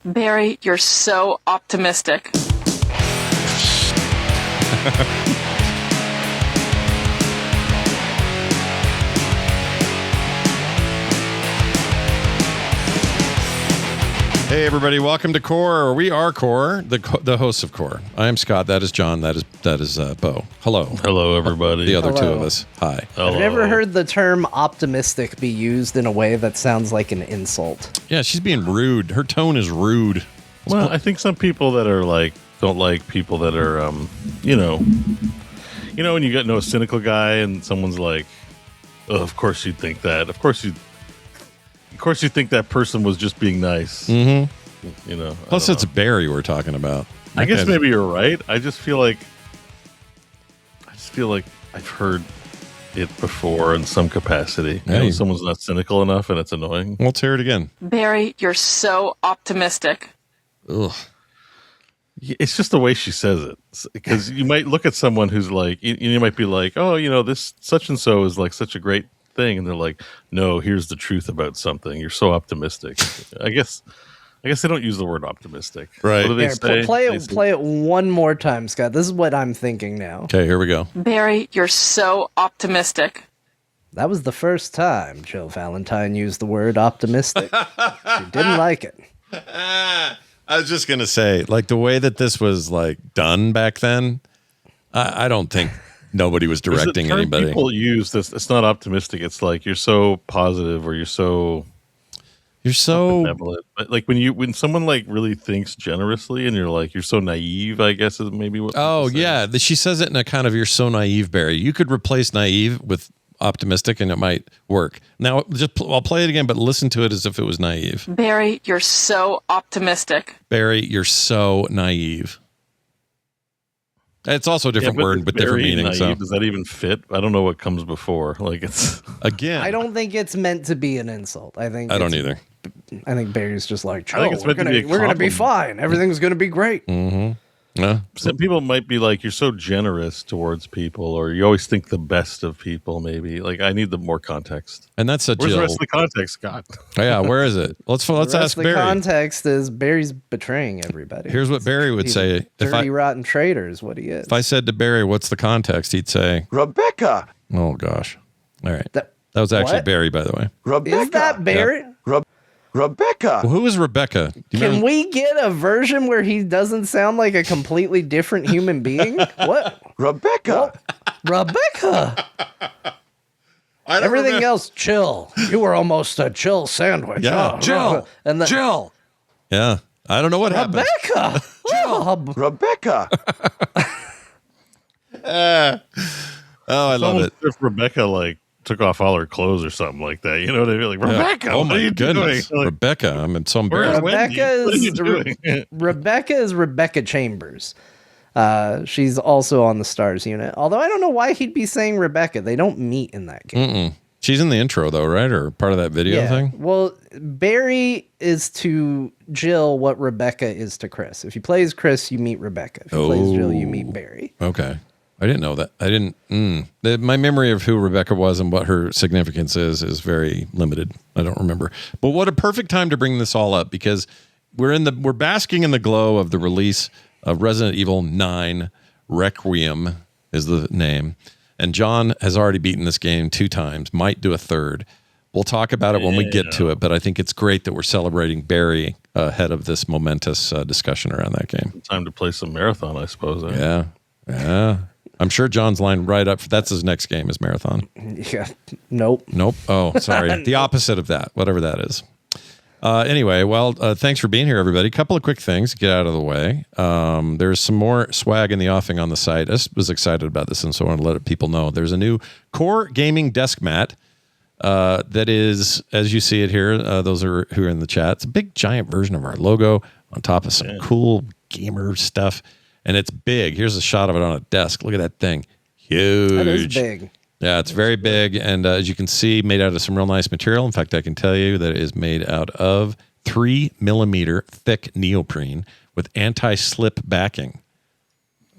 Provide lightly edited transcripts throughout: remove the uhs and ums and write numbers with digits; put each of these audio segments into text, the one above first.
Barry, you're so optimistic. Hey everybody, welcome to Core. We are Core, the hosts of Core. I am Scott. That is John. That is Beau. Hello. Hello, everybody. The other two of us. Hi. Hello. I've never heard the term optimistic be used in a way that sounds like an insult. Yeah, she's being rude. Her tone is rude. Well, I think some people that are like don't like people that are you know when you know a cynical guy and someone's like, oh, of course you'd think that. Of course you think that person was just being nice. Mm-hmm. You know. Plus, it's Barry we're talking about. I guess maybe you're right. I just feel like I've heard it before in some capacity. You know, someone's not cynical enough, and it's annoying. Let's hear it again. Barry, you're so optimistic. Ugh. It's just the way she says it, because you might look at someone who's like, you might be like, oh, this such and so is like such a great thing, and they're like, no, here's the truth about something. You're so optimistic. I guess they don't use the word optimistic. Right. What do they say? Play it one more time, Scott. This is what I'm thinking now. Okay, here we go. Barry, you're so optimistic. That was the first time Jill Valentine used the word optimistic. She didn't like it. I was just going to say, like, the way that this was, like, done back then, I don't think nobody was directing anybody. People use this. It's not optimistic. It's like you're so positive, or you're so benevolent. But like when someone like really thinks generously, and you're like, you're so naive, I guess is maybe what. Oh yeah, she says it in a kind of, you're so naive, Barry. You could replace naive with optimistic, and it might work. Now, I'll play it again, but listen to it as if it was naive. Barry, you're so optimistic. Barry, you're so naive. It's also a different word with different meanings. So. Does that even fit? I don't know what comes before. Like it's again. I don't think it's meant to be an insult. I don't either. I think Barry's just like, I think it's meant to be we're gonna be fine. Everything's gonna be great. Mm-hmm. Yeah. Some people might be like, you're so generous towards people, or you always think the best of people. Maybe like I need the more context. And that's where's the rest of the context, Scott? Oh, yeah, where is it? Let's ask Barry. The context is Barry's betraying everybody. Here's what Barry would say: "Dirty, rotten traitor is what he is." If I said to Barry, "What's the context?" he'd say, "Rebecca." Oh gosh! All right, that was actually what? Barry, by the way. Rebecca. Is that Barry? Yeah. Rebecca. Well, who is Rebecca? Can we get a version where he doesn't sound like a completely different human being? What? Rebecca. Rebecca. Everything else, chill. You were almost a chill sandwich. Yeah. Oh, Jill. And Jill. Yeah. I don't know what happened. Rebecca. Jill. Rebecca. I love it. If Rebecca like took off all her clothes or something like that, you know what I mean? Like, Rebecca, oh what are my you goodness, doing? Like, Rebecca! I'm so embarrassed. Rebecca is Rebecca Chambers. She's also on the Stars unit. Although I don't know why he'd be saying Rebecca. They don't meet in that game. Mm-mm. She's in the intro though, right? Or part of that video thing? Well, Barry is to Jill what Rebecca is to Chris. If you play as Chris, you meet Rebecca. If you play as Jill, you meet Barry. Okay. I didn't know that. I didn't. My memory of who Rebecca was and what her significance is very limited. I don't remember. But what a perfect time to bring this all up, because we're basking in the glow of the release of Resident Evil 9. Requiem is the name, and John has already beaten this game 2 times. Might do a third. We'll talk about it when we get to it. But I think it's great that we're celebrating Barry ahead of this momentous discussion around that game. Time to play some Marathon, I suppose. Yeah. I'm sure John's lined right up. That's his next game is Marathon. Yeah. Nope. Oh, sorry. The opposite of that, whatever that is. Anyway, well, thanks for being here, everybody. A couple of quick things to get out of the way. There's some more swag in the offing on the site. I was excited about this, and so I want to let people know. There's a new Core Gaming desk mat that is, as you see it here, those who are in the chat, it's a big, giant version of our logo on top of some cool gamer stuff. And it's big. Here's a shot of it on a desk. Look at that thing. Huge. That is big. Yeah, it's very big. And as you can see, made out of some real nice material. In fact, I can tell you that it is made out of 3 millimeter thick neoprene with anti-slip backing.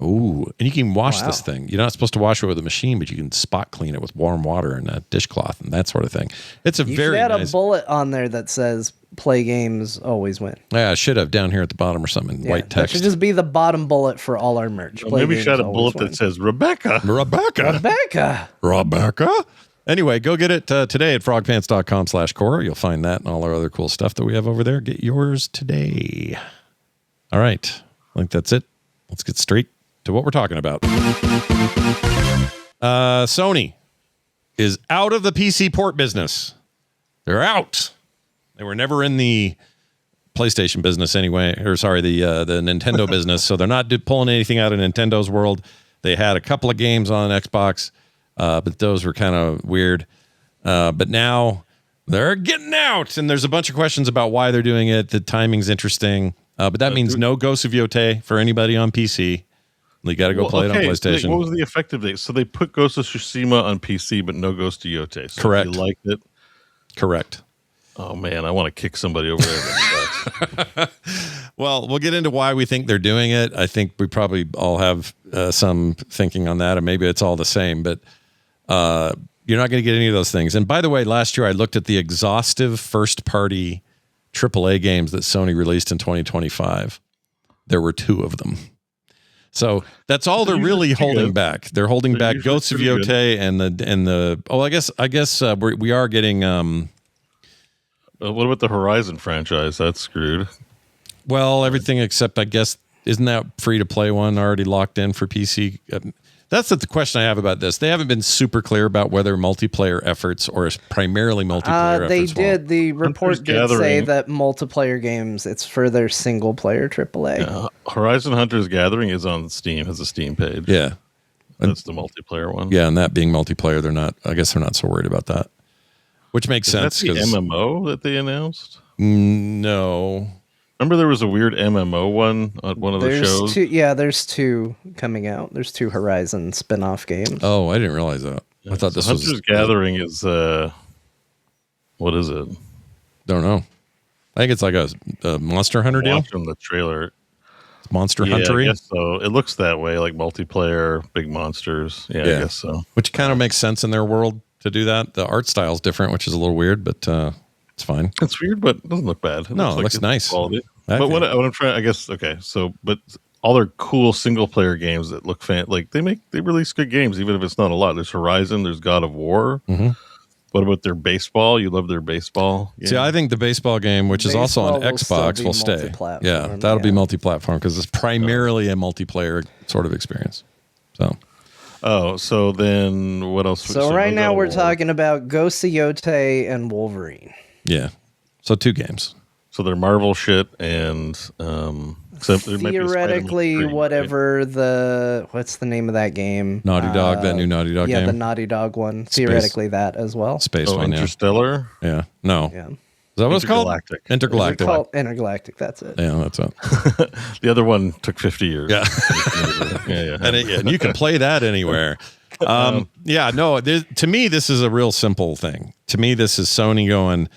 Ooh, and you can wash Wow. this thing. You're not supposed to wash it with a machine, but you can spot clean it with warm water and a dishcloth and that sort of thing. It's a You very should add nice. a bullet on there that says "Play games, always win." Yeah, I should have down here at the bottom or something, Yeah, white that text. should just be the bottom bullet for all our merch. Well, Play maybe games, shout a always bullet win. that says Rebecca. Rebecca. Rebecca. Anyway, go get it today at frogpants.com/Cora. You'll find that and all our other cool stuff that we have over there. Get yours today. All right. I think that's it. Let's get straight to what we're talking about. Sony is out of the PC port business. They're out. They were never in the PlayStation business anyway, or sorry, the Nintendo business. So they're not pulling anything out of Nintendo's world. They had a couple of games on Xbox, but those were kind of weird. But now they're getting out, and there's a bunch of questions about why they're doing it. The timing's interesting, but that means no Ghost of Yote for anybody on PC. You got to go play it on PlayStation. What was the effective date? So they put Ghost of Tsushima on PC, but no Ghost of Yote. So Correct. If you liked it. Correct. Oh man, I want to kick somebody over there. Well, we'll get into why we think they're doing it. I think we probably all have some thinking on that, and maybe it's all the same, but you're not going to get any of those things. And by the way, last year I looked at the exhaustive first-party AAA games that Sony released in 2025. There were 2 of them. So that's all they're really holding back. They're holding back Ghosts of Yote and the. Oh, I guess we are getting. What about the Horizon franchise? That's screwed. Well, everything except I guess isn't that free to play one already locked in for PC? That's the question I have about this. They haven't been super clear about whether multiplayer efforts or primarily multiplayer They efforts. did. The report Hunter's did say Gathering. that multiplayer games, it's for their single player AAA. Horizon Hunter's Gathering is on Steam. Has a Steam page. Yeah, That's the multiplayer one. yeah, and that being multiplayer, they're not. I guess they're not so worried about that, which makes Is that sense the because MMO that they announced? no. Remember there was a weird MMO one on one of the shows? There's 2 coming out. There's 2 Horizon spin-off games. Oh, I didn't realize that. I thought this Hunter's was Gathering is what is it? Don't know. I think it's like a Monster Hunter deal. Watching the trailer. Monster Yeah, I Huntery, guess so. It looks that way, like multiplayer, big monsters. Yeah, Yeah. I guess so. which kind of makes sense in their world to do that. The art style is different, which is a little weird, but it's fine. It's weird, but it doesn't look bad. No, it looks it's nice. quality. I But think. what I'm trying, I guess, okay. So, but all their cool single player games that look like they release good games, even if it's not a lot. There's Horizon, there's God of War. Mhm. What about their baseball? You love their baseball? See, I think the baseball game, which is also on Baseball will still Xbox, be will stay. multi-platform, Yeah, that'll be yeah. multi-platform because it's primarily a multiplayer sort of experience. So Oh, so then what else? So right no now God of we're War. talking about Ghost of Yote and Wolverine. yeah, so 2 games. So they're Marvel shit, and except there might be a Theoretically, Spider-Man 3, whatever what's the name of that game? Naughty Dog, that new Naughty Dog yeah, game. the Naughty Dog one. Theoretically, that as well. Space right? Oh, one, yeah. Interstellar. Yeah, no, Yeah. is that what it's called? Intergalactic. Intergalactic. Called Intergalactic. That's it. Yeah, that's it. The other one took 50 years. Yeah. yeah. And you can play that anywhere. Yeah, no, to me, this is a real simple thing. To me, this is Sony going,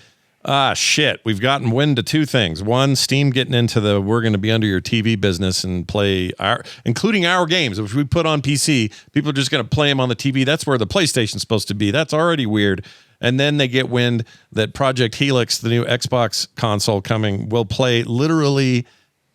shit, we've gotten wind to 2 things. One, Steam getting into we're going to be under your TV business and play including our games. If we put on PC, people are just going to play them on the TV. That's where the PlayStation's supposed to be. That's already weird. And then they get wind that Project Helix, the new Xbox console coming, will play literally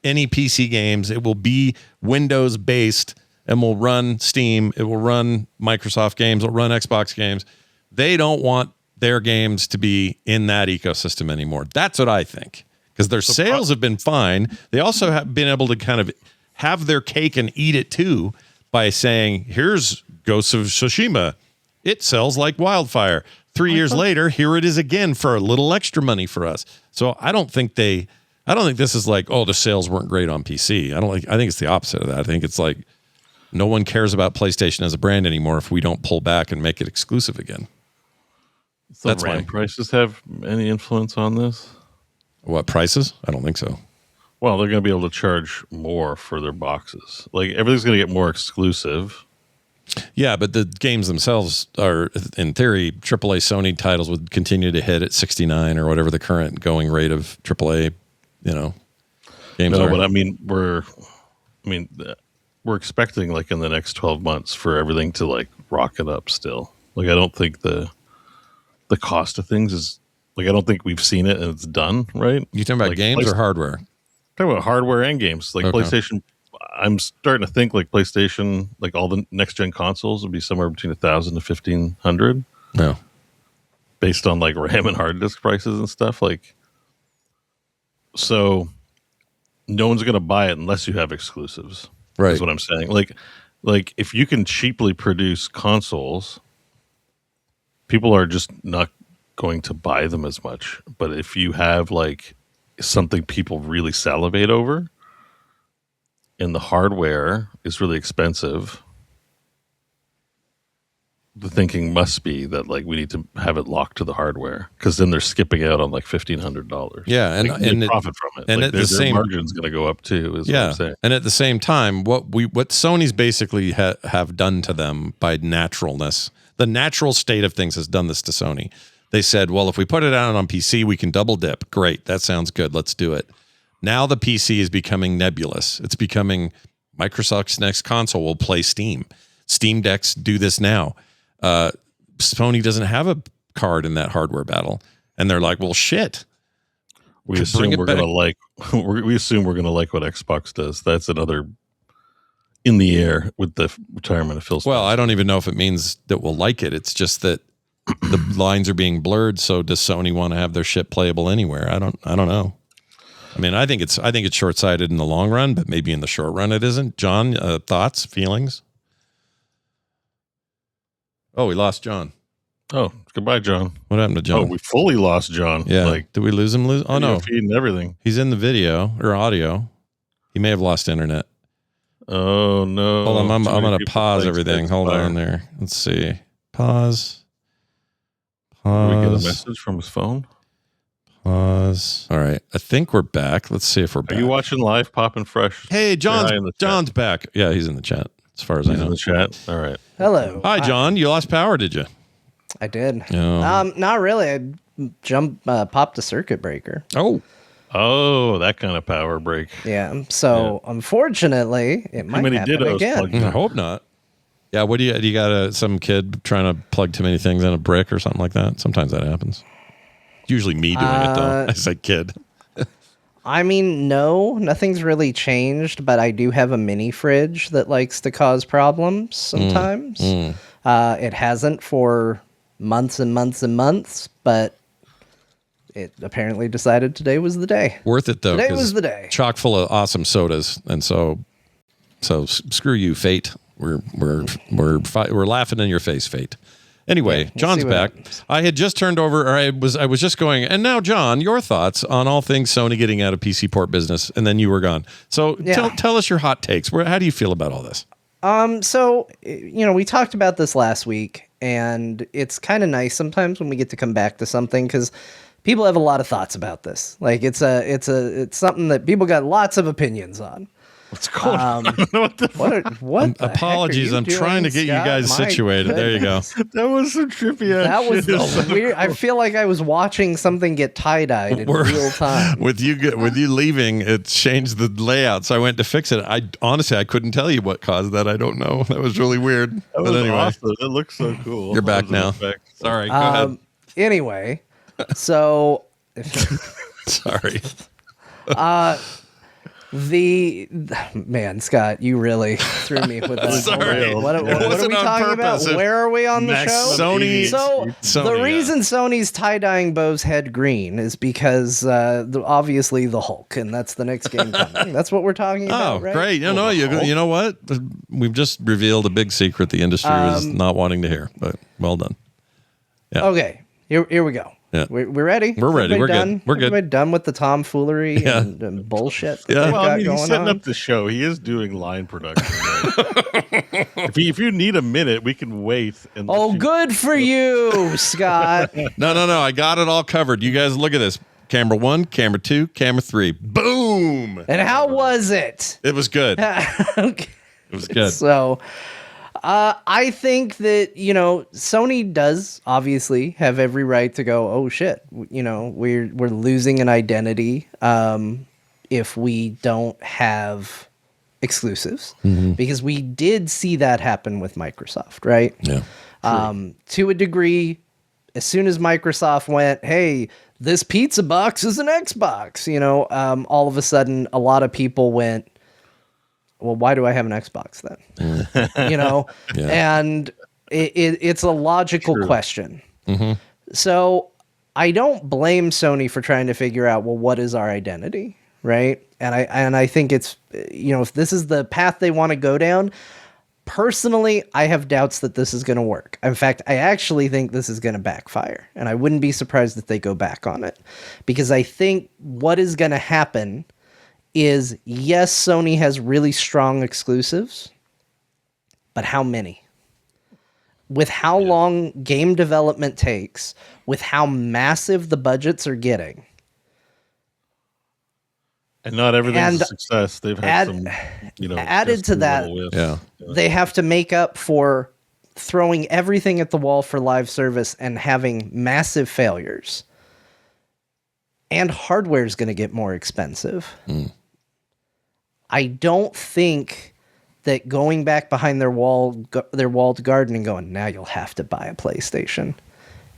any PC games. It will be Windows based and will run Steam. It will run Microsoft games. It will run Xbox games. They don't want their games to be in that ecosystem anymore. That's what I think. Because their sales have been fine. They also have been able to kind of have their cake and eat it too by saying, here's Ghost of Tsushima. It sells like wildfire. 3 years later, here it is again for a little extra money for us. So I don't think this is like, oh, the sales weren't great on PC. I think it's the opposite of that. I think it's like no one cares about PlayStation as a brand anymore if we don't pull back and make it exclusive again. So That's RAM fine. prices have any influence on this? What, prices? I don't think so. Well, they're going to be able to charge more for their boxes. Like everything's going to get more exclusive. Yeah, but the games themselves are, in theory, AAA Sony titles would continue to hit at 69 or whatever the current going rate of AAA, games No, are. but I mean, we're expecting like in the next 12 months for everything to like rocket up still. Like I don't think the cost of things is like I don't think we've seen it and it's done, right? You talking about like games or hardware? Talking about hardware and games. Like Okay. PlayStation, I'm starting to think like PlayStation, like all the next gen consoles would be somewhere between 1,000 to 1,500 No. based on like RAM and hard disk prices and stuff. Like, so no one's going to buy it unless you have exclusives. Right. Is what I'm saying. Like if you can cheaply produce consoles, people are just not going to buy them as much. But if you have like something people really salivate over and the hardware is really expensive, the thinking must be that like we need to have it locked to the hardware because then they're skipping out on like $1,500. Yeah, and they and profit from it. and like at the their same margin's going to go up too. Is what I'm saying. and at the same time, what Sony's basically have done to them by naturalness, the natural state of things has done this to Sony. They said, well, if we put it out on PC, we can double dip. Great, that sounds good. Let's do it. Now the PC is becoming nebulous. It's becoming Microsoft's next console will play Steam. Steam Decks do this now. Sony doesn't have a card in that hardware battle, and they're like, "Well, shit." We assume we're gonna like. We assume we're gonna like what Xbox does. That's another in the air with the retirement of Phil Spencer. Well, I don't even know if it means that we'll like it. It's just that the lines are being blurred. So does Sony want to have their shit playable anywhere? I don't know. I mean, I think it's short-sighted in the long run, but maybe in the short run it isn't. John, thoughts, feelings? Oh, we lost John. Oh, goodbye, John. What happened to John? Oh, we fully lost John. Yeah. Like, did we lose him? Oh no, feed and everything. he's in the video or audio. He may have lost internet. Oh no! Hold on, I'm Too going many to people pause playing everything. Space Hold Fire. on there. Let's see. Pause. Did we get a Pause. message from his phone? Pause. All right. I think we're back. Let's see if we're Are back. you watching live? Pop and fresh. Hey, Say John's hi in the chat. John's back. Yeah, he's in the chat. As far as I He's in know. the chat. All right. Hello. Hi, John. You lost power, did you? I did. Oh. Not really. I popped a circuit breaker. Oh. Oh, that kind of power break. Yeah. So unfortunately, it might many happen dittos again. plugged I hope not. Yeah. What do you got? Some kid trying to plug too many things in a brick or something like that? Sometimes that happens. It's usually me doing it though. I say kid. I mean, no, nothing's really changed, but I do have a mini fridge that likes to cause problems sometimes. It hasn't for months and months and months, but it apparently decided today was the day. Worth it though. Today 'cause was the day. Chock full of awesome sodas, and so screw you, fate. We're laughing in your face, fate. Anyway, we'll John's see what back. happens. I had just turned over, or I was just going, and now John, your thoughts on all things Sony getting out of PC port business, and then you were gone. So Yeah. tell us your hot takes. How do you feel about all this? So, we talked about this last week, and it's kind of nice sometimes when we get to come back to something because people have a lot of thoughts about this. Like it's something that people got lots of opinions on. What's going on? What the What? the heck are Apologies, you I'm trying to doing, get you Scott? guys My situated. There you go. That was some trippy ass That was shit. the weird. I feel like I was watching something get tie-dyed in real time. With you leaving, it changed the layout, so I went to fix it. I honestly I couldn't tell you what caused that. I don't know. That was really weird. That But was anyway, awesome. It looks so cool. you're back That was now. an effect. Sorry, go ahead. Anyway, so Sorry. man, Scott, you really threw me with that. Sorry. What It are wasn't we on talking purpose. about? Where are we on the show? Sony. So Sony, the yeah. reason Sony's tie-dyeing Beau's head green is because obviously the Hulk, and that's the next game coming. That's what we're talking about, Oh, right? great! You know what? We've just revealed a big secret the industry was not wanting to hear. But well done. Okay, here we go. Yeah. We're ready. We're ready. Everybody We're good. done? We're good. Everybody done with the tomfoolery Yeah. and bullshit. Yeah. That we've Well, got I mean, he's going setting on? up the show. He is doing line production. Right? if you need a minute, we can wait. And Oh, good for you, Scott. No. I got it all covered. You guys look at this. Camera 1, camera 2, camera 3. Boom! And how was it? It was good. Okay. It was good. So, I think that, Sony does obviously have every right to go, oh shit, we're losing an identity if we don't have exclusives because we did see that happen with Microsoft, right? Yeah. To a degree, as soon as Microsoft went, hey, this pizza box is an Xbox, all of a sudden a lot of people went, well, why do I have an Xbox then? And it's a logical question. So I don't blame Sony for trying to figure out, well, what is our identity, right? And I think it's, if this is the path they want to go down, personally, I have doubts that this is going to work. In fact, I actually think this is going to backfire, and I wouldn't be surprised if they go back on it, because I think what is going to happen is, yes, Sony has really strong exclusives, but how many? With how long game development takes, with how massive the budgets are getting. And not everything's a success. They've had some, added to that, they have to make up for throwing everything at the wall for live service and having massive failures. And hardware is going to get more expensive. I don't think that going back behind their walled garden and going, now you'll have to buy a PlayStation,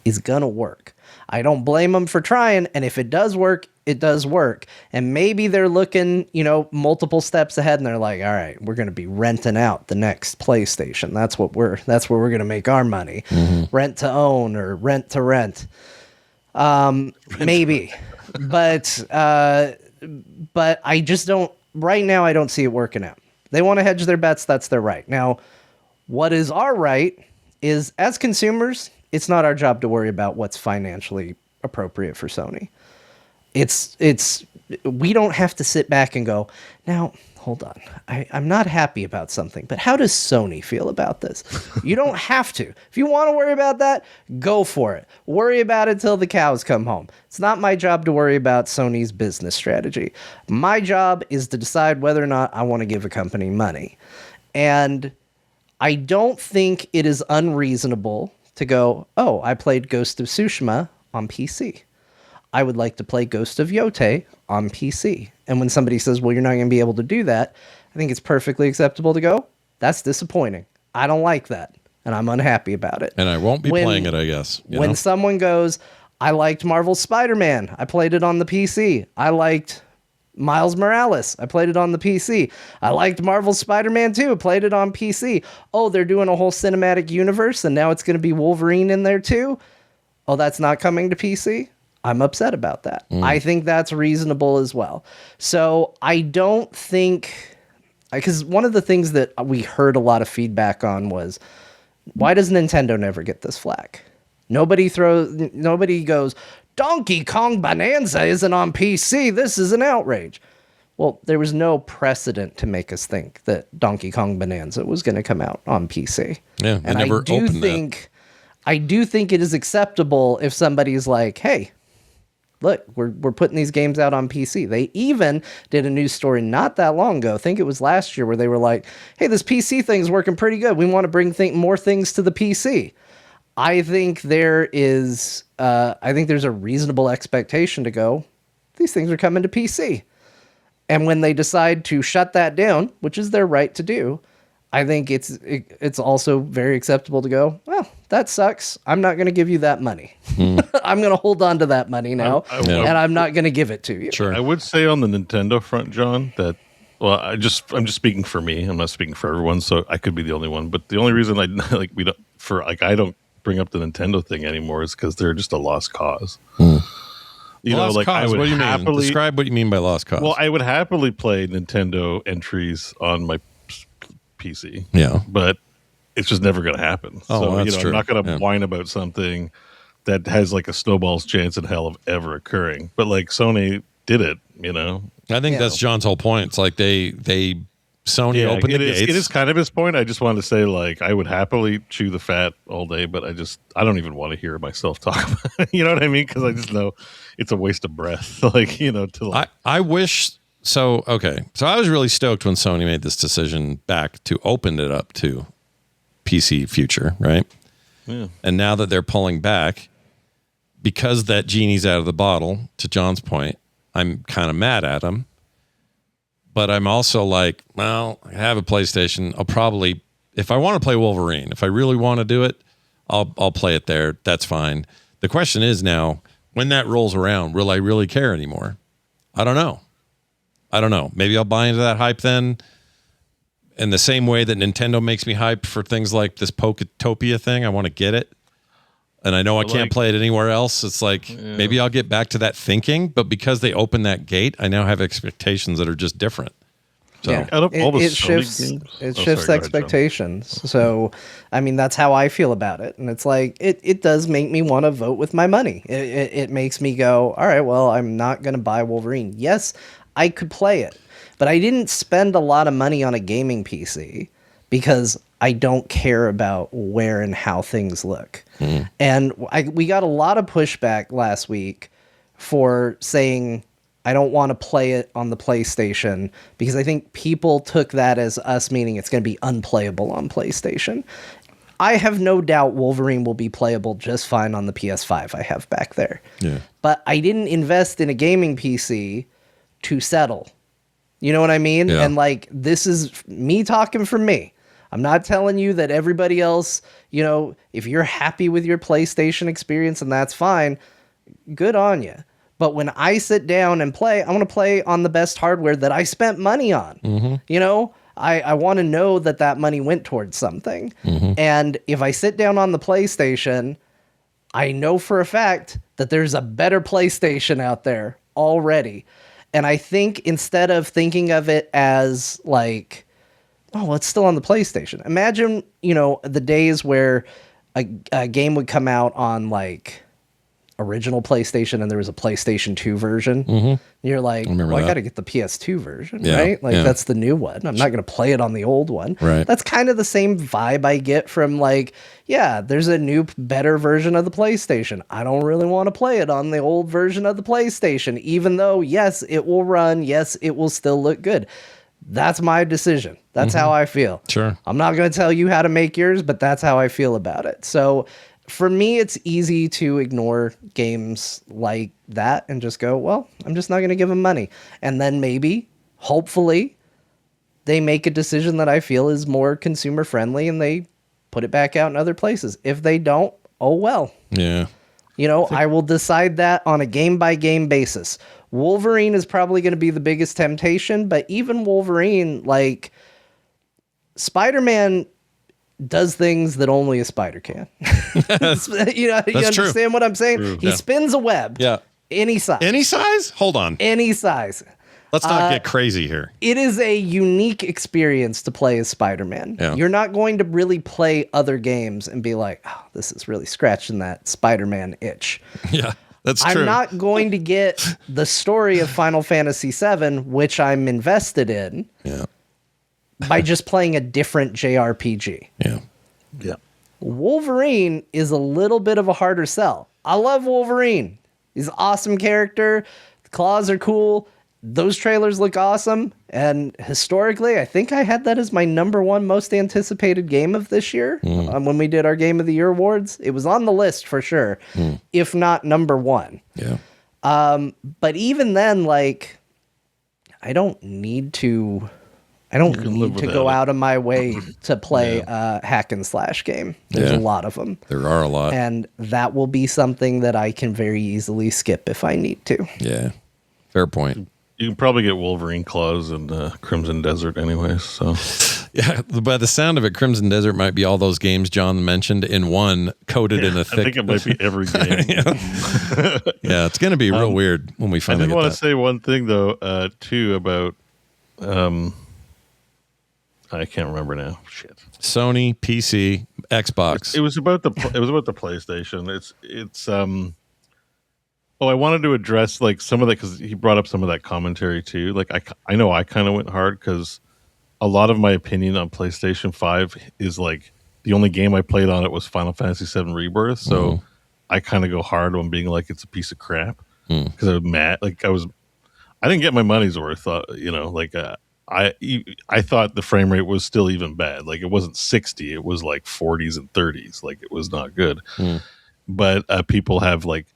is going to work. I don't blame them for trying, and if it does work, it does work. And maybe they're looking, multiple steps ahead, and they're like, all right, we're going to be renting out the next PlayStation. That's where we're going to make our money. Rent to own or rent to rent. Maybe. But I just don't, right now, I don't see it working out. They want to hedge their bets. That's their right. Now, what is our right is, as consumers, it's not our job to worry about what's financially appropriate for Sony. We don't have to sit back and go, now, hold on. I'm not happy about something, but how does Sony feel about this? You don't have to. If you want to worry about that, go for it. Worry about it till the cows come home. It's not my job to worry about Sony's business strategy. My job is to decide whether or not I want to give a company money. And I don't think it is unreasonable to go, oh, I played Ghost of Tsushima on PC. I would like to play Ghost of Yote on PC. And when somebody says, well, you're not going to be able to do that, I think it's perfectly acceptable to go, that's disappointing. I don't like that, and I'm unhappy about it. And I won't be playing it, I guess. When someone goes, I liked Marvel's Spider-Man, I played it on the PC. I liked Miles Morales, I played it on the PC. I liked Marvel's Spider-Man 2, I played it on PC. Oh, they're doing a whole cinematic universe, and now it's going to be Wolverine in there too? Oh, that's not coming to PC? I'm upset about that. I think that's reasonable as well. So I don't think, because one of the things that we heard a lot of feedback on was, why does Nintendo never get this flack? Nobody goes, Donkey Kong Bonanza isn't on PC. This is an outrage. Well, there was no precedent to make us think that Donkey Kong Bonanza was going to come out on PC. Yeah, they never opened that. I do think it is acceptable if somebody's like, hey, look, we're putting these games out on PC. They even did a news story not that long ago, I think it was last year, where they were like, hey, this PC thing's working pretty good. We want to bring more things to the PC. I think there's a reasonable expectation to go, these things are coming to PC. And when they decide to shut that down, which is their right to do, I think it's also very acceptable to go, well, that sucks. I'm not going to give you that money. I'm going to hold on to that money now, and I'm not going to give it to you. Sure. I would say on the Nintendo front, John, that, well, I'm just speaking for me. I'm not speaking for everyone, so I could be the only one. But the only reason I don't bring up the Nintendo thing anymore is because they're just a lost cause. Lost cause? I would what do you mean? Describe what you mean by lost cause. Well, I would happily play Nintendo entries on my PC. Yeah. But it's just never going to happen. That's true. I'm not going to whine about something that has like a snowball's chance in hell of ever occurring. But like Sony did it, I think that's John's whole point. It's like Sony opened the gates. It is kind of his point. I just wanted to say, like, I would happily chew the fat all day, but I don't even want to hear myself talk about it. You know what I mean? Because I just know it's a waste of breath. I wish. So I was really stoked when Sony made this decision back to open it up to PC future, right? Yeah. And now that they're pulling back, because that genie's out of the bottle, to John's point, I'm kind of mad at them. but I'm also like, well, I have a PlayStation. I'll probably, if I want to play Wolverine, if I really want to do it, I'll play it there. That's fine. The question is now, when that rolls around, will I really care anymore? I don't know. Maybe I'll buy into that hype then. In the same way that Nintendo makes me hype for things like this Poketopia thing, I want to get it. And I know I can't play it anywhere else. It's like, maybe I'll get back to that thinking, but because they opened that gate, I now have expectations that are just different. So Out of all the it Sony shifts. games- It Oh, shifts sorry, go ahead, John. expectations. So, I mean, that's how I feel about it. And it's like it does make me want to vote with my money. It makes me go, all right, well, I'm not going to buy Wolverine. Yes, I could play it, but I didn't spend a lot of money on a gaming PC because I don't care about where and how things look. And we got a lot of pushback last week for saying I don't want to play it on the PlayStation because I think people took that as us meaning it's going to be unplayable on PlayStation. I have no doubt Wolverine will be playable just fine on the PS5 I have back there. Yeah. But I didn't invest in a gaming PC to settle. You know what I mean? Yeah. And like, this is me talking for me. I'm not telling you that everybody else, you know, if you're happy with your PlayStation experience and that's fine, good on you. But when I sit down and play, I want to play on the best hardware that I spent money on. You know, I want to know that that money went towards something. And if I sit down on the PlayStation, I know for a fact that there's a better PlayStation out there already. And I think instead of thinking of it as like, oh, well, it's still on the PlayStation. Imagine, you know, the days where a game would come out on like original PlayStation and there was a PlayStation 2 version. You're like, well, I got to get the PS2 version, right? Like that's the new one. I'm not going to play it on the old one. Right. That's kind of the same vibe I get from like, yeah, there's a new, better version of the PlayStation. I don't really want to play it on the old version of the PlayStation, even though, yes, it will run. Yes, it will still look good. That's my decision. That's how I feel. Sure. I'm not going to tell you how to make yours, but that's how I feel about it. So for me, it's easy to ignore games like that and just go, well, I'm just not going to give them money. And then maybe, hopefully, they make a decision that I feel is more consumer friendly and they put it back out in other places. If they don't, oh well. Yeah. You know, I will decide that on a game by game basis. Wolverine is probably going to be the biggest temptation, but even Wolverine, like Spider-Man does things that only a spider can. You know, you understand true. what I'm saying? True. He spins a web. Yeah. Any size. Any size? Hold on. Any size. Let's not get crazy here. It is a unique experience to play as Spider-Man. Yeah. You're not going to really play other games and be like, oh, this is really scratching that Spider-Man itch. Yeah. That's true. I'm not going to get the story of Final Fantasy VII, which I'm invested in, Yeah. by just playing a different JRPG. Yeah. Yeah. Wolverine is a little bit of a harder sell. I love Wolverine. He's an awesome character. The claws are cool. Those trailers look awesome. And historically, I think I had that as my #1 most anticipated game of this year when we did our Game of the Year awards. It was on the list for sure, if not #1. Yeah. But even then, like, I don't need to live go without it. out of my way to play a hack and slash game. There's Yeah. a lot of them. There are a lot. And that will be something that I can very easily skip if I need to. Yeah. Fair point. You can probably get Wolverine claws in Crimson Desert anyways. So Yeah. By the sound of it, Crimson Desert might be all those games John mentioned in one, coated in a I thick. think it might be every game. Yeah. It's going to be real weird when we I finally did get want that. to say one thing though, too, about I can't remember now. Shit. Sony, PC, Xbox. It was about the PlayStation. It's Oh, I wanted to address like some of that because he brought up some of that commentary too. Like I know I kind of went hard because a lot of my opinion on PlayStation 5 is like the only game I played on it was Final Fantasy 7 Rebirth. So I kind of go hard on being like it's a piece of crap because I was mad. Like I didn't get my money's worth. You know, like I thought the frame rate was still even bad. Like it wasn't 60, it was like 40s and 30s. Like it was not good. But people have like.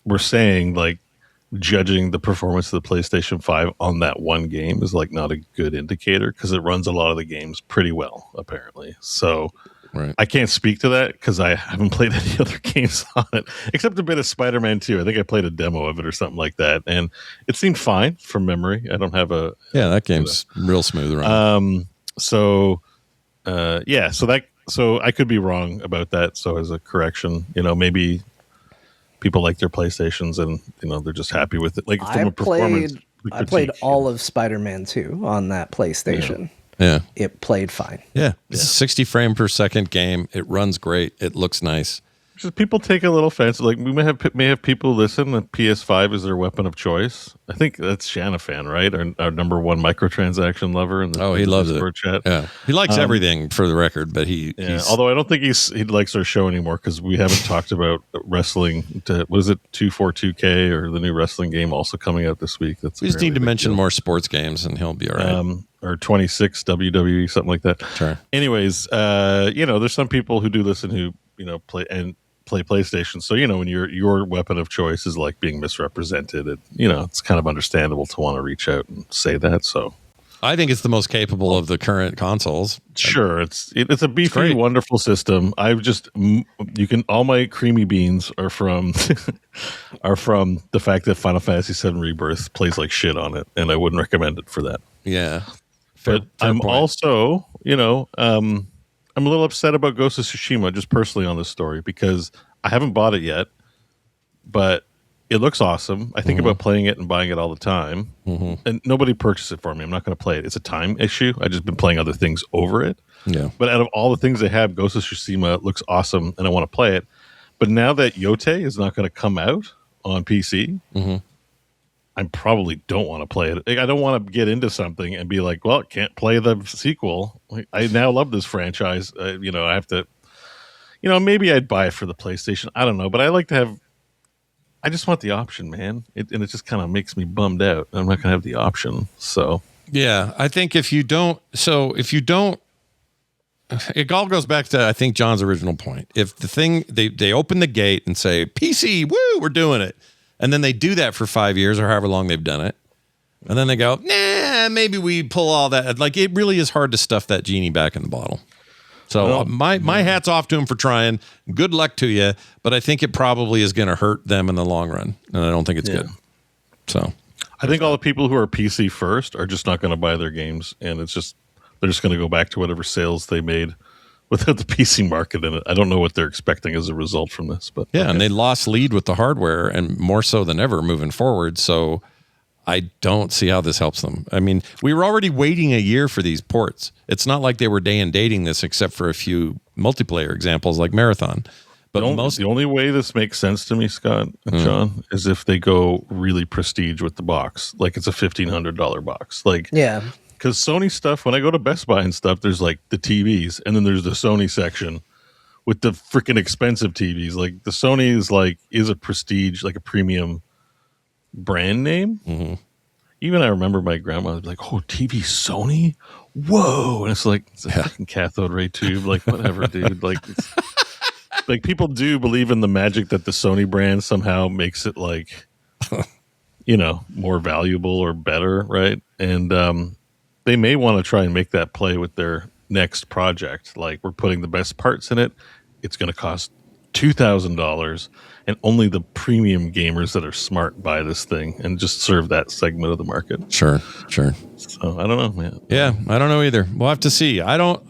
We're saying like judging the performance of the PlayStation 5 on that one game is like not a good indicator because it runs a lot of the games pretty well, apparently. So Right. I can't speak to that because I haven't played any other games on it, except a bit of Spider-Man 2. I think I played a demo of it or something like that, and it seemed fine from memory. I don't have a that game's real smooth around. so I could be wrong about that. So as a correction, maybe people like their PlayStations and they're just happy with it. Like from a performance, I played all of Spider-Man 2 on that PlayStation. Yeah. It played fine. Yeah. It's a 60 frame per second game. It runs great. It looks nice. Just people take a little fancy. Like we may have people listen that PS5 is their weapon of choice. I think that's Shanafan, right? Our number one microtransaction lover. In the, he loves it. Chat. Yeah, he likes everything for the record, but he's although I don't think he likes our show anymore because we haven't talked about wrestling. What is it, 242K or the new wrestling game also coming out this week? We just need to mention more sports games, and he'll be all right. Or 26 WWE, something like that. Sure. Anyways, there's some people who do listen who play PlayStation. So, when your weapon of choice is like being misrepresented, it's kind of understandable to want to reach out and say that. So I think it's the most capable of the current consoles. Sure. It's a beefy, wonderful system. All my creamy beans are from, the fact that Final Fantasy VII Rebirth plays like shit on it. And I wouldn't recommend it for that. Yeah. But I'm also, I'm a little upset about Ghost of Tsushima just personally on this story because I haven't bought it yet, but it looks awesome. I think about playing it and buying it all the time, and nobody purchased it for me. I'm not going to play it. It's a time issue. I've just been playing other things over it. Yeah. But out of all the things they have, Ghost of Tsushima looks awesome, and I want to play it. But now that Yote is not going to come out on PC, I probably don't want to play it. Like, I don't want to get into something and be like, well, can't play the sequel. I now love this franchise. I have to, maybe I'd buy it for the PlayStation. I don't know, but I just want the option, man. And it just kind of makes me bummed out. I'm not going to have the option. So, yeah, I think if you don't, it all goes back to, I think, John's original point. If the thing, they open the gate and say, PC, woo, we're doing it. And then they do that for 5 years or however long they've done it. And then they go, nah, maybe we pull all that. Like, it really is hard to stuff that genie back in the bottle. So my hat's off to him for trying. Good luck to you. But I think it probably is going to hurt them in the long run. And I don't think it's good. So I think all the people who are PC first are just not going to buy their games. And they're just going to go back to whatever sales they made without the PC market in it. I don't know what they're expecting as a result from this, but and they lost lead with the hardware, and more so than ever moving forward. So I don't see how this helps them. I mean, we were already waiting a year for these ports. It's not like they were day and dating this, except for a few multiplayer examples like Marathon. But the only way this makes sense to me, Scott and John, is if they go really prestige with the box, like it's a $1,500 box, like Because Sony stuff, when I go to Best Buy and stuff, there's like the TVs, and then there's the Sony section with the freaking expensive TVs. Like the Sony is a prestige, like a premium brand name. Even I remember my grandma was like, "Oh, TV Sony, whoa!" And it's like it's a fucking cathode ray tube, like whatever, dude. Like people do believe in the magic that the Sony brand somehow makes it like more valuable or better, right? And they may want to try and make that play with their next project. Like, we're putting the best parts in it. It's going to cost $2,000, and only the premium gamers that are smart buy this thing and just serve that segment of the market. Sure. So I don't know, man. Yeah, I don't know either. We'll have to see. I want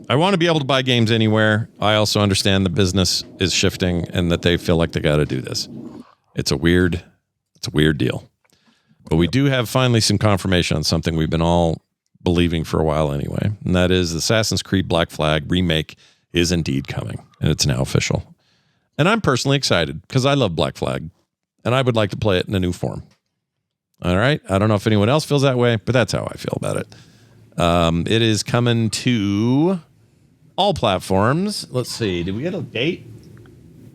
I want to be able to buy games anywhere. I also understand the business is shifting and that they feel like they got to do this. It's a weird deal. But we do have finally some confirmation on something we've been all believing for a while anyway. And that is Assassin's Creed Black Flag remake is indeed coming. And it's now official. And I'm personally excited because I love Black Flag. And I would like to play it in a new form. All right. I don't know if anyone else feels that way, but that's how I feel about it. It is coming to all platforms. Let's see. Did we get a date?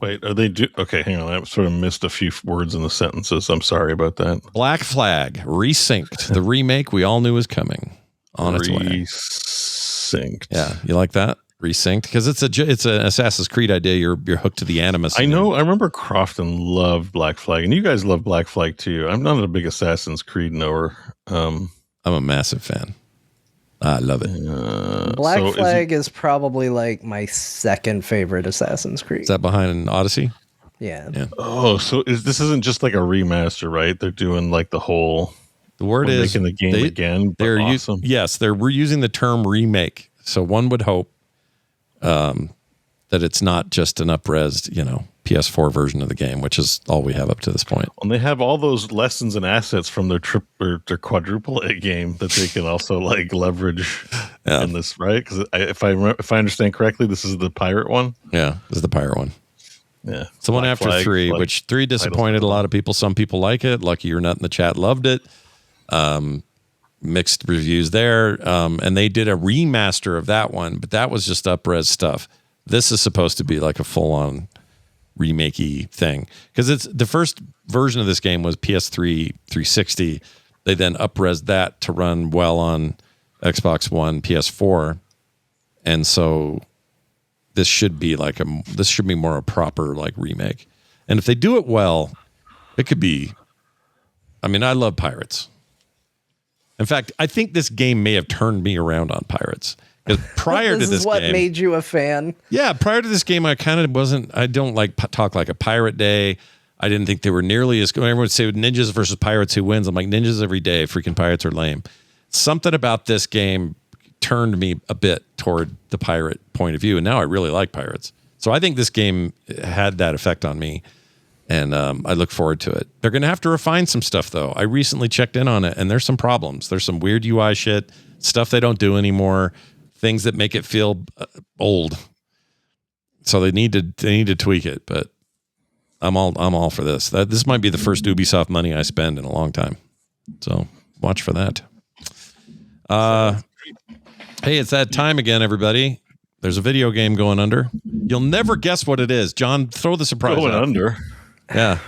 Wait, are they okay, hang on. I sort of missed a few words in the sentences. I'm sorry about that. Black Flag, resynced. The remake we all knew was coming on its way. Resynced. Yeah, you like that? resynced because it's an Assassin's Creed idea. You're hooked to the Animus. I know. I remember Crofton loved Black Flag, and you guys love Black Flag too. I'm not a big Assassin's Creed knower. I'm a massive fan. I love it. Black Flag is probably like my second favorite Assassin's Creed. Is that behind Odyssey? Yeah. Oh, so this isn't just like a remaster, right? They're doing like the whole. The word is making the game again. They're awesome. Yes, they're reusing the term remake. So one would hope that it's not just an up-resed, PS4 version of the game, which is all we have up to this point. And they have all those lessons and assets from their their quadruple A game that they can also like leverage in this, right? Because if I understand correctly, this is the pirate one. Yeah, this is the pirate one. Yeah, it's the one after Flag, 3, which 3 disappointed a lot of people. Some people like it. Lucky You're Not in the chat loved it. Mixed reviews there. And they did a remaster of that one, but that was just up-res stuff. This is supposed to be like a full-on remake-y thing. Because it's the first version of this game was PS3 360. They then up-resed that to run well on Xbox One, PS4. And so this should be more a proper like remake. And if they do it well, it could be. I mean, I love pirates. In fact, I think this game may have turned me around on pirates. Because prior to this is what game, made you a fan. Yeah, prior to this game, I kind of wasn't. I don't like talk like a pirate day. I didn't think they were nearly as good. Everyone would say ninjas versus pirates, who wins? I'm like, ninjas every day. Freaking pirates are lame. Something about this game turned me a bit toward the pirate point of view, and now I really like pirates. So I think this game had that effect on me, and I look forward to it. They're going to have to refine some stuff, though. I recently checked in on it, and there's some problems. There's some weird UI shit, stuff they don't do anymore, things that make it feel old. So they need to tweak it, but I'm all for this. This might be the first Ubisoft money I spend in a long time. So watch for that. Hey, it's that time again, everybody. There's a video game going under. You'll never guess what it is. John, throw the surprise going out. under. Yeah.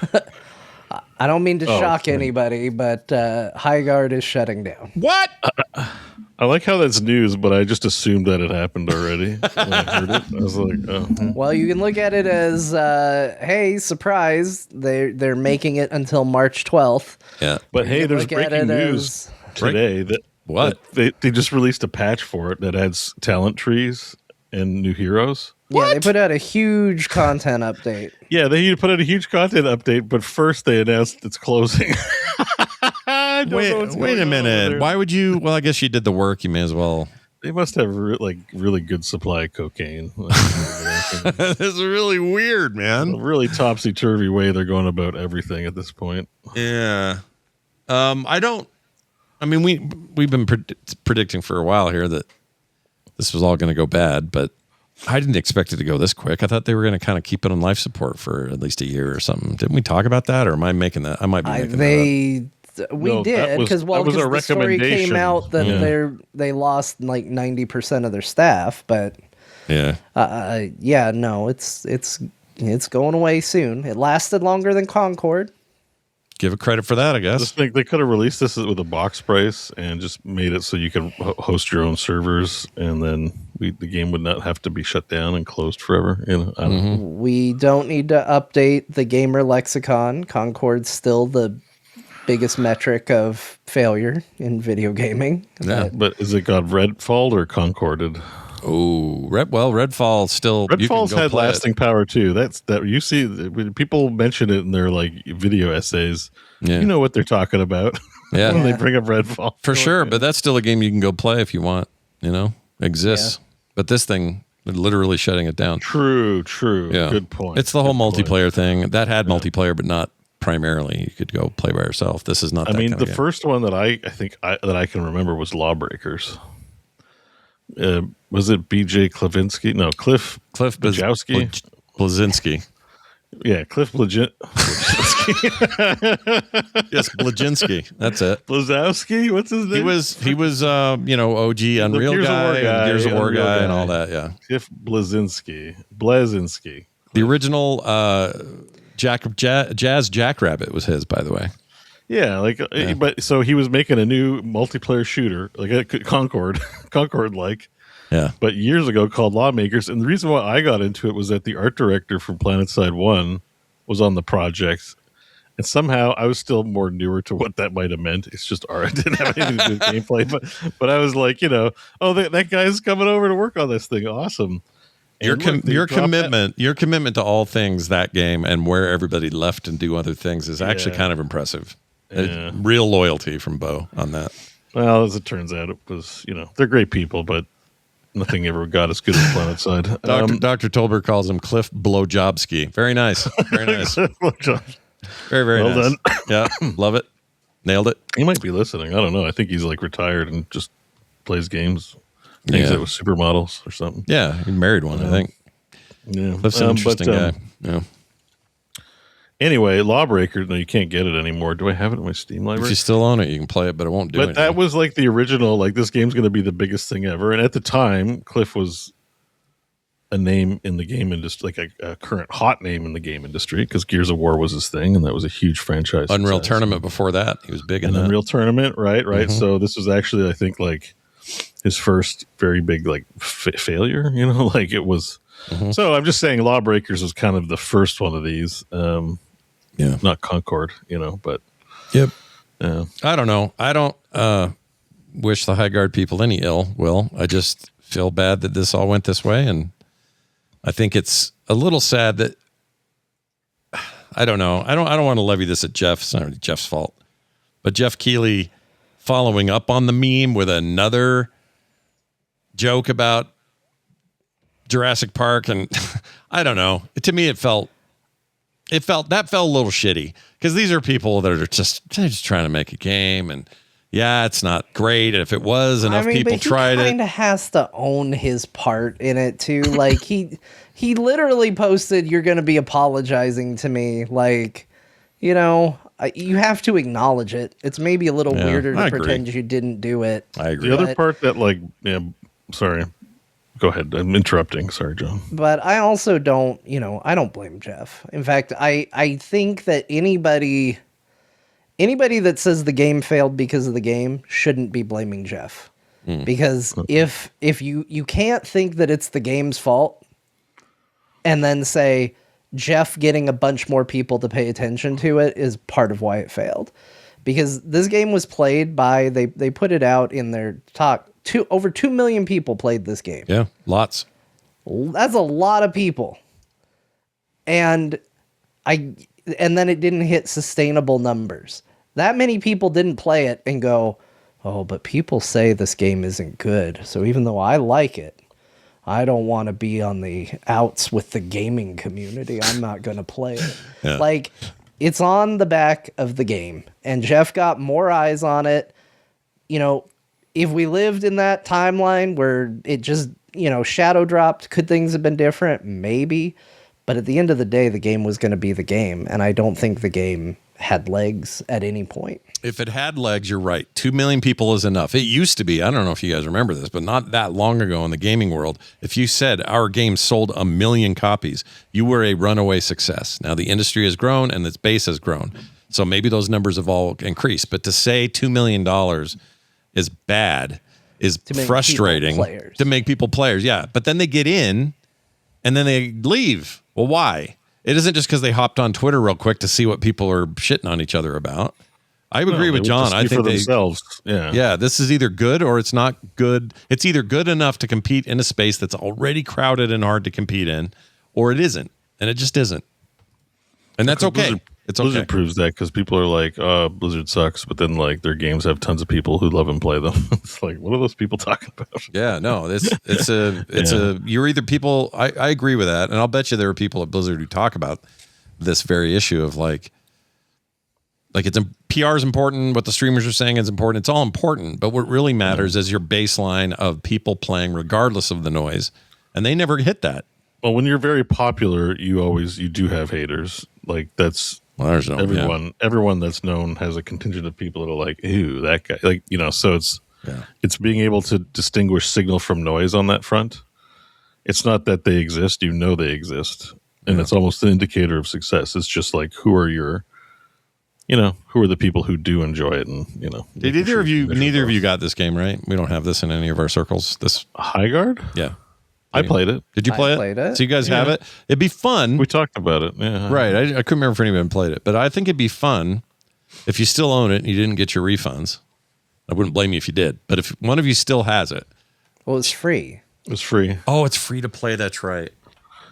I don't mean to shock anybody, but Highguard is shutting down. What? I like how that's news, but I just assumed that it happened already. When I heard it, I was like, oh. Well, you can look at it as, hey, surprise! They're making it until March 12th. Yeah. But hey, there's Look at breaking it news today that What? that they just released a patch for it that adds talent trees and new heroes. Yeah, they put out a huge content update. Yeah, they put out a huge content update, but first they announced it's closing. Wait a minute. Why would you? Well, I guess you did the work. You may as well. They must have really good supply of cocaine. This is really weird, man. A really topsy-turvy way they're going about everything at this point. Yeah. I mean, we've been predicting for a while here that this was all going to go bad, but I didn't expect it to go this quick. I thought they were going to kind of keep it on life support for at least a year or something. Didn't we talk about that, or am I making that? I might be making that up. We did because the story came out that they lost like 90% of their staff, but yeah, it's going away soon. It lasted longer than Concord. Give it credit for that, I I guess. just think they could have released this with a box price and just made it so you could host your own servers, and then the game would not have to be shut down and closed forever. I don't know. We don't need to update the gamer lexicon. Concord's still the biggest metric of failure in video gaming. But is it got Redfall or Concorded? Oh, Redfall still. Redfall's had lasting power too. That you see when people mention it in their like video essays. Yeah. You know what they're talking about. Yeah. When they bring up Redfall For sure, but that's still a game you can go play if you want. Exists. Yeah. But this thing, literally shutting it down. True. Yeah. Good point. It's the whole multiplayer thing that had multiplayer, but not primarily. You could go play by yourself. This is not. I that mean, kind the of game. first one that I think that I can remember was Lawbreakers. Was it B.J. Klavinsky? No, Cliff Blazowski. Blazinski. Yeah, Cliff Blazinski. Yes, Blazinski. That's it. Blazowski? What's his name? He was OG Unreal Gears of guy, War guy, Gears of War Unreal guy, guy. and all that. Yeah, Cliff Blazinski. the original Jazz Jackrabbit was his, by the way. Yeah, but so he was making a new multiplayer shooter, like a Concord, like, Yeah. but years ago called Lawmakers. And the reason why I got into it was that the art director from PlanetSide 1 was on the project. And somehow I was still more newer to what that might have meant. It's just art. It didn't have anything to do with gameplay. But I was like, that guy's coming over to work on this thing. Awesome. Your And look, they dropped your commitment to all things that game and where everybody left and do other things is actually Yeah. kind of impressive. Yeah. Real loyalty from Beau on that. Well, as it turns out, it was, they're great people, but nothing ever got as good as PlanetSide. Dr. Tolbert calls him Cliff Blowjobski. Very nice. Very nice. Very, very Well nice. Yeah. Love it. Nailed it. He might be listening. I don't know. I think he's like retired and just plays games. Hangs Yeah. out with supermodels or something. Yeah. He married one, I think. Yeah. Cliff's an interesting guy. Yeah. Anyway, Lawbreaker, no, you can't get it anymore. Do I have it in my Steam If library? you still own it, you can play it, but it won't do But it. that was like the original, like this game's going to be the biggest thing ever. And at the time, Cliff was a name in the game industry, like a current hot name in the game industry, because Gears of War was his thing, and that was a huge franchise. Unreal success. Tournament before that. He was big in And that. Unreal Tournament, right? Mhm. So this was actually, I think, like his first very big like failure. Like it was. Mhm. So I'm just saying, Lawbreakers was kind of the first one of these. Yeah. Not Concord, but Yep. yeah. I don't know. I don't wish the Highguard people any ill will. I just feel bad that this all went this way, and I think it's a little sad that I don't know. I don't want to levy this at Jeff. It's not really Jeff's fault, but Jeff Keighley following up on the meme with another joke about Jurassic Park, and I don't know. To me, it felt a little shitty because these are people that are just trying to make a game, and yeah, it's not great. And if it was, enough people tried he it. kind of has to own his part in it too. Like he literally posted, "You're going to be apologizing to me." Like, you have to acknowledge it. It's maybe a little Yeah, weirder I to agree. pretend you didn't do it. I agree. The other But- part that sorry, go ahead. I'm interrupting. Sorry, John. But I also don't, I don't blame Jeff. In fact, I think that anybody that says the game failed because of the game shouldn't be blaming Jeff. Because if you can't think that it's the game's fault and then say Jeff getting a bunch more people to pay attention to it is part of why it failed. Because this game was played by, they put it out in their talk, over 2 million people played this game. Yeah, lots. That's a lot of people. And then it didn't hit sustainable numbers. That many people didn't play it and go, "Oh, but people say this game isn't good. So even though I like it, I don't want to be on the outs with the gaming community. I'm not going to play it." Yeah. Like, it's on the back of the game, and Jeff got more eyes on it. If we lived in that timeline where it just, shadow dropped, could things have been different? Maybe. But at the end of the day, the game was going to be the game, and I don't think the game had legs at any point. If it had legs, you're right. 2 million people is enough. It used to be, I don't know if you guys remember this, but not that long ago in the gaming world, if you said our game sold 1 million copies, you were a runaway success. Now the industry has grown and its base has grown. So maybe those numbers have all increased. But to say $2 million is bad is make frustrating people players. to make people players. Yeah. But then they get in and then they leave. Well, why? It isn't just because they hopped on Twitter real quick to see what people are shitting on each other about. I agree with John. I think for themselves. Yeah. yeah, this is either good or it's not good. It's either good enough to compete in a space that's already crowded and hard to compete in, or it isn't, and it just isn't. And that's okay. It's okay. Blizzard proves that because people are like, "Oh, Blizzard sucks," but then like their games have tons of people who love and play them. It's like, what are those people talking about? Yeah, no, you're either people. I agree with that, and I'll bet you there are people at Blizzard who talk about this very issue of like it's PR is important. What the streamers are saying is important. It's all important, but what really matters is your baseline of people playing regardless of the noise, and they never hit that. Well, when you're very popular, you do have haters. Like that's there's no everyone that's known has a contingent of people that are like, "Ew, that guy." Like, so it's being able to distinguish signal from noise on that front. It's not that they exist, they exist. And it's almost an indicator of success. It's just like, who are your who are the people who do enjoy it, and Did neither of you got this game, right? We don't have this in any of our circles. This Highguard? Yeah. I played it. Did you play I played it. So you guys have it? It'd be fun. We talked about it. Yeah. Right. I couldn't remember if anyone played it, but I think it'd be fun if you still own it and you didn't get your refunds. I wouldn't blame you if you did, but if one of you still has it. Well, it's free. It was free. Oh, it's free to play. That's right.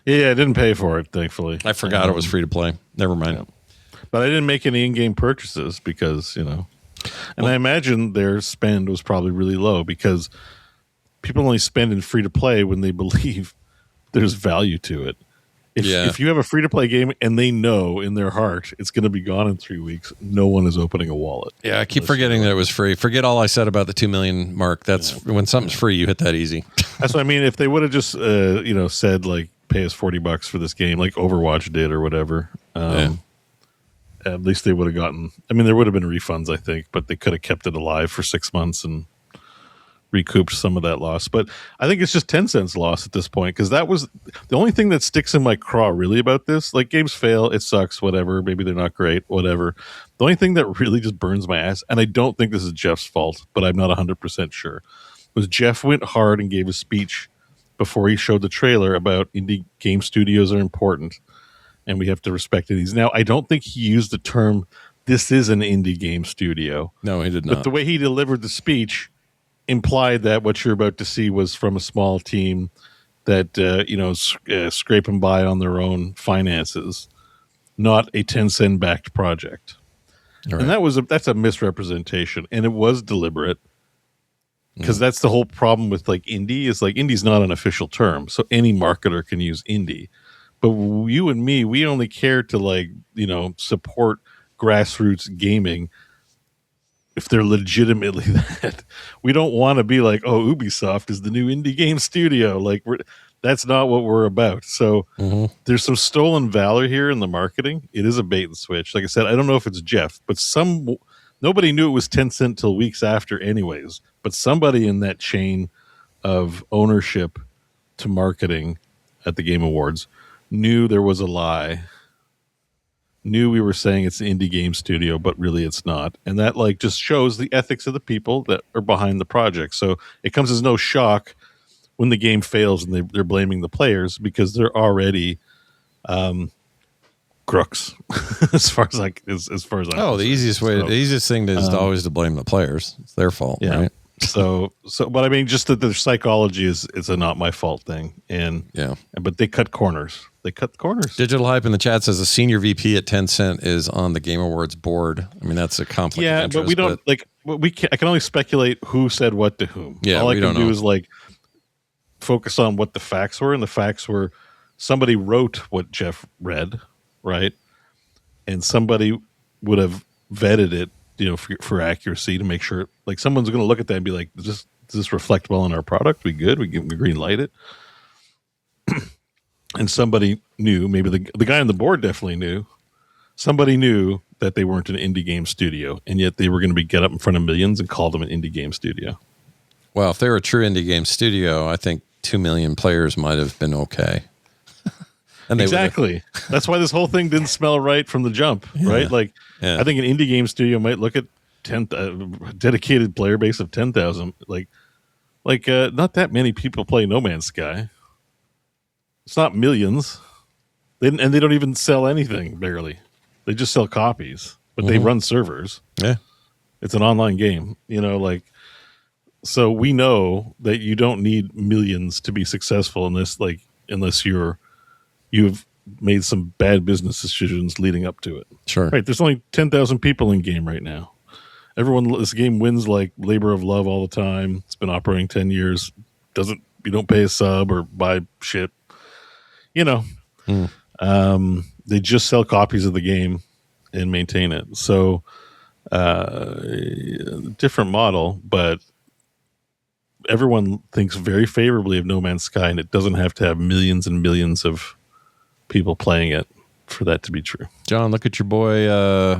Yeah, I didn't pay for it, thankfully. I forgot it was free to play. Never mind. Yeah. But I didn't make any in-game purchases because, and I imagine their spend was probably really low because people only spend in free-to-play when they believe there's value to it. If you have a free-to-play game and they know in their heart it's going to be gone in 3 weeks, no one is opening a wallet. Yeah, I keep forgetting that it was free. Forget all I said about the 2 million mark. That's when something's free, you hit that easy. That's what I mean. If they would have just, said like, pay us $40 for this game, like Overwatch did or whatever, at least they would have gotten. I mean, there would have been refunds, I think, but they could have kept it alive for 6 months and recouped some of that loss. But I think it's just 10 cents loss at this point because that was the only thing that sticks in my craw really about this. Like, games fail, it sucks, whatever. Maybe they're not great, whatever. The only thing that really just burns my ass, and I don't think this is Jeff's fault, but I'm not 100% sure, was Jeff went hard and gave a speech before he showed the trailer about indie game studios are important and we have to respect these. Now, I don't think he used the term, this is an indie game studio. No, he did not. But the way he delivered the speech implied that what you're about to see was from a small team that, scraping by on their own finances, not a 10-cent backed project. Right. And that's a misrepresentation, and it was deliberate. Because that's the whole problem with like indie is like indie's not an official term, so any marketer can use indie. But you and me, we only care to support grassroots gaming if they're legitimately that. We don't want to be like, oh, Ubisoft is the new indie game studio. Like that's not what we're about. So there's some stolen valor here in the marketing. It is a bait and switch. Like I said, I don't know if it's Jeff, but nobody knew it was 10 cents till weeks after anyways. But somebody in that chain of ownership to marketing at the Game Awards knew there was a lie, knew we were saying it's an indie game studio, but really it's not. And that just shows the ethics of the people that are behind the project. So it comes as no shock when the game fails and they're blaming the players because they're already crooks as far as I'm the easiest thing is always to blame the players. It's their fault, right? So, but I mean, just that their psychology is a not my fault thing, but they cut corners. Digital Hype in the chat says a senior VP at Tencent is on the Game Awards board. I mean, that's a conflict of interest. But we don't I can only speculate who said what to whom. Yeah, all I can do is focus on what the facts were, and the facts were somebody wrote what Jeff read, right, and somebody would have vetted it. For accuracy to make sure, someone's going to look at that and be like, does this reflect well on our product? We good? We green light it? And somebody knew, maybe the guy on the board definitely knew. Somebody knew that they weren't an indie game studio, and yet they were going to get up in front of millions and call them an indie game studio. Well, if they were a true indie game studio, I think 2 million players might have been okay. And exactly. That's why this whole thing didn't smell right from the jump, right? I think an indie game studio might look at dedicated player base of 10,000. Not that many people play No Man's Sky. It's not millions. They don't even sell anything, barely. They just sell copies, but they run servers. Yeah. It's an online game, so we know that you don't need millions to be successful in this, unless you've made some bad business decisions leading up to it. Sure. Right. There's only 10,000 people in game right now. This game wins labor of love all the time. It's been operating 10 years. You don't pay a sub or buy shit. They just sell copies of the game and maintain it. So, different model, but everyone thinks very favorably of No Man's Sky, and it doesn't have to have millions and millions of people playing it for that to be true. John, look at your boy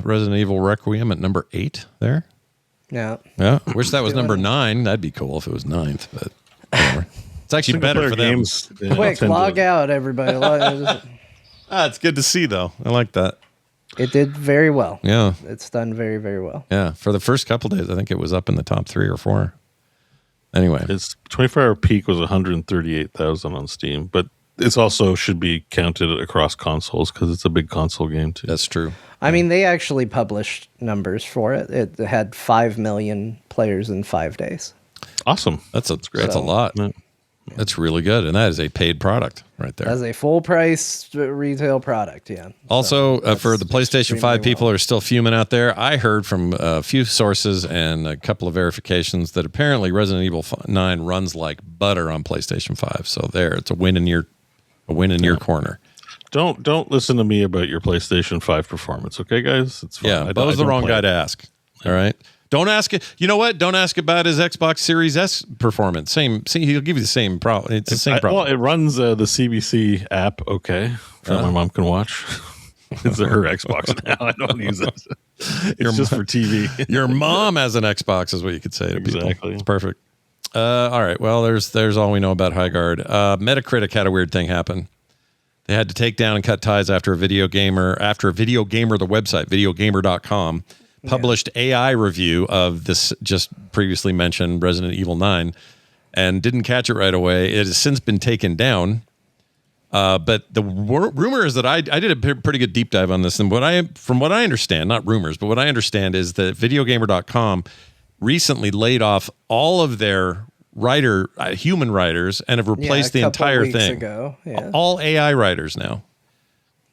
Resident Evil Requiem at number 8 there. Yeah. Wish that was number 9. That'd be cool if it was 9th, but whatever. It's actually better for them. Games, Quick, log out, everybody. It's good to see, though. I like that. It did very well. Yeah. It's done very, very well. Yeah. For the first couple days, I think it was up in the top 3 or 4. Anyway. Its 24-hour peak was 138,000 on Steam, but it's also should be counted across consoles because it's a big console game too. That's true. I mean, they actually published numbers for it. It had 5 million players in 5 days. Awesome. That's great. That's a lot. Yeah. That's really good. And that is a paid product right there. As a full price retail product, yeah. Also, for the PlayStation 5 people well. who are still fuming out there, I heard from a few sources and a couple of verifications that apparently Resident Evil 9 runs like butter on PlayStation 5. So there, it's a win in your corner. Don't listen to me about your PlayStation 5 performance, okay, guys? It's fine. Yeah, Beau's the wrong guy to ask. All right. Don't ask it. You know what? Don't ask about his Xbox Series S performance. See, he'll give you the same problem. It's the same problem. Well, it runs the CBC app, okay, that my mom can watch. It's her Xbox now. I don't use it. It's just for TV. Your mom has an Xbox, is what you could say to people. Exactly. It's perfect. All right. Well, there's all we know about Highguard. MetaCritic had a weird thing happen. They had to take down and cut ties after a video gamer, the website, videogamer.com, published AI review of this just previously mentioned Resident Evil 9 and didn't catch it right away. It has since been taken down. But the rumor is that I did a pretty good deep dive on this. And from what I understand, not rumors, but what I understand is that videogamer.com recently laid off all of their human writers and have replaced the entire thing. Ago. Yeah. All AI writers now.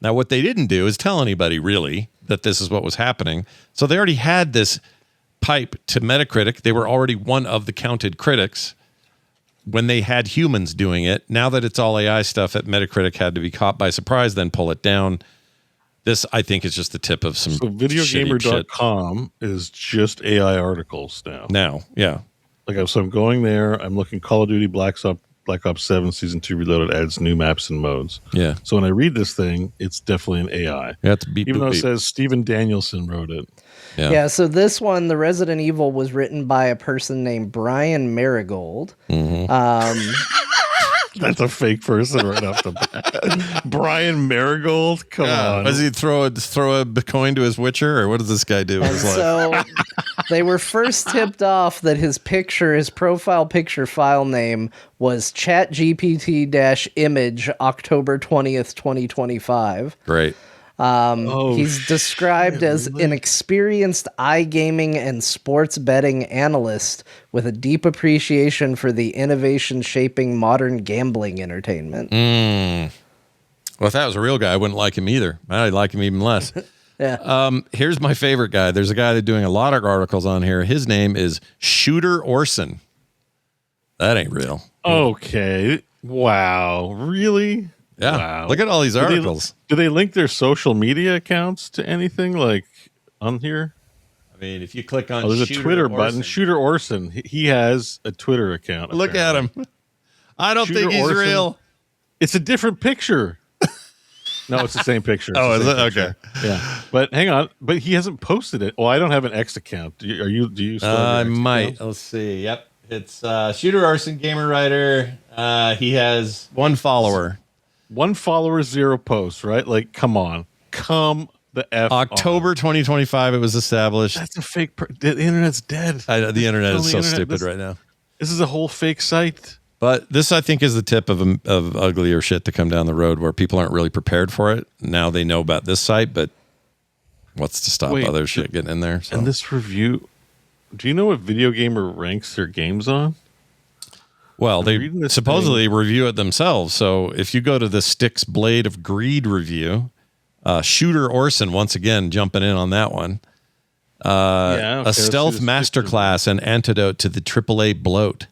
Now, what they didn't do is tell anybody really that this is what was happening. So they already had this pipe to Metacritic. They were already one of the counted critics when they had humans doing it. Now that it's all AI stuff, that Metacritic had to be caught by surprise, then pull it down. This, I think, is just the tip of some So videogamer.com is just AI articles now. Now, yeah. So I'm going there. I'm looking Call of Duty Black Ops 7 Season 2 Reloaded adds new maps and modes. Yeah. So when I read this thing, it's definitely an AI. Yeah, it's beep, even boop, though it beep. says Stephen Danielson wrote it. Yeah, so this one, the Resident Evil, was written by a person named Brian Marigold. That's a fake person right off the bat. Brian Marigold? Come on. Does he throw a coin to his Witcher, or what does this guy do with And his life? so they were first tipped off that his profile picture file name was ChatGPT-image October 20th, 2025. Great. He's described as an experienced iGaming and sports betting analyst with a deep appreciation for the innovation shaping modern gambling entertainment. Well, if that was a real guy, I wouldn't like him either. I'd like him even less. Yeah. Here's my favorite guy. There's a guy that's doing a lot of articles on here. His name is Shooter Orson. That ain't real. Okay. Wow. Really? Yeah. Wow. Look at all these articles. Do they link their social media accounts to anything like on here? I mean, if you click on there's Shooter a Twitter Orson, button. Shooter Orson. He has a Twitter account. Look at him. I don't Shooter think he's Orson. real. It's a different picture. No, it's the same picture. It's Oh, the is same it? picture. Okay. Yeah. But hang on. But he hasn't posted it. Well, I don't have an X account. Do you still have I an X might. account? Let's see. Yep. It's Shooter Orson, gamer writer. He has 1 follower. 1 follower, 0 posts, right? Like, come on. Come the F October on. 2025, it was established. That's a fake. The internet's dead. The internet is so The internet- stupid this- right now. This is a whole fake site. But this, I think, is the tip of uglier shit to come down the road where people aren't really prepared for it. Now they know about this site, but what's to stop Wait, other shit getting in there? So. And this review, do you know what Video Gamer ranks their games on? Well, they reading this supposedly review it themselves. So if you go to the Styx Blade of Greed review, Shooter Orson, once again, jumping in on that one. A stealth masterclass and antidote to the AAA bloat.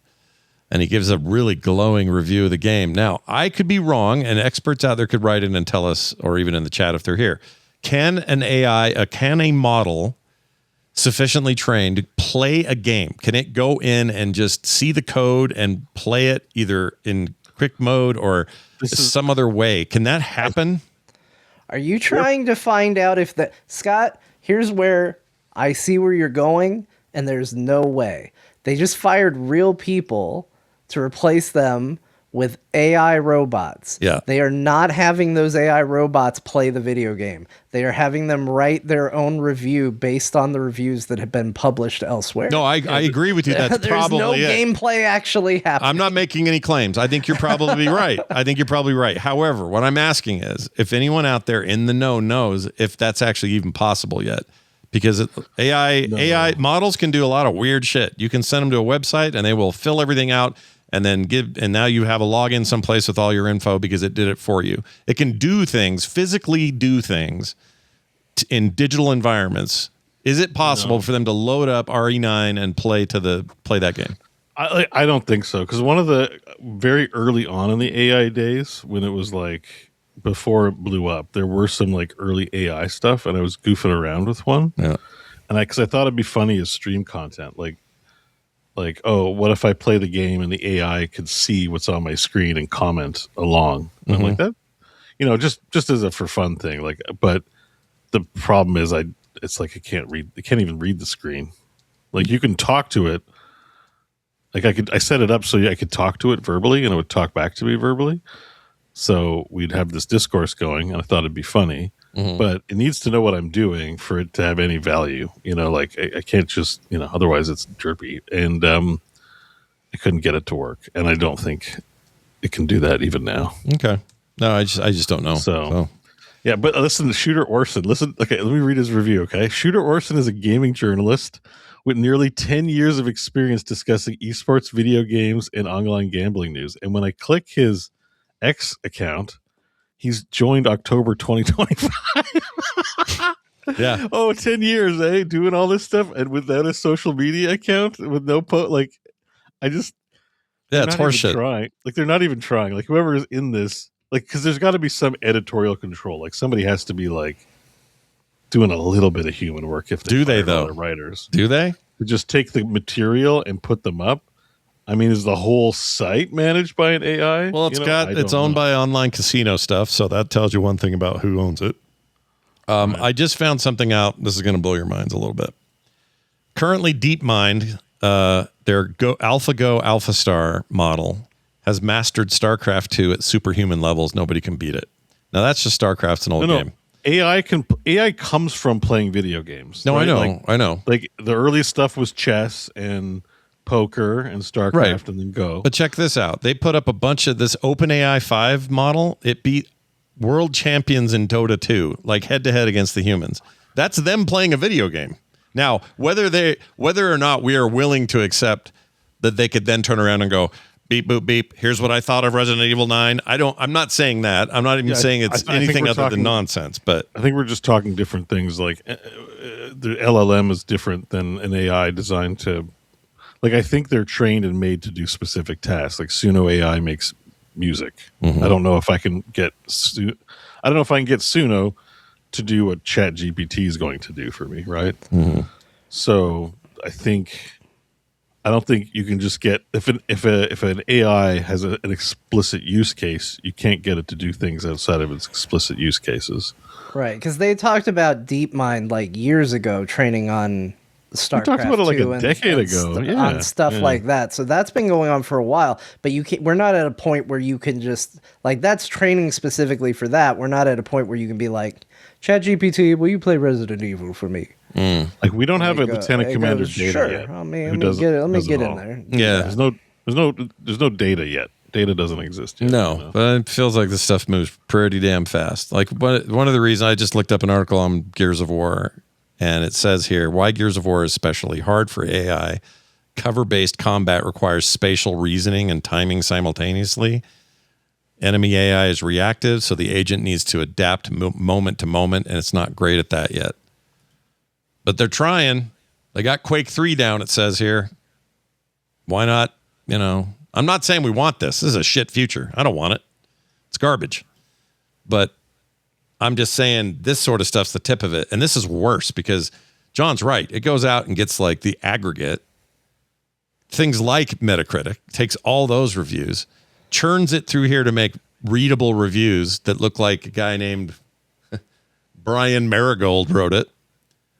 And he gives a really glowing review of the game. Now, I could be wrong, and experts out there could write in and tell us, or even in the chat if they're here. Can a model sufficiently trained play a game? Can it go in and just see the code and play it either in quick mode or some other way? Can that happen? Are you trying to find out if that... Scott, here's where I see where you're going, and there's no way. They just fired real people to replace them with AI robots. Yeah. They are not having those AI robots play the video game. They are having them write their own review based on the reviews that have been published elsewhere. No, I agree with you. That's There's probably no it. gameplay actually happening. I'm not making any claims. I think you're probably right. However, what I'm asking is if anyone out there in the know knows if that's actually even possible yet. Because AI models can do a lot of weird shit. You can send them to a website and they will fill everything out and then now you have a login someplace with all your info because it did it for you. It can do things, physically do things in digital environments. Is it possible for them to load up RE9 and play that game? I don't think so, because one of the very early on in the AI days, when it was like before it blew up, there were some like early AI stuff, and I was goofing around with one. Yeah, and because I thought it'd be funny as stream content, like, oh, what if I play the game and the AI could see what's on my screen and comment along? And I'm like that, just as a for fun thing. Like, but the problem is, it's like it can't even read the screen. Like, you can talk to it. Like, I set it up so I could talk to it verbally, and it would talk back to me verbally. So we'd have this discourse going, and I thought it'd be funny. But it needs to know what I'm doing for it to have any value. Like I can't just, otherwise it's derpy. And I couldn't get it to work. And I don't think it can do that even now. Okay. No, I just don't know. So. Yeah, but listen to Shooter Orson. Okay, let me read his review, okay? Shooter Orson is a gaming journalist with nearly 10 years of experience discussing esports, video games, and online gambling news. And when I click his X account, he's joined October 2025. Yeah. Oh, 10 years, eh? Doing all this stuff and without a social media account, with no it's horseshit. Trying. Like, they're not even trying. Like, whoever is in this, like, because there's got to be some editorial control. Like, somebody has to be like doing a little bit of human work. If they though, writers do they just take the material and put them up? I mean, is the whole site managed by an AI? Well, it's owned by online casino stuff, so that tells you one thing about who owns it. Right. I just found something out. This is going to blow your minds a little bit. Currently, DeepMind, their Go Star model, has mastered StarCraft 2 at superhuman levels. Nobody can beat it. Now, that's just StarCraft's an old game. AI comes from playing video games. No, right? I know. Like, the earliest stuff was chess and poker and StarCraft, right, and then Go. But check this out. They put up a bunch of this OpenAI 5 model. It beat world champions in Dota 2, like head to head against the humans. That's them playing a video game. Now, whether or not we are willing to accept that they could then turn around and go, beep, boop, beep, here's what I thought of Resident Evil 9. I'm not saying that. I'm not even saying it's anything other than nonsense. But I think we're just talking different things. Like, the LLM is different than an AI designed to, like, I think they're trained and made to do specific tasks. Like, Suno AI makes music. I don't know if I can get Suno to do what ChatGPT is going to do for me, right? So I don't think you can just get, if an AI has an explicit use case, you can't get it to do things outside of its explicit use cases. Right, because they talked about DeepMind like years ago, training on StarCraft. We talked about it like a decade ago, on stuff like that. So that's been going on for a while. But we're not at a point where you can just, like, that's training specifically for that. We're not at a point where you can be like, ChatGPT, will you play Resident Evil for me? Like, we don't have a Lieutenant Commander data yet. Let me get in there. Yeah, there's no data yet. Data doesn't exist yet. No, but it feels like this stuff moves pretty damn fast. Like, one of the reasons, I just looked up an article on Gears of War, and it says here, why Gears of War is especially hard for AI. Cover-based combat requires spatial reasoning and timing simultaneously. Enemy AI is reactive, so the agent needs to adapt moment to moment, and it's not great at that yet. But they're trying. They got Quake 3 down, it says here. Why not? I'm not saying we want this. This is a shit future. I don't want it. It's garbage. But I'm just saying this sort of stuff's the tip of it. And this is worse because John's right. It goes out and gets like the aggregate. Things like MetaCritic, takes all those reviews, churns it through here to make readable reviews that look like a guy named Brian Marigold wrote it,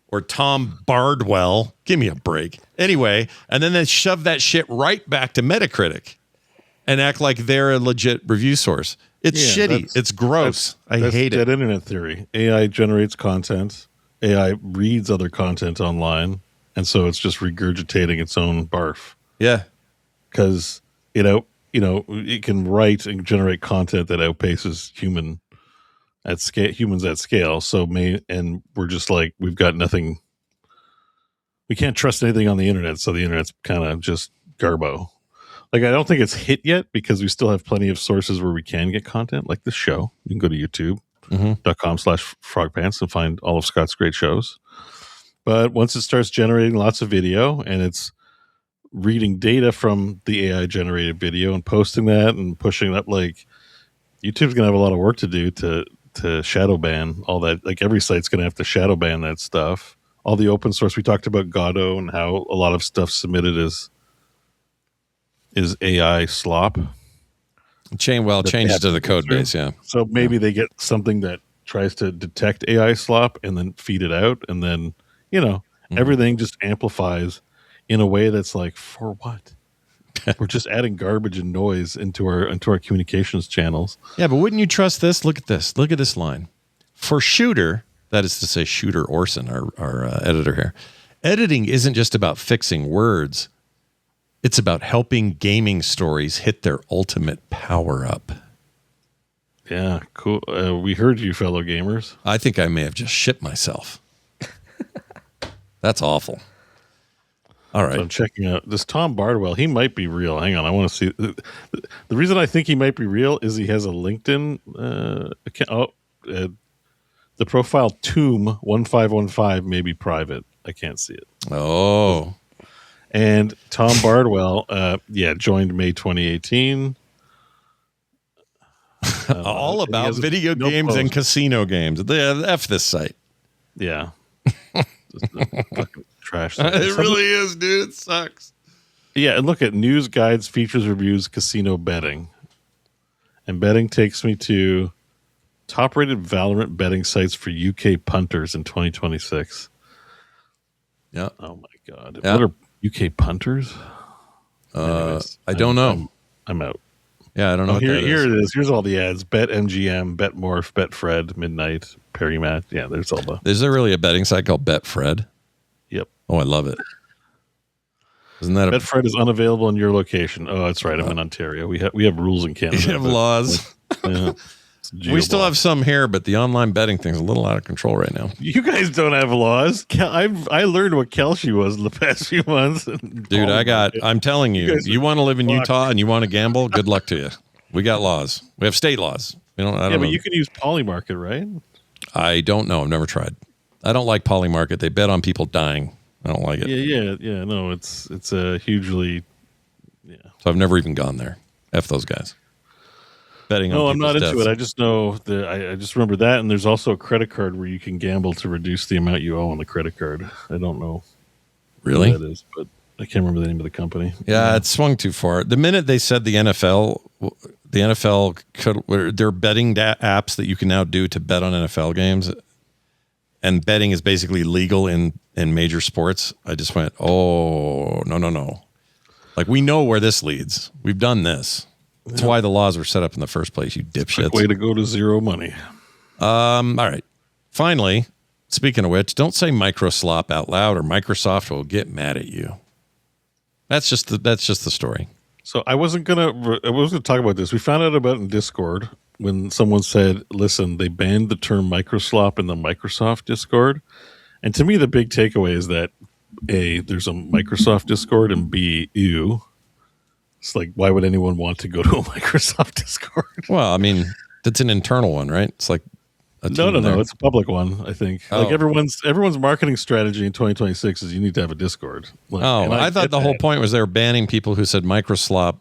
or Tom Bardwell. Give me a break. Anyway, and then they shove that shit right back to MetaCritic. and act like they're a legit review source. It's shitty. It's gross. I hate it. Dead internet theory. AI generates content. AI reads other content online, and so it's just regurgitating its own barf. Yeah. Because it can write and generate content that outpaces humans at scale. So and we're just like, we've got nothing. We can't trust anything on the internet, so the internet's kind of just garbo. Like, I don't think it's hit yet because we still have plenty of sources where we can get content, like this show. You can go to youtube.com/frogpants and find all of Scott's great shows. But once it starts generating lots of video and it's reading data from the AI generated video and posting that and pushing it up, like, YouTube's going to have a lot of work to do to shadow ban all that. Like, every site's going to have to shadow ban that stuff. All the open source, we talked about Godot and how a lot of stuff submitted is AI slop. Changes to the code base, yeah. So maybe they get something that tries to detect AI slop and then feed it out, and then everything just amplifies in a way that's like, for what? We're just adding garbage and noise into our communications channels. Yeah, but wouldn't you trust this? Look at this. Look at this line. For Shooter, that is to say Shooter Orson, our editor here, editing isn't just about fixing words. It's about helping gaming stories hit their ultimate power up. Yeah, cool. We heard you, fellow gamers. I think I may have just shit myself. That's awful. All right. So I'm checking out this Tom Bardwell. He might be real. Hang on. I want to see. The reason I think he might be real is he has a LinkedIn account. The profile Tomb1515 may be private. I can't see it. Oh. And Tom Bardwell, joined May 2018. All about video games and casino games. F this site. Yeah. Just a fucking trash site. It really is, dude. It sucks. Yeah, and look at news, guides, features, reviews, casino betting. And betting takes me to top-rated Valorant betting sites for UK punters in 2026. Yeah. Oh, my God. Yeah. What are UK punters? Anyways, I don't know. I'm out. Yeah, I don't know. Here it is. Here's all the ads. Bet MGM, Bet Morph, Bet Fred, Midnight, Perry Matt. Yeah, there's all the... Is there really a betting site called Betfred? Yep. Oh, I love it. Isn't that Betfred is unavailable in your location. Oh, that's right. I'm in Ontario. We have rules in Canada. You have laws. Yeah, we still have some here, but the online betting thing's a little out of control right now. You guys don't have laws. I learned what Kelsey was in the past few months. Dude, I'm telling you want to live in Utah and you want to gamble, good luck to you. We got laws. We have state laws. I don't know. But you can use Polymarket, right? I don't know. I've never tried. I don't like Polymarket. They bet on people dying. I don't like it. Yeah. No, it's a hugely... Yeah. So I've never even gone there. F those guys. Betting on No, I'm not people's into deaths. it. I just know that I just remember that, and there's also a credit card where you can gamble to reduce the amount you owe on the credit card. I don't know Really? what that is, but I can't remember the name of the company. Yeah, it swung too far. The minute they said the NFL there are betting apps that you can now do to bet on NFL games, and betting is basically legal in major sports. I just went, oh, no. Like, we know where this leads. We've done this. That's why the laws were set up in the first place, you dipshits. Way to go to zero money. All right. Finally, speaking of which, don't say Microslop out loud or Microsoft will get mad at you. That's just the story. So I wasn't gonna talk about this. We found out about it in Discord when someone said, "Listen, they banned the term Microslop in the Microsoft Discord." And to me, the big takeaway is that A, there's a Microsoft Discord, and B, ew. It's like, why would anyone want to go to a Microsoft Discord? Well, I mean, that's an internal one, right? It's like a No, team there. it's a public one. I think like everyone's marketing strategy in 2026 is you need to have a Discord. I thought the whole point was they were banning people who said Microslop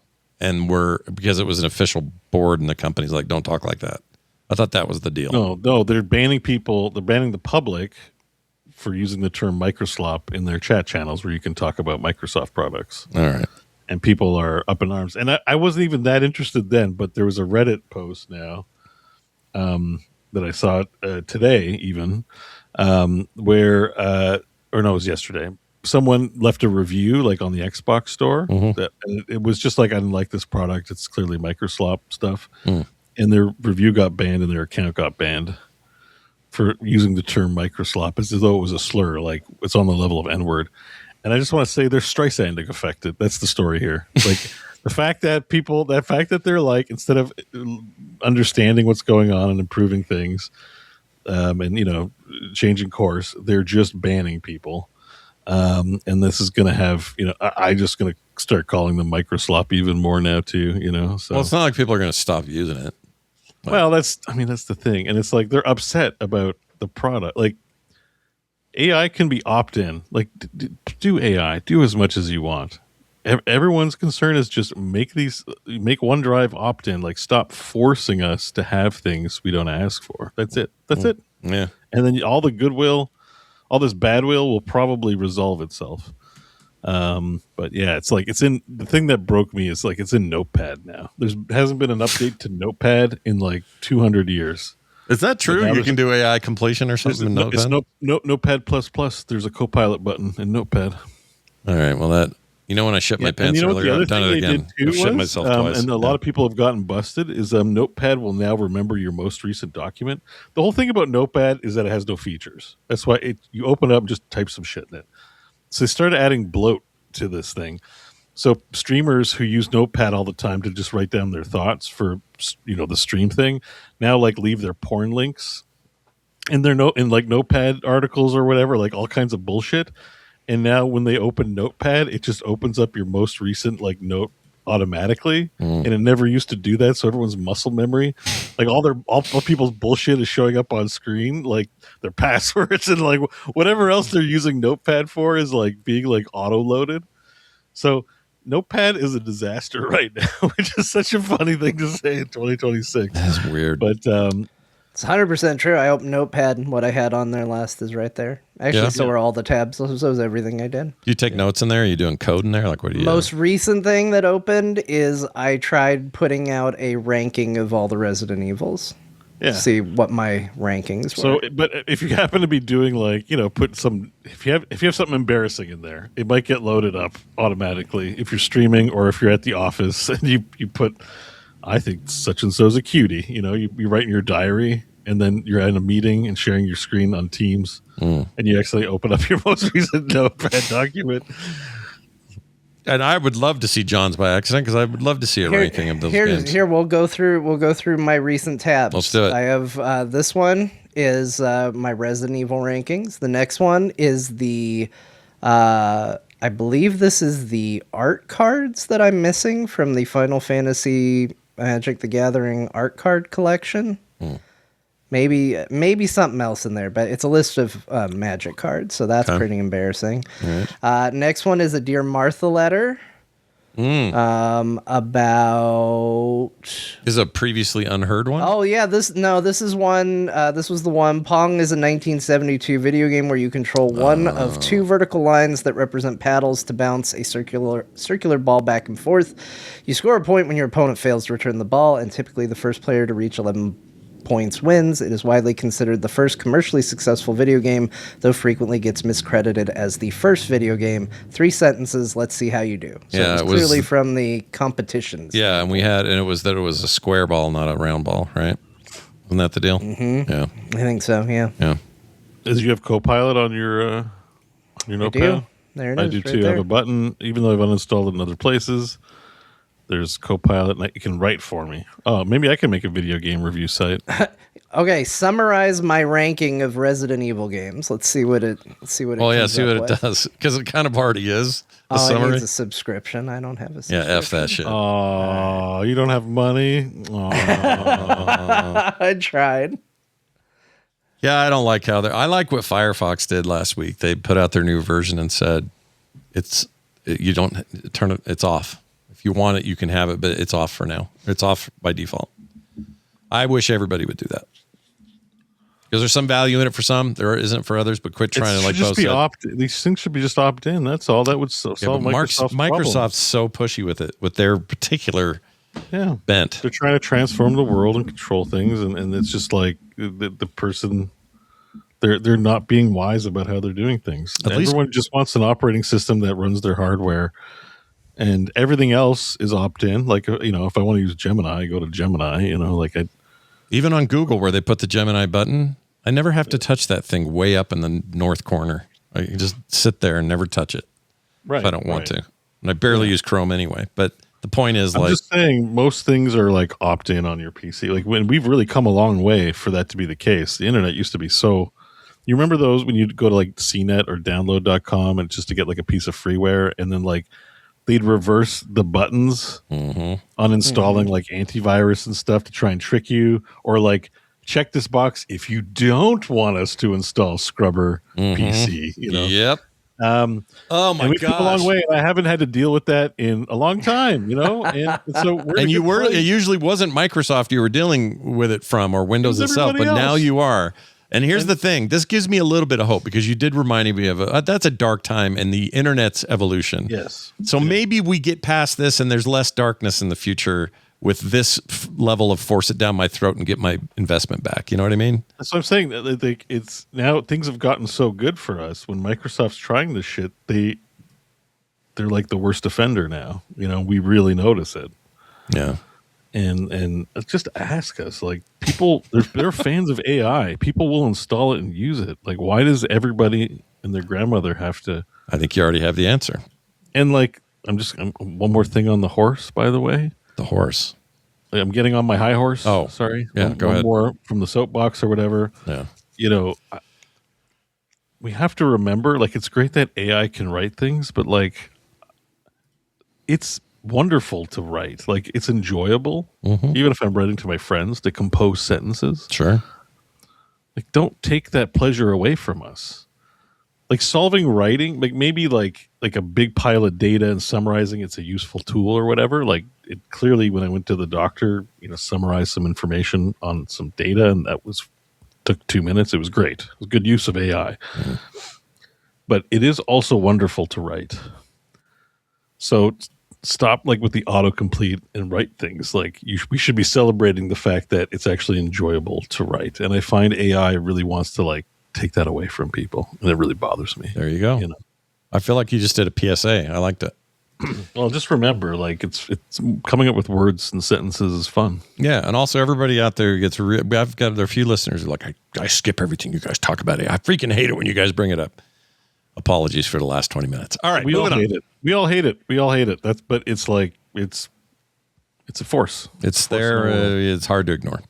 because it was an official board and the company's like, don't talk like that. I thought that was the deal. No, they're banning people. They're banning the public for using the term Microslop in their chat channels where you can talk about Microsoft products. All right. And people are up in arms. And I wasn't even that interested then, but there was a Reddit post now that I saw today even, it was yesterday, someone left a review like on the Xbox store Mhm. that and it was just like, I didn't like this product. It's clearly Microsoft stuff. Mm. And their review got banned and their account got banned for using the term Microsoft as though it was a slur, like it's on the level of N-word. And I just want to say they're Streisanding affected. That's the story here. Like the fact that they're like, instead of understanding what's going on and improving things, and changing course, they're just banning people. And this is going to have, I just going to start calling them Microslop even more now too, so. Well, it's not like people are going to stop using it. Well, that's the thing. And it's like, they're upset about the product. Like AI can be opt-in, like do AI, do as much as you want. Everyone's concern is just make OneDrive opt-in, like stop forcing us to have things we don't ask for. That's it. Yeah. And then all the goodwill, all this badwill will probably resolve itself. But yeah, it's like the thing that broke me is like it's in Notepad now. Hasn't been an update to Notepad in like 200 years. Is that true? You can do AI completion or something in Notepad? It's Notepad plus. There's a Copilot button in Notepad. All right. Well, when I shit my pants earlier, I've done it again. I've shit myself twice. And a lot of people have gotten busted. Is Notepad will now remember your most recent document. The whole thing about Notepad is that it has no features. That's why you open it up and just type some shit in it. So they started adding bloat to this thing. So streamers who use Notepad all the time to just write down their thoughts for the stream thing now like leave their porn links in their Notepad articles or whatever, like all kinds of bullshit. And now when they open Notepad, it just opens up your most recent like note automatically, and it never used to do that. So everyone's muscle memory, like all people's bullshit is showing up on screen, like their passwords and like whatever else they're using Notepad for is like being like auto loaded. So Notepad is a disaster right now, which is such a funny thing to say in 2026. That's weird. But it's 100% true. I opened Notepad. What I had on there last is right there. Actually, so are all the tabs. So is everything I did. Do you take notes in there? Are you doing code in there? Like, what do you Most recent thing that opened is I tried putting out a ranking of all the Resident Evils. yeah. See what my rankings were. So, but if you happen to be doing like, put some, if you have something embarrassing in there, it might get loaded up automatically if you're streaming or if you're at the office and you put, I think such and so's a cutie, you write in your diary and then you're at a meeting and sharing your screen on Teams and you actually open up your most recent Notepad document. And I would love to see John's by accident because I would love to see a ranking of those games. Here we'll go through my recent tabs. Let's do it. I have this one is my Resident Evil rankings. The next one is the I believe this is the art cards that I'm missing from the Final Fantasy Magic the Gathering art card collection. Maybe something else in there, but it's a list of Magic cards, so that's pretty embarrassing. Right. Next one is a Dear Martha letter. About is a previously unheard one. Oh yeah, this is one. This was the one. Pong is a 1972 video game where you control one of two vertical lines that represent paddles to bounce a circular ball back and forth. You score a point when your opponent fails to return the ball, and typically the first player to reach 11 points wins. It is widely considered the first commercially successful video game, though frequently gets miscredited as the first video game. 3 sentences, let's see how you do. So yeah, it was clearly from the competitions. Yeah, and it was a square ball, not a round ball, right? Isn't that the deal? Mm-hmm. Yeah. I think so, yeah. Yeah. Does you have Copilot on your Notepad? I do. There it is. I do right too. there. I have a button, even though I've uninstalled it in other places. There's Copilot, and it can write for me. Oh, maybe I can make a video game review site. Okay, summarize my ranking of Resident Evil games. Let's see what it. Well, yeah, see what it does, because it kind of already is. The summary. It needs a subscription. I don't have a subscription. Yeah, F that shit. Oh, you don't have money? I tried. Yeah, I don't like I like what Firefox did last week. They put out their new version and said you don't turn it. It's off. If you want it, you can have it, but it's off for now. It's off by default. I wish everybody would do that. Because there's some value in it for some, there isn't for others. But quit trying to like just be these things should be just opt in. That's all. That would solve Microsoft's Microsoft's so pushy with it, with their particular bent. They're trying to transform the world and control things, and it's just like the They're not being wise about how they're doing things. Everyone just wants an operating system that runs their hardware, and everything else is opt-in. Like, if I want to use Gemini, I go to Gemini. Even on Google, where they put the Gemini button, I never have to touch that thing way up in the north corner. I can just sit there and never touch it if I don't want to. And I barely use Chrome anyway. But the point is, I'm just saying, most things are like opt-in on your PC. Like, when we've really come a long way for that to be the case. The internet used to be so. You remember those when you'd go to like CNET or download.com and just to get like a piece of freeware, and then like they'd reverse the buttons on installing like antivirus and stuff to try and trick you, or like check this box if you don't want us to install Scrubber PC. Yep. Oh my god! We've come a long way, and I haven't had to deal with that in a long time. And so it usually wasn't Microsoft you were dealing with it from, or Windows itself, but now you are. And here's the thing. This gives me a little bit of hope, because you did remind me of that's a dark time in the internet's evolution. Yes. So maybe we get past this and there's less darkness in the future with this level of force it down my throat and get my investment back. You know what I mean? That's what I'm saying. It's now things have gotten so good for us. When Microsoft's trying this shit, they're like the worst offender now. We really notice it. Yeah. And just ask us, like, people, they're fans of AI. People will install it and use it. Like, why does everybody and their grandmother have to? I think you already have the answer. And like, I'm one more thing on the horse, by the way. The horse. Like, I'm getting on my high horse. Oh, sorry. Yeah, go ahead. One more from the soapbox or whatever. Yeah. We have to remember, like, it's great that AI can write things, but like, it's wonderful to write. Like, it's enjoyable, even if I'm writing to my friends, to compose sentences. Sure. Like, don't take that pleasure away from us. Like, solving writing, like maybe like a big pile of data and summarizing it's a useful tool or whatever. Like, it clearly, when I went to the doctor, summarized some information on some data, and took 2 minutes. It was great. It was good use of AI. But it is also wonderful to write. So stop like with the autocomplete and write things. Like, we should be celebrating the fact that it's actually enjoyable to write. And I find AI really wants to like take that away from people, and it really bothers me. There you go. I feel like you just did a PSA. I liked it. Well, just remember, like, it's coming up with words and sentences is fun. Yeah, and also everybody out there I've got a few listeners who are like, I skip everything you guys talk about. I freaking hate it when you guys bring it up. Apologies for the last 20 minutes. All right, we all hate it. We all hate it. But it's like it's a force. It's there. It's hard to ignore.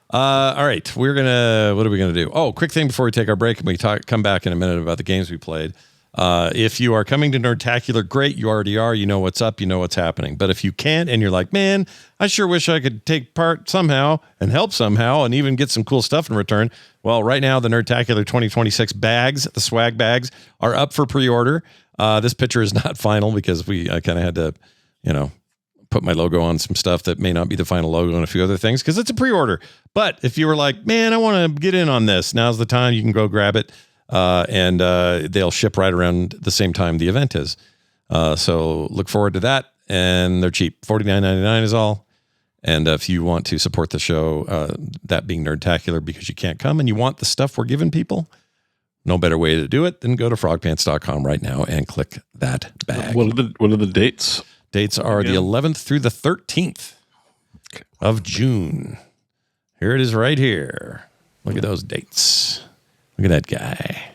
All right, what are we gonna do? Oh, quick thing before we take our break, and we come back in a minute about the games we played. If you are coming to Nerdacular, great. You already are. You know what's up. You know what's happening. But if you can't, and you're like, man, I sure wish I could take part somehow and help somehow and even get some cool stuff in return. Well, right now, the Nerdacular 2026 bags, the swag bags, are up for pre-order. This picture is not final because I kind of had to, put my logo on some stuff that may not be the final logo and a few other things because it's a pre-order. But if you were like, man, I want to get in on this, now's the time. You can go grab it. And they'll ship right around the same time the event is. So look forward to that. And they're cheap. $49.99 is all. And if you want to support the show, that being Nerdacular, because you can't come and you want the stuff we're giving people, no better way to do it than go to frogpants.com right now and click that bag. What are the dates? Dates are the 11th through the 13th of June. Here it is right here. Look at those dates. Look at that guy.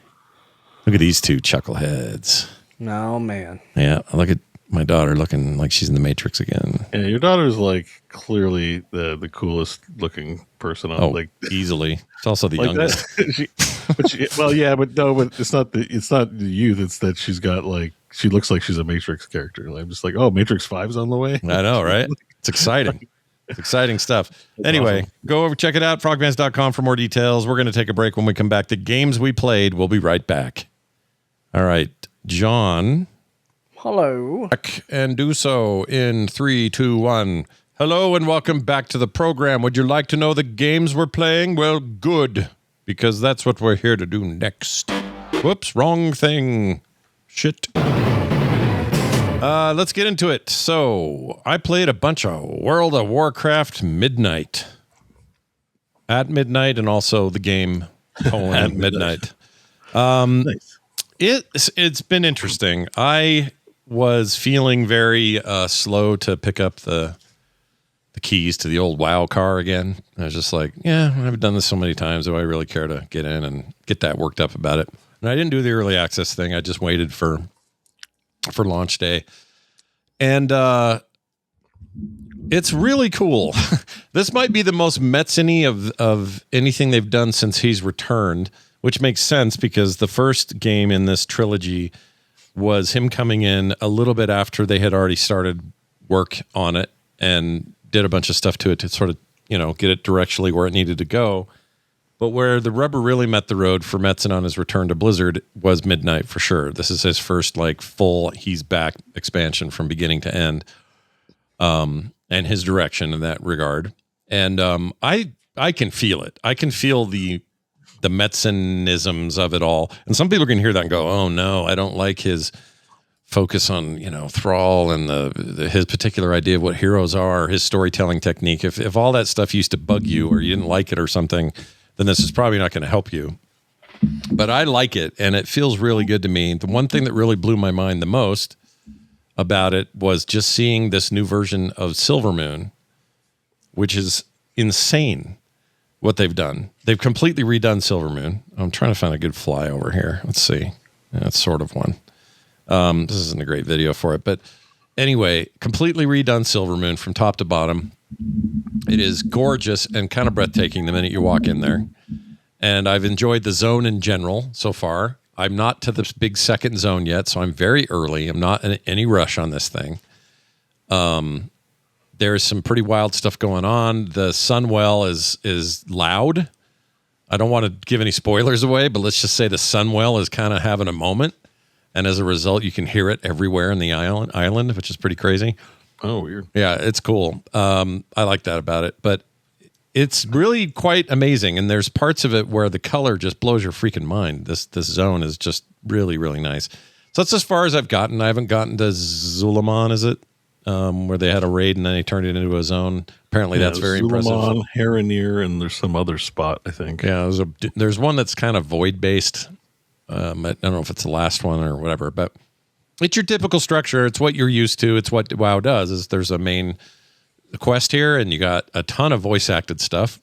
Look at these two chuckleheads. No, man. Yeah, look at my daughter looking like she's in the Matrix again. Yeah, your daughter's like clearly the coolest looking person on. Like easily. It's also the like youngest. but it's not the youth. It's that she's got like she looks like she's a Matrix character. Like, I'm just like, oh, Matrix 5's on the way. I know, right? It's exciting. It's exciting stuff. That's anyway, awesome. Go over, check it out, frogpants.com for more details. We're going to take a break. When we come back, the games we played. We'll be right back. All right, John. Hello. And do so in 3, 2, 1. Hello and welcome back to the program. Would you like to know the games we're playing? Well, good, because that's what we're here to do next. Whoops, wrong thing. Shit. Let's get into it. So, I played a bunch of World of Warcraft Midnight. At midnight, and also the game colon midnight. Nice. It's been interesting. I was feeling very slow to pick up the keys to the old WoW car again. I was just like, yeah, I've done this so many times. Do I really care to get in and get that worked up about it? And I didn't do the early access thing. I just waited for launch day. And it's really cool. This might be the most Metzany of anything they've done since he's returned, which makes sense because the first game in this trilogy was him coming in a little bit after they had already started work on it and did a bunch of stuff to it to sort of, get it directionally where it needed to go. But where the rubber really met the road for Metzen on his return to Blizzard was Midnight for sure. This is his first full he's back expansion from beginning to end, and his direction in that regard. And I can feel it. I can feel the Metzenisms of it all. And some people can hear that and go, "Oh no, I don't like his focus on Thrall and his particular idea of what heroes are, his storytelling technique." If all that stuff used to bug you or you didn't like it or something, then this is probably not going to help you. But I like it, and it feels really good to me. The one thing that really blew my mind the most about it was just seeing this new version of Silvermoon, which is insane what they've done. They've completely redone Silvermoon. I'm trying to find a good fly over here. Let's see. That's sort of one. This isn't a great video for it, but anyway, completely redone Silvermoon from top to bottom. It is gorgeous and kind of breathtaking the minute you walk in there. And I've enjoyed the zone in general so far. I'm not to the big second zone yet, so I'm very early. I'm not in any rush on this thing. There's some pretty wild stuff going on. The Sunwell is loud. I don't want to give any spoilers away, but let's just say the Sunwell is kind of having a moment. And as a result, you can hear it everywhere in the island, which is pretty crazy. Oh, weird. Yeah, it's cool. I like that about it. But it's really quite amazing. And there's parts of it where the color just blows your freaking mind. This zone is just really, really nice. So that's as far as I've gotten. I haven't gotten to Zulamon, is it? Where they had a raid and then they turned it into a zone. Apparently that's very impressive. Haranier, and there's some other spot, I think. Yeah, there's one that's kind of void-based. I don't know if it's the last one or whatever, but it's your typical structure. It's what you're used to. It's what WoW does. Is there's a main quest here, and you got a ton of voice acted stuff,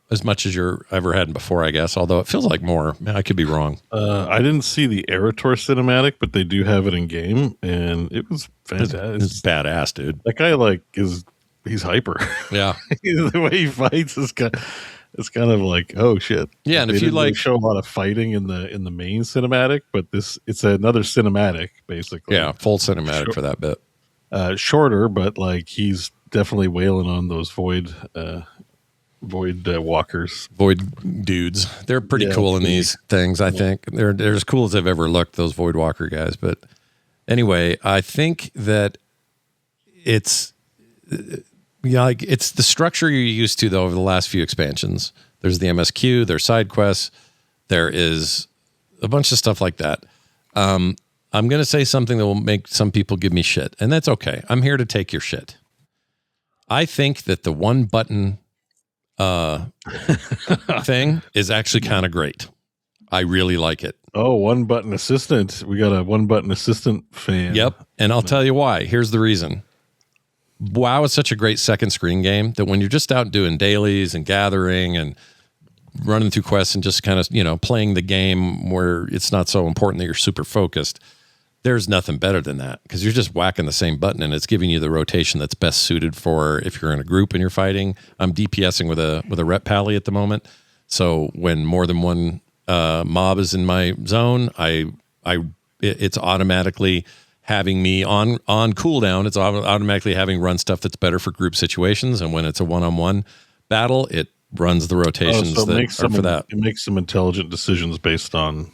as much as you're ever had before, I guess. Although it feels like more. I could be wrong. I didn't see the Erator cinematic, but they do have it in game, and it was fantastic. It's badass, dude. That guy he's hyper. Yeah, the way he fights is it's kind of like, oh shit. Yeah, and they if you didn't really show a lot of fighting in the main cinematic, but it's another cinematic basically. Yeah, full cinematic for that bit. Shorter, but he's definitely wailing on those void walkers, void dudes. They're pretty cool in these things. I think they're as cool as I've ever looked. Those void walker guys. But anyway, I think that it's. It's the structure you're used to, though, over the last few expansions. There's the MSQ, there's side quests, there is a bunch of stuff like that. I'm going to say something that will make some people give me shit, and that's okay. I'm here to take your shit. I think that the one button thing is actually kind of great. I really like it. Oh, one button assistant. We got a one button assistant fan. Yep, and I'll tell you why. Here's the reason. WoW is such a great second screen game that when you're just out doing dailies and gathering and running through quests and just kind of, playing the game where it's not so important that you're super focused, there's nothing better than that because you're just whacking the same button and it's giving you the rotation that's best suited for if you're in a group and you're fighting. I'm DPSing with a rep pally at the moment. So when more than one mob is in my zone, it's automatically having me on cooldown. It's automatically having run stuff that's better for group situations. And when it's a one-on-one battle, it runs the rotations that are for that. It makes some intelligent decisions based on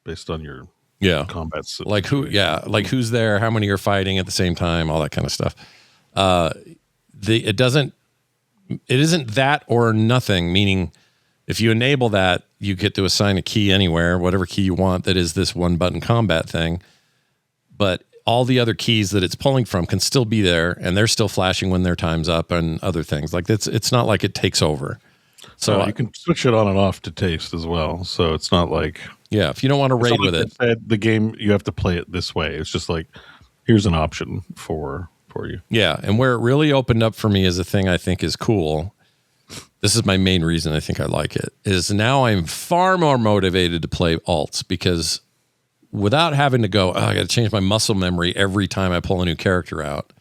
your combat situation. Like who's there, how many are fighting at the same time, all that kind of stuff. It isn't that or nothing, meaning if you enable that, you get to assign a key anywhere, whatever key you want that is this one button combat thing. But all the other keys that it's pulling from can still be there, and they're still flashing when their time's up and other things. Like it's not like it takes over. So you can switch it on and off to taste as well. So it's not like yeah, if you don't want to it's raid not with like it, they said the game you have to play it this way. It's just like here's an option for you. yeah. And where it really opened up for me is a thing I think is cool. This is my main reason I think I like it, is now I'm far more motivated to play alts because without having to go, I got to change my muscle memory every time I pull a new character out.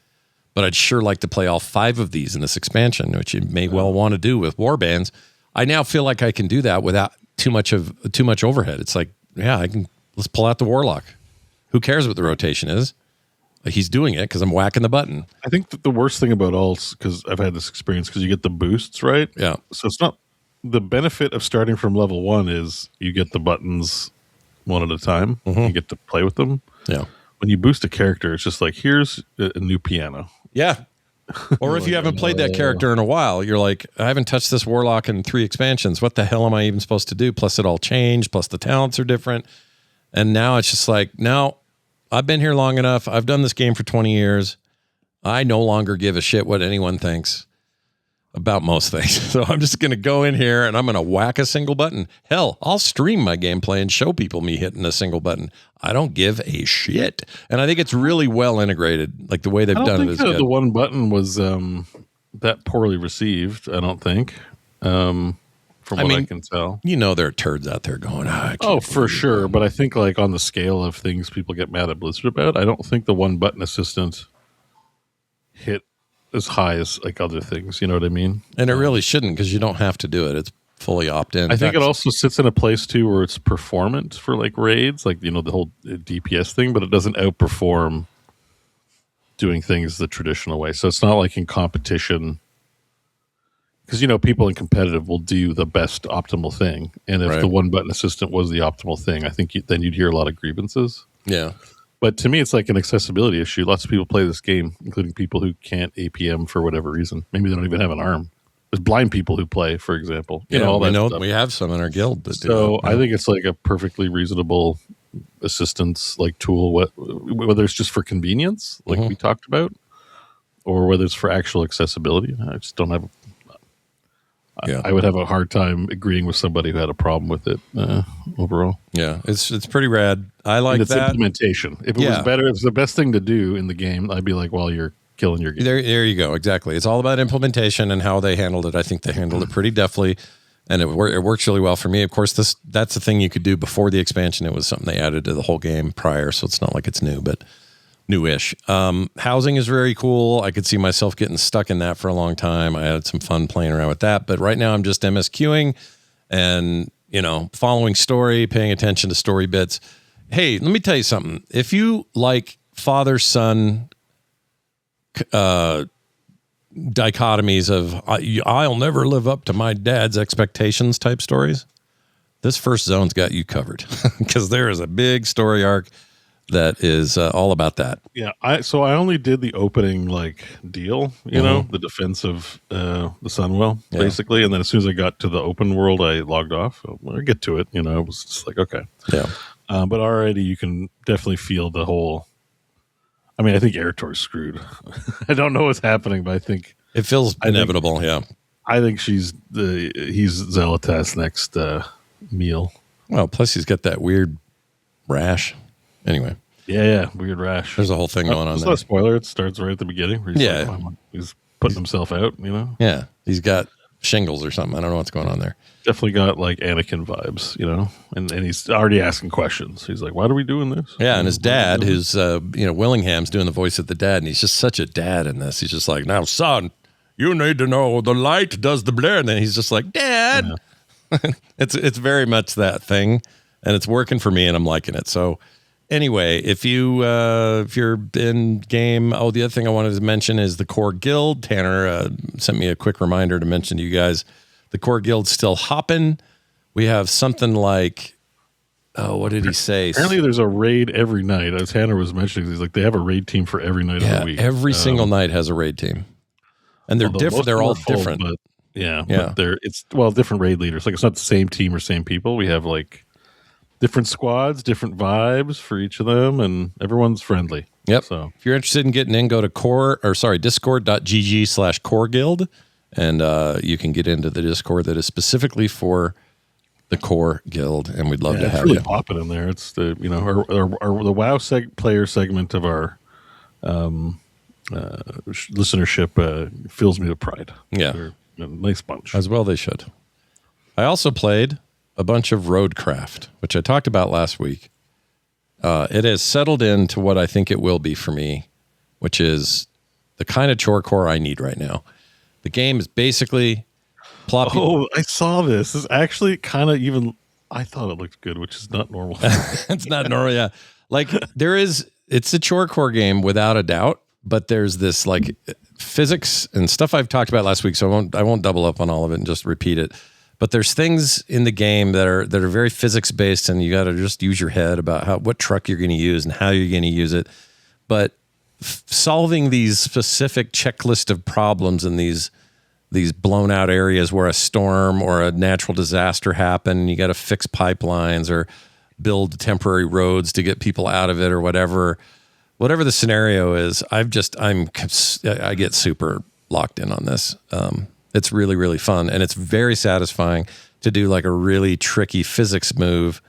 But I'd sure like to play all 5 of these in this expansion, which you may well want to do with warbands. I now feel like I can do that without too much overhead. It's like, yeah, let's pull out the warlock. Who cares what the rotation is? Like, he's doing it because I'm whacking the button. I think that the worst thing about alts, because I've had this experience, because you get the boosts, right? Yeah. So it's not the benefit of starting from level 1 is you get the buttons one at a time. You get to play with them. Yeah. When you boost a character, it's just like, here's a new piano. Yeah. Or if you haven't played that character in a while, you're like, I haven't touched this warlock in 3 expansions. What the hell am I even supposed to do? Plus it all changed. Plus the talents are different. And now it's just like, no, I've been here long enough. I've done this game for 20 years. I no longer give a shit what anyone thinks about most things. So I'm just going to go in here and I'm going to whack a single button. Hell, I'll stream my gameplay and show people me hitting a single button. I don't give a shit. And I think it's really well integrated. Like the way they've done it is good. The one button was that poorly received, I don't think. From what I can tell. You know, there are turds out there going, oh, for sure. But I think like on the scale of things people get mad at Blizzard about, I don't think the one button assistant hit as high as like other things. You know what I mean? And it really shouldn't, because you don't have to do it. It's fully opt-in. I think it also sits in a place too where it's performant for like raids, like, you know, the whole DPS thing, but it doesn't outperform doing things the traditional way. So it's not like in competition. Because, you know, people in competitive will do the best optimal thing. And if the one button assistant was the optimal thing, I think then you'd hear a lot of grievances. Yeah. But to me, it's like an accessibility issue. Lots of people play this game, including people who can't APM for whatever reason. Maybe they don't even have an arm. There's blind people who play, for example. You know, all that stuff. We have some in our guild that do So that. I think it's like a perfectly reasonable assistance like tool, whether it's just for convenience, like we talked about, or whether it's for actual accessibility. I just don't have I would have a hard time agreeing with somebody who had a problem with it overall. Yeah, it's pretty rad. I like it's that implementation. If it was better, if it's the best thing to do in the game, I'd be like, well, you're killing your game. There you go. Exactly. It's all about implementation and how they handled it. I think they handled it pretty deftly, and it works really well for me. Of course, that's the thing you could do before the expansion. It was something they added to the whole game prior, so it's not like it's new, but newish. Housing is very cool. I could see myself getting stuck in that for a long time. I had some fun playing around with that, but right now I'm just MSQing and, you know, following story, paying attention to story bits. Hey, let me tell you something. If you like father-son dichotomies of I'll never live up to my dad's expectations type stories, this first zone's got you covered, because there is a big story arc that is all about that. Yeah, I only did the opening like deal, you know, the defense of the Sunwell, basically, and then as soon as I got to the open world, I logged off. I get to it, you know, it was just like, okay, but already you can definitely feel the whole. I mean, I think Eritor's screwed. I don't know what's happening, but I think it feels inevitable. I think he's Zelatas' next meal. Well, plus he's got that weird rash. Anyway. Yeah, weird rash. There's a whole thing going on it's there. It's not a spoiler. It starts right at the beginning. Where he's putting himself out, you know? Yeah, he's got shingles or something. I don't know what's going on there. Definitely got like Anakin vibes, you know? And he's already asking questions. He's like, why are we doing this? Yeah, and his dad, who's, Willingham's doing the voice of the dad, and he's just such a dad in this. He's just like, now, son, you need to know the light does the blur. And then he's just like, Dad. Yeah. It's very much that thing, and it's working for me, and I'm liking it. So anyway, if you're in game, the other thing I wanted to mention is the core guild. Tanner sent me a quick reminder to mention to you guys, the core guild's still hopping. We have something like, what did he say? Apparently there's a raid every night. As Tanner was mentioning, he's like, they have a raid team for every night of the week. Every single night has a raid team. And they're different. They're all different. But but different raid leaders. Like, it's not the same team or same people. We have like different squads, different vibes for each of them, and everyone's friendly. Yep. So if you're interested in getting in, go to discord.gg/core guild, And you can get into the Discord that is specifically for the core guild, and we'd love to It's have really you. popping in there. It's the the WoW player segment of our listenership fills me with pride. Yeah. They're a nice bunch. As well they should. I also played a bunch of RoadCraft, which I talked about last week. It has settled into what I think it will be for me, which is the kind of chore core I need right now. The game is basically plop. Oh, I saw this. This is actually kind of even. I thought it looked good, which is not normal. It's not normal, yeah. Like it's a chore core game without a doubt, but there's this like physics and stuff I've talked about last week, so I won't double up on all of it and just repeat it. But there's things in the game that are very physics based, and you got to just use your head about what truck you're going to use and how you're going to use it. But solving these specific checklist of problems in these blown out areas where a storm or a natural disaster happened, you got to fix pipelines or build temporary roads to get people out of it or whatever the scenario is. I get super locked in on this. It's really, really fun, and it's very satisfying to do like a really tricky physics move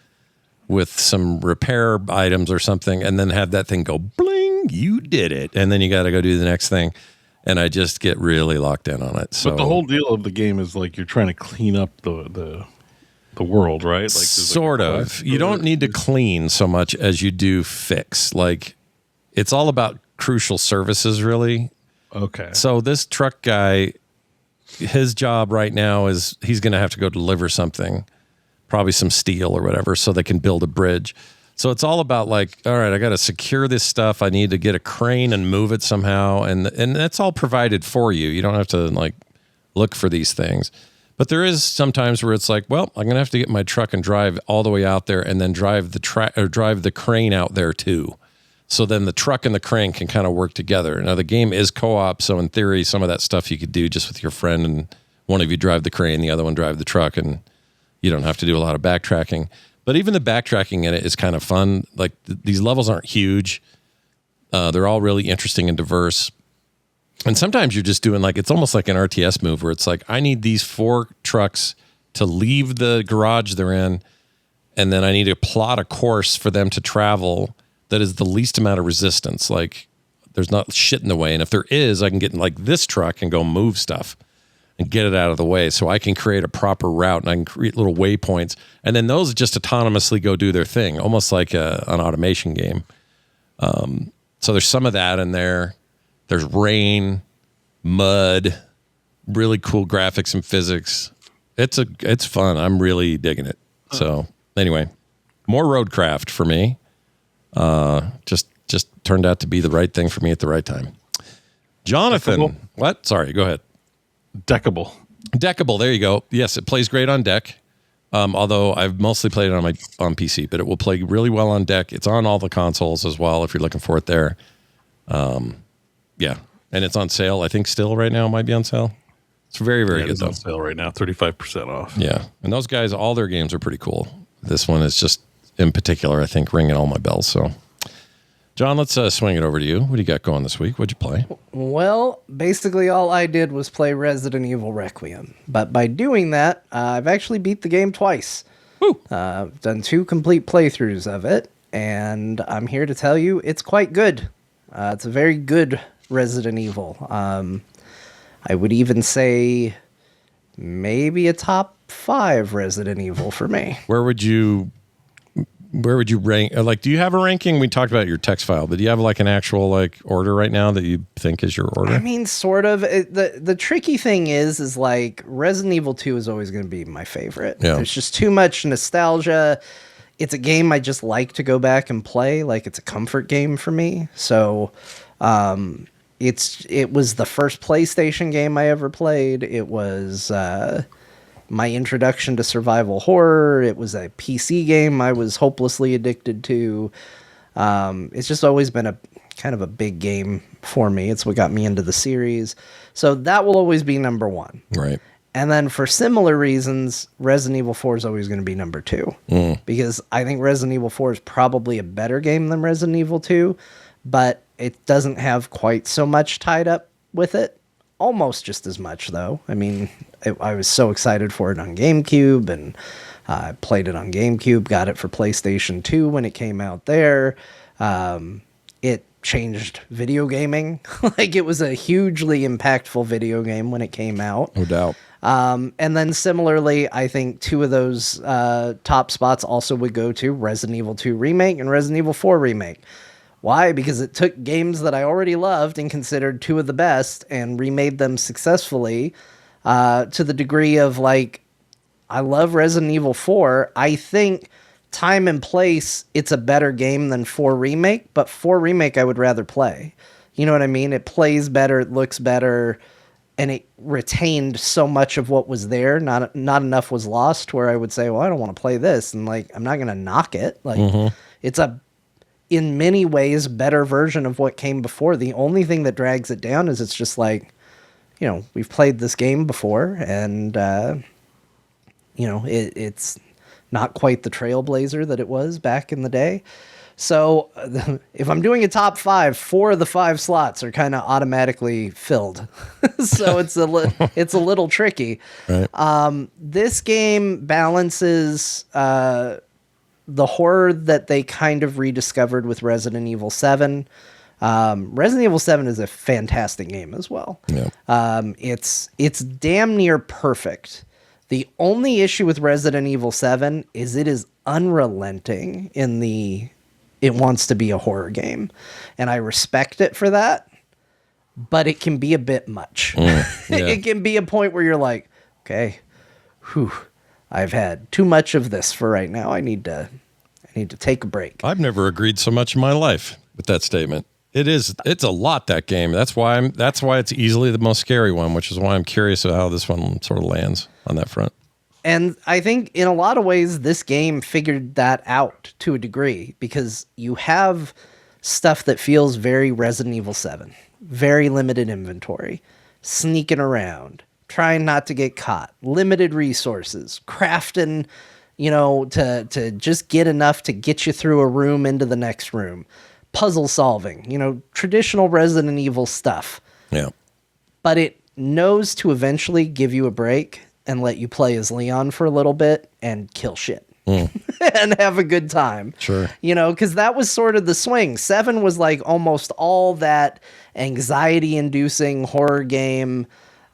with some repair items or something, and then have that thing go bling, you did it, and then you got to go do the next thing. And I just get really locked in on it. So but the whole deal of the game is like you're trying to clean up the world, right? Like sort of. You don't need to clean so much as you do fix. Like it's all about crucial services, really. Okay. So this truck guy, his job right now is he's going to have to go deliver something, probably some steel or whatever, so they can build a bridge. So it's all about like, all right, I got to secure this stuff. I need to get a crane and move it somehow. And that's all provided for you. You don't have to like look for these things. But there is sometimes where it's like, well, I'm going to have to get my truck and drive all the way out there and then drive the crane out there too. So then the truck and the crane can kind of work together. Now the game is co-op. So in theory, some of that stuff you could do just with your friend, and one of you drive the crane, the other one drive the truck, and you don't have to do a lot of backtracking. But even the backtracking in it is kind of fun. Like these levels aren't huge. They're all really interesting and diverse. And sometimes you're just doing like, it's almost like an RTS move where it's like, I need these 4 trucks to leave the garage they're in. And then I need to plot a course for them to travel that is the least amount of resistance. Like there's not shit in the way. And if there is, I can get in like this truck and go move stuff and get it out of the way, so I can create a proper route and I can create little waypoints. And then those just autonomously go do their thing, almost like an automation game. So there's some of that in there. There's rain, mud, really cool graphics and physics. It's fun. I'm really digging it. So anyway, more RoadCraft for me. Just turned out to be the right thing for me at the right time. Jonathan, Deckable. What? Sorry, go ahead. Deckable. There you go. Yes, it plays great on deck. Although I've mostly played it on PC, but it will play really well on deck. It's on all the consoles as well if you're looking for it there. Yeah, and it's on sale. I think still right now. It might be on sale. It's very, very good It's though. on sale right now, 35% off. Yeah, and those guys, all their games are pretty cool. This one is just in particular, I think, ringing all my bells. So, John, let's swing it over to you. What do you got going this week? What'd you play? Well, basically all I did was play Resident Evil Requiem. But by doing that, I've actually beat the game twice. I've done 2 complete playthroughs of it, and I'm here to tell you it's quite good. It's a very good Resident Evil. I would even say maybe a top 5 Resident Evil for me. Where would you rank? Like, do you have a ranking? We talked about your text file, but do you have like an actual like order right now that you think is your order? I mean, sort of. The tricky thing is like Resident Evil 2 is always going to be my favorite. Yeah. There's just too much nostalgia. It's a game I just like to go back and play. Like it's a comfort game for me. So, it was the first PlayStation game I ever played. It was my introduction to survival horror. It was a PC game I was hopelessly addicted to. It's just always been a kind of a big game for me. It's what got me into the series. So that will always be number 1. Right. And then for similar reasons, Resident Evil 4 is always going to be number 2. Because I think Resident Evil 4 is probably a better game than Resident Evil 2, but it doesn't have quite so much tied up with it. almost just as much, though. I mean, I was so excited for it on GameCube, and I played it on GameCube, got it for PlayStation 2 when it came out there. It changed video gaming. Like, it was a hugely impactful video game when it came out. No doubt. And then similarly, I think two of those top spots also would go to Resident Evil 2 Remake and Resident Evil 4 Remake. Why? Because it took games that I already loved and considered two of the best and remade them successfully to the degree of, like, I love Resident Evil 4. I think time and place, it's a better game than 4 Remake, but 4 Remake I would rather play. You know what I mean? It plays better, it looks better, and it retained so much of what was there. Not enough was lost where I would say, well, I don't want to play this. And, like, I'm not going to knock it. Like, it's a, in many ways, better version of what came before. The only thing that drags it down is it's just like, you know, we've played this game before, and, you know, it's not quite the trailblazer that it was back in the day. So if I'm doing a top 5, 4 of the 5 slots are kind of automatically filled. So it's a little tricky. Right. This game balances the horror that they kind of rediscovered with Resident Evil 7. Resident Evil 7 is a fantastic game as well. Yeah. It's damn near perfect. The only issue with Resident Evil 7 is it is unrelenting in it wants to be a horror game. And I respect it for that, but it can be a bit much. Yeah. It can be a point where you're like, okay, I've had too much of this for right now. I need to take a break. I've never agreed so much in my life with that statement. It's a lot, that game. That's why it's easily the most scary one, which is why I'm curious of how this one sort of lands on that front. And I think in a lot of ways, this game figured that out to a degree, because you have stuff that feels very Resident Evil 7, very limited inventory, sneaking around, trying not to get caught, limited resources, crafting, you know, to just get enough to get you through a room into the next room, puzzle solving, you know, traditional Resident Evil stuff. Yeah. But it knows to eventually give you a break and let you play as Leon for a little bit and kill shit and have a good time. Sure. You know, because that was sort of the swing. 7 was like almost all that anxiety-inducing horror game.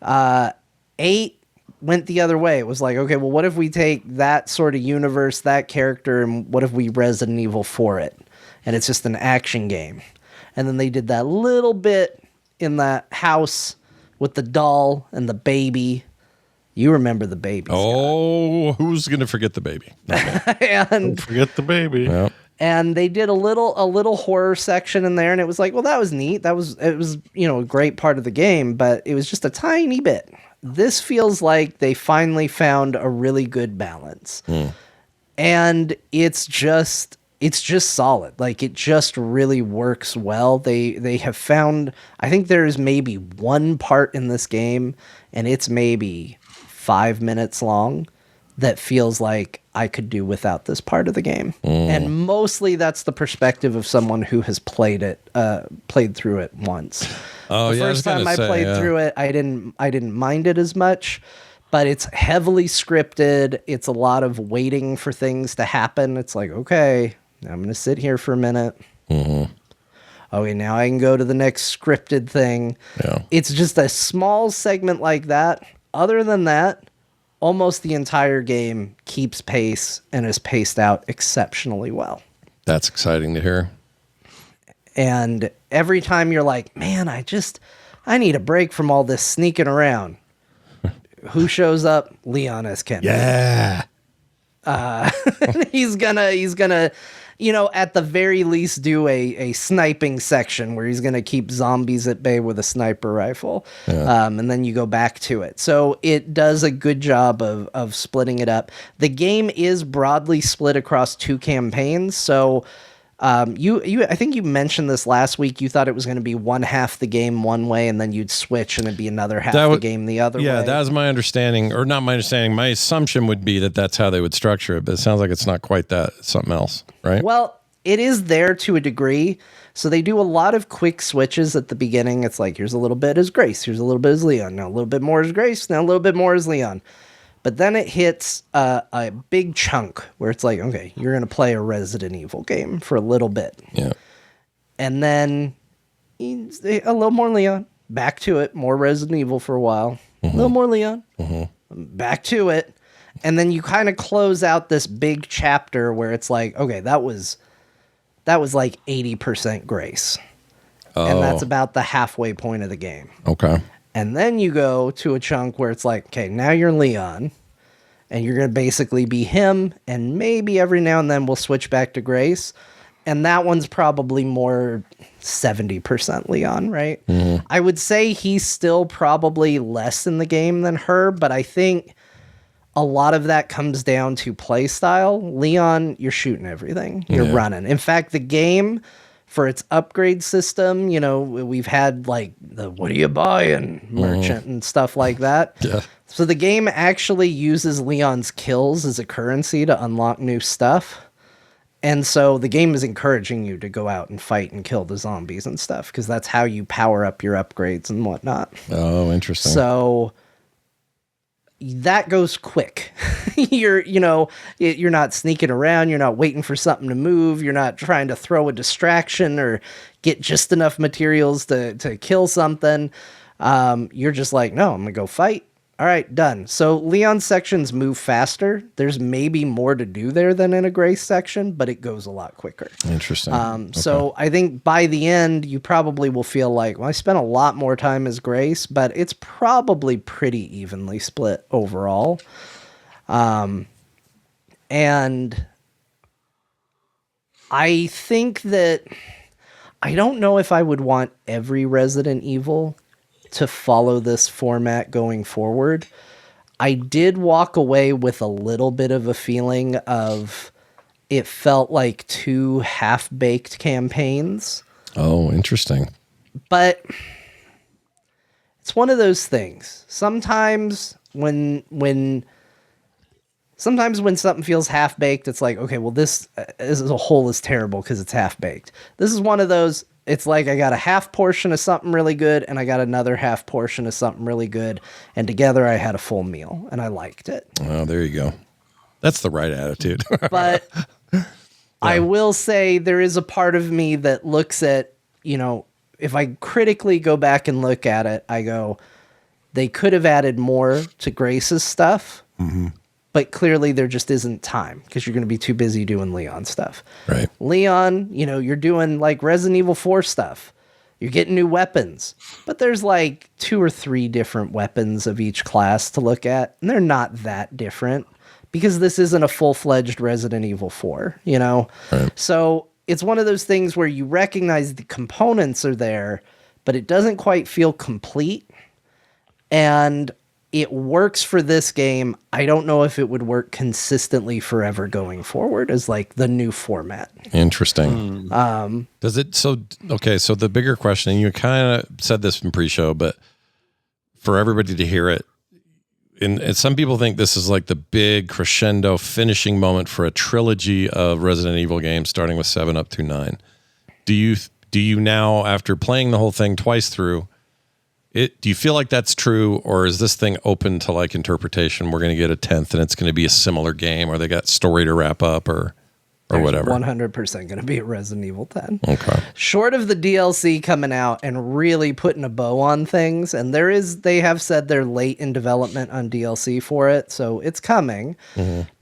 8 went the other way. It was like, okay, well, what if we take that sort of universe, that character, and what if we Resident Evil for it? And it's just an action game. And then they did that little bit in that house with the doll and the baby. You remember the baby. Oh, who's going to forget the baby? And Don't forget the baby. Yeah. and they did a little horror section in there, and it was like, well, that was neat. It was, you know, a great part of the game, but it was just a tiny bit. This feels like they finally found a really good balance. And it's just solid. Like, it just really works well. They have found, I think there's maybe one part in this game, and it's maybe 5 minutes long, that feels like I could do without this part of the game. And mostly that's the perspective of someone who has played through it once. Oh, The yeah. first time I played through it, I didn't mind it as much, but it's heavily scripted. It's a lot of waiting for things to happen. It's like, okay, I'm going to sit here for a minute. Okay, now I can go to the next scripted thing. Yeah. It's just a small segment like that. Other than that, almost the entire game keeps pace and is paced out exceptionally well. That's exciting to hear. And every time you're like, man, I need a break from all this sneaking around. Who shows up? Leon S. Kennedy. Yeah. He's gonna, you know, at the very least do a sniping section where he's gonna keep zombies at bay with a sniper rifle. And then you go back to it. So it does a good job of splitting it up. The game is broadly split across 2 campaigns. So I think you mentioned this last week. You thought it was going to be one half the game one way, and then you'd switch and it'd be another half the game the other way. Yeah, that was my understanding, or not my understanding. My assumption would be that that's how they would structure it, but it sounds like it's not quite that. It's something else, right? Well, it is there to a degree. So they do a lot of quick switches at the beginning. It's like, here's a little bit as Grace, here's a little bit as Leon, now a little bit more as Grace, now a little bit more as Leon. But then it hits a big chunk where it's like, okay, you're going to play a Resident Evil game for a little bit. Yeah. And then a little more Leon, back to it, more Resident Evil for a while, a little more Leon, back to it. And then you kind of close out this big chapter where it's like, okay, that was like 80% Grace. And that's about the halfway point of the game. Okay. And then you go to a chunk where it's like, okay, now you're Leon, and you're going to basically be him, and maybe every now and then we'll switch back to Grace. And that one's probably more 70% Leon, right? I would say he's still probably less in the game than her, but I think a lot of that comes down to play style. Leon, you're shooting everything. You're running. In fact, the game, for its upgrade system, you know, we've had like the what are you buying merchant and stuff like that. Yeah. So the game actually uses Leon's kills as a currency to unlock new stuff. And so the game is encouraging you to go out and fight and kill the zombies and stuff, because that's how you power up your upgrades and whatnot. Oh, interesting. So that goes quick. You're not sneaking around. You're not waiting for something to move. You're not trying to throw a distraction or get just enough materials to kill something. You're just like, no, I'm going to go fight. All right, done. So Leon's sections move faster. There's maybe more to do there than in a Grace section, but it goes a lot quicker. Interesting. So I think by the end, you probably will feel like, well, I spent a lot more time as Grace, but it's probably pretty evenly split overall. And I think that I don't know if I would want every Resident Evil to follow this format going forward. I did walk away with a little bit of a feeling of it felt like two half-baked campaigns. Oh, interesting. But it's one of those things. Sometimes when something feels half-baked, it's like, okay, well, this as a whole is terrible because it's half-baked. This is one of those, it's like I got a half portion of something really good and I got another half portion of something really good, and together I had a full meal and I liked it. Oh, there you go. That's the right attitude. But I will say there is a part of me that looks at, you know, if I critically go back and look at it, I go, they could have added more to Grace's stuff. But clearly there just isn't time because you're going to be too busy doing Leon stuff. Right. Leon, you know, you're doing like Resident Evil 4 stuff. You're getting new weapons, but there's like 2 or 3 different weapons of each class to look at. And they're not that different because this isn't a full-fledged Resident Evil 4, you know? Right. So it's one of those things where you recognize the components are there, but it doesn't quite feel complete. And it works for this game. I don't know if it would work consistently forever going forward as like the new format. Interesting. Does it? So, okay. So the bigger question, and you kind of said this in pre-show, but for everybody to hear it, and some people think this is like the big crescendo finishing moment for a trilogy of Resident Evil games, starting with 7 up to 9. Do you now, after playing the whole thing twice through, do you feel like that's true, or is this thing open to like interpretation? We're going to get a 10th and it's going to be a similar game, or they got story to wrap up, or whatever. 100% going to be a Resident Evil 10. Okay. Short of the DLC coming out and really putting a bow on things, and they have said they're late in development on DLC for it, so it's coming.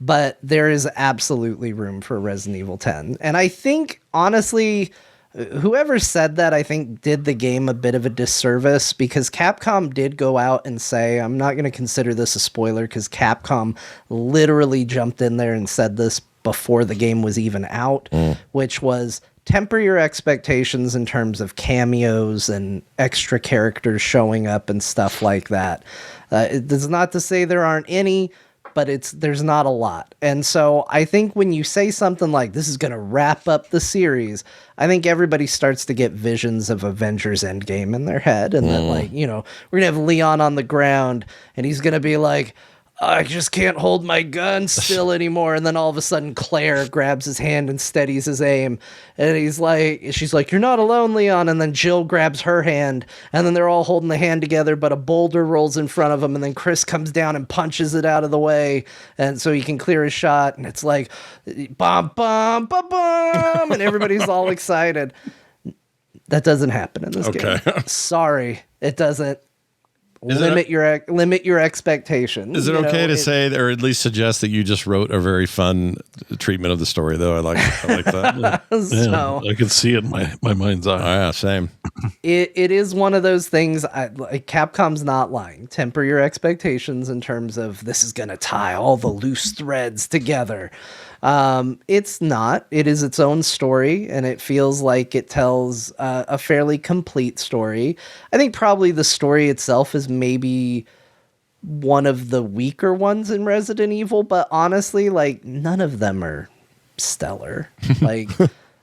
But there is absolutely room for Resident Evil 10. And I think, honestly, whoever said that, I think, did the game a bit of a disservice, because Capcom did go out and say, I'm not going to consider this a spoiler, because Capcom literally jumped in there and said this before the game was even out, which was temper your expectations in terms of cameos and extra characters showing up and stuff like that. It does not to say there aren't any, but there's not a lot. And so I think when you say something like this is going to wrap up the series, I think everybody starts to get visions of Avengers Endgame in their head. And that, like, you know, we're going to have Leon on the ground and he's going to be like, I just can't hold my gun still anymore. And then all of a sudden Claire grabs his hand and steadies his aim. And she's like, you're not alone, Leon. And then Jill grabs her hand, and then they're all holding the hand together, but a boulder rolls in front of them. And then Chris comes down and punches it out of the way. And so he can clear his shot. And it's like, bum, bum, bum, bum. And everybody's all excited. That doesn't happen in this game. Sorry, it doesn't. Limit your expectations. Is it okay to say, or at least suggest, that you just wrote a very fun treatment of the story, though? I like that. So, I can see it in my mind's eye. Oh, yeah, same. It is one of those things. Capcom's not lying. Temper your expectations in terms of this is going to tie all the loose threads together. It's not. It is its own story, and it feels like it tells a fairly complete story. I think probably the story itself is maybe one of the weaker ones in Resident Evil, but honestly, like, none of them are stellar.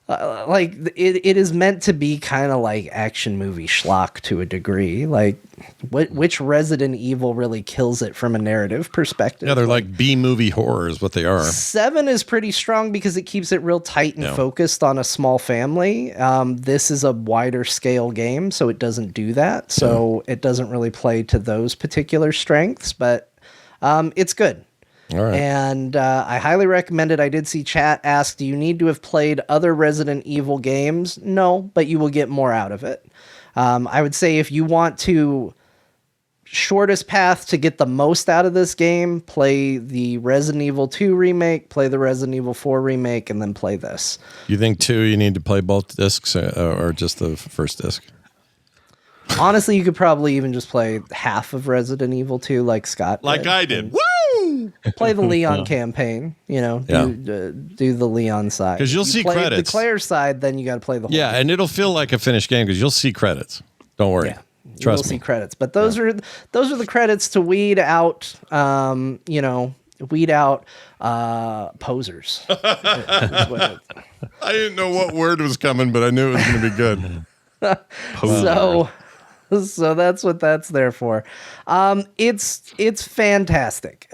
It is meant to be kind of like action movie schlock to a degree. Like, which Resident Evil really kills it from a narrative perspective? Yeah, they're like B-movie horror is what they are. 7 is pretty strong because it keeps it real tight and focused on a small family. This is a wider scale game, so it doesn't do that. So it doesn't really play to those particular strengths, but it's good. All right. And I highly recommend it. I did see chat ask, do you need to have played other Resident Evil games? No, but you will get more out of it. I would say if you want to, shortest path to get the most out of this game, play the Resident Evil 2 remake, play the Resident Evil 4 remake, and then play this. You think, too, you need to play both discs or just the first disc? Honestly, you could probably even just play half of Resident Evil 2 like Scott Like did. I did. Woo! Play the Leon campaign, do the Leon side. Because you'll see play credits. the Claire side, then you got to play the whole Yeah, game. and it'll feel like a finished game because you'll see credits. Don't worry. Yeah, Trust you'll me. see credits. But those are the credits to weed out, posers. I didn't know what word was coming, but I knew it was going to be good. So that's what that's there for. It's fantastic.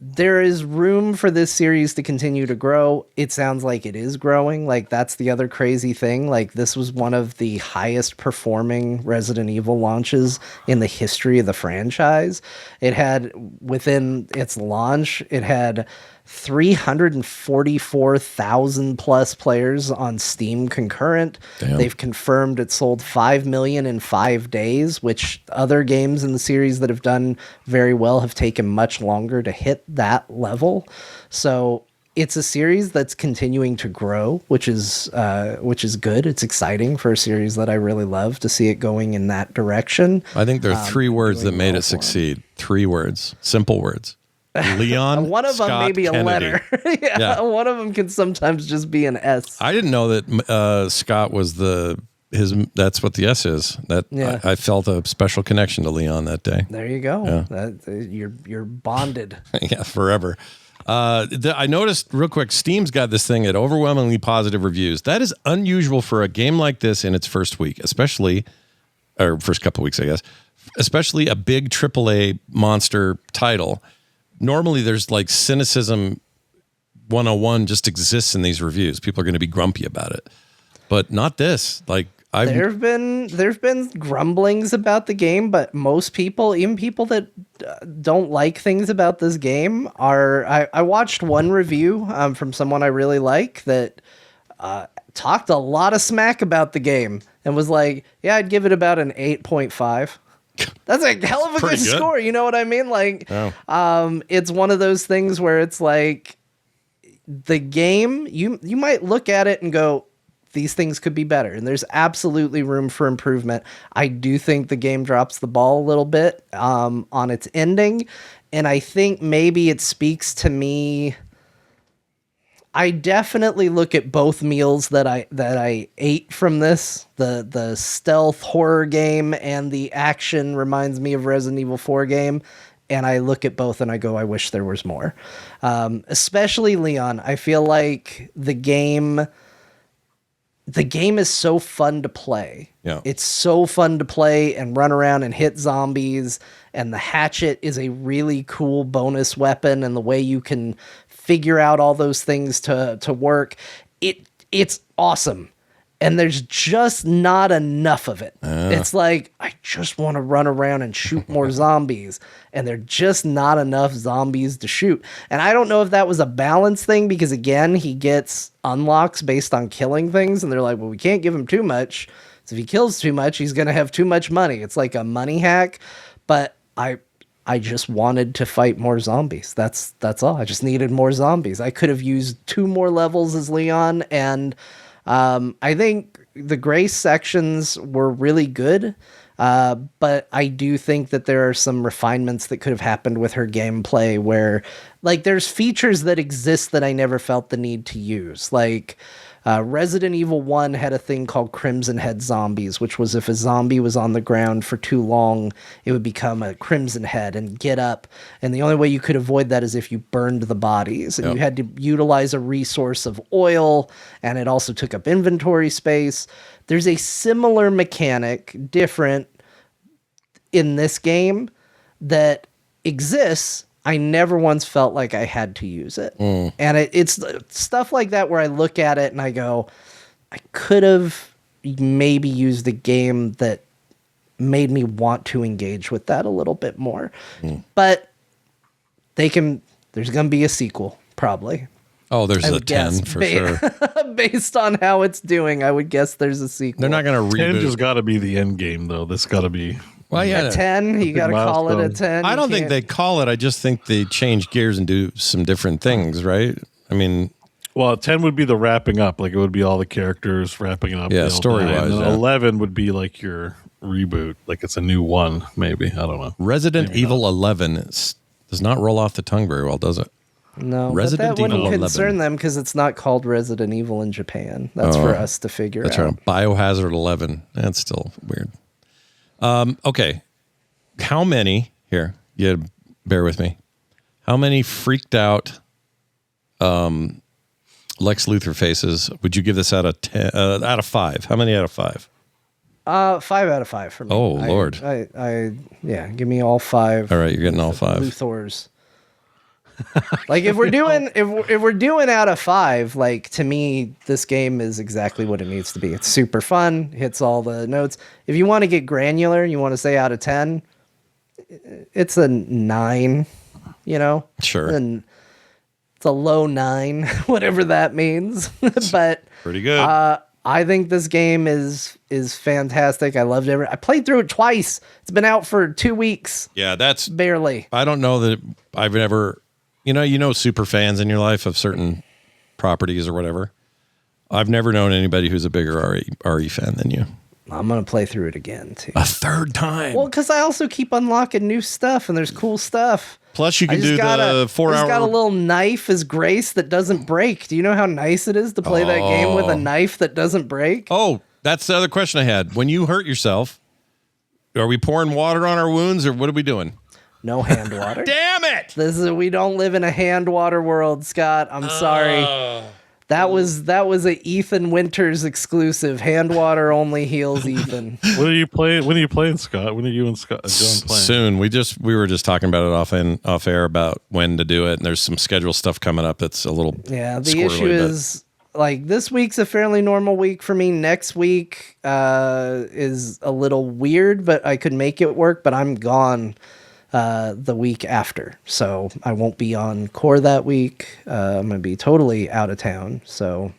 There is room for this series to continue to grow. It sounds like it is growing. Like, that's the other crazy thing. Like, this was one of the highest performing Resident Evil launches in the history of the franchise. It had, within its launch, it had 344,000 plus players on Steam concurrent. Damn. They've confirmed it sold 5 million in 5 days, which other games in the series that have done very well have taken much longer to hit that level. So it's a series that's continuing to grow, which is good. It's exciting for a series that I really love to see it going in that direction. I think there are 3 words that made it succeed. 3 words. Simple words. Leon, one of them Scott, may be a Kennedy. letter. Yeah, one of them can sometimes just be an S. I didn't know that Scott was that's what the S is. I felt a special connection to Leon that day. There you go. Yeah. You're bonded. Yeah, forever. I noticed real quick, Steam's got this thing at overwhelmingly positive reviews. That is unusual for a game like this in its first week, or first couple of weeks, I guess, especially a big AAA monster title. Normally there's like cynicism 101 just exists in these reviews. People are going to be grumpy about it, but not this. Like, There've been grumblings about the game, but most people, even people that don't like things about this game, are. I watched one review from someone I really like that talked a lot of smack about the game and was like, "Yeah, I'd give it about an 8.5." That's a hell of a good score. You know what I mean? Like, it's one of those things where it's like the game. You might look at it and go, these things could be better, and there's absolutely room for improvement. I do think the game drops the ball a little bit on its ending, and I think maybe it speaks to me. I definitely look at both meals that I ate from this. The stealth horror game and the action reminds me of Resident Evil 4 game. And I look at both and I go, I wish there was more. Especially Leon. I feel like the game the game is so fun to play. Yeah. It's so fun to play and run around and hit zombies. And the hatchet is a really cool bonus weapon. And the way you can figure out all those things to work, it's awesome. And there's just not enough of it. It's like, I just want to run around and shoot more zombies. And there are just not enough zombies to shoot. And I don't know if that was a balance thing, because again, he gets unlocks based on killing things. And they're like, well, we can't give him too much. So if he kills too much, he's going to have too much money. It's like a money hack. But I just wanted to fight more zombies. That's all. I just needed more zombies. I could have used 2 more levels as Leon, and I think the Grace sections were really good, but I do think that there are some refinements that could have happened with her gameplay where, like, there's features that exist that I never felt the need to use. Like, Resident Evil 1 had a thing called Crimson Head zombies, which was if a zombie was on the ground for too long, it would become a Crimson Head and get up. And the only way you could avoid that is if you burned the bodies. And you had to utilize a resource of oil, and it also took up inventory space. There's a similar mechanic, different, in this game that exists. I never once felt like I had to use it. And it's stuff like that where I look at it and I go, I could have maybe used a game that made me want to engage with that a little bit more. But there's going to be a sequel, probably. Oh, there's I a would 10 guess, for sure. Based on how it's doing, I would guess there's a sequel. They're not going to 10 reboot. just got to be the end game, though. This got to be. Well, yeah. A 10, you got to call it a milestone. 10. I You don't think can't- they call it. I just think they change gears and do some different things, right? I mean, Well, 10 would be the wrapping up. Like, it would be all the characters wrapping up. Yeah, They'll story-wise, die. And then yeah. 11 would be like your reboot. Like, it's a new one, maybe. I don't know. Resident Evil 11 does not roll off the tongue very well, does it? No, Resident but that wouldn't Evil 11. concern them because it's not called Resident Evil in Japan. That's for us to figure That's out. right. Biohazard 11. That's still weird. Okay. How many, here, you gotta bear with me. How many freaked out Lex Luthor faces would you give this out of 10, out of 5? How many out of 5? 5 out of 5 for me. Oh, Lord. Yeah, give me all 5. All right, you're getting all 5. Luthors. Like if we're doing if we're doing out of 5, like to me this game is exactly what it needs to be. It's super fun, hits all the notes. If you want to get granular, you want to say out of 10, it's a 9, you know? Sure. And it's a low 9, whatever that means. But Pretty good. I think this game is fantastic. I loved it. I played through it twice. It's been out for 2 weeks. Yeah, that's Barely. I don't know that I've ever, you know, super fans in your life of certain properties or whatever. I've never known anybody who's a bigger RE fan than you. I'm going to play through it again, too. A third time. Well, because I also keep unlocking new stuff, and there's cool stuff. Plus, you I can just do got the 4 I just got a hour. little knife as Grace that doesn't break. Do you know how nice it is to play that game with a knife that doesn't break? Oh, that's the other question I had. When you hurt yourself, are we pouring water on our wounds or what are we doing? No hand water. Damn it! We don't live in a hand water world, Scott. I'm sorry. That was a Ethan Winters exclusive. Hand water only heals Ethan. When are you playing, Scott? When are you and Scott John playing? Soon. We were just talking about it off air about when to do it, and there's some schedule stuff coming up that's a little Yeah, the squirrely, issue but- is like this week's a fairly normal week for me. Next week is a little weird, but I could make it work. But I'm gone the week after, so I won't be on core that week. I'm gonna be totally out of town, so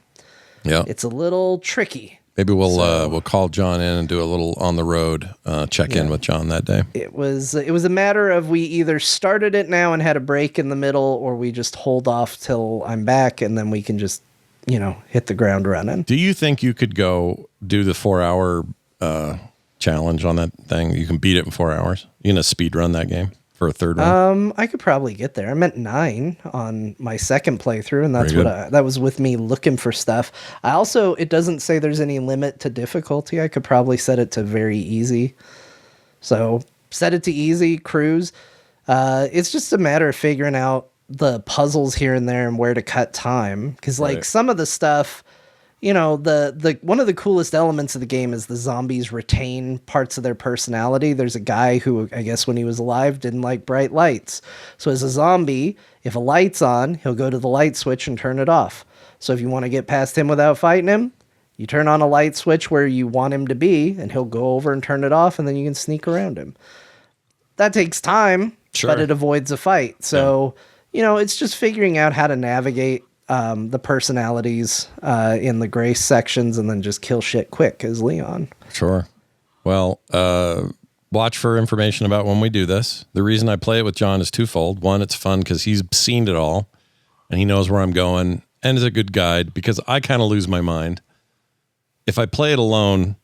yeah. it's a little tricky. Maybe we'll call John in and do a little on the road check in with John that day. It was a matter of we either started it now and had a break in the middle, or we just hold off till I'm back and then we can just hit the ground running. Do you think you could go do the 4 hour challenge on that thing? You can beat it in 4 hours. You gonna speed run that game for a third run? I could probably get there. I'm at 9 on my second playthrough, and that's Very that was with me looking for stuff. I also, it doesn't say there's any limit to difficulty. I could probably set it to very easy. So set it to easy, cruise. It's just a matter of figuring out the puzzles here and there and where to cut time. Because like Right. some of the stuff, you know, the one of the coolest elements of the game is the zombies retain parts of their personality. There's a guy who, I guess when he was alive, didn't like bright lights. So as a zombie, if a light's on, he'll go to the light switch and turn it off. So if you want to get past him without fighting him, you turn on a light switch where you want him to be, and he'll go over and turn it off, and then you can sneak around him. That takes time, Sure. but it avoids a fight. So, you know, it's just figuring out how to navigate the personalities in the grace sections and then just kill shit quick as Leon. Sure. Well, watch for information about when we do this. The reason I play it with John is twofold. One, it's fun because he's seen it all and he knows where I'm going and is a good guide because I kind of lose my mind. If I play it alone,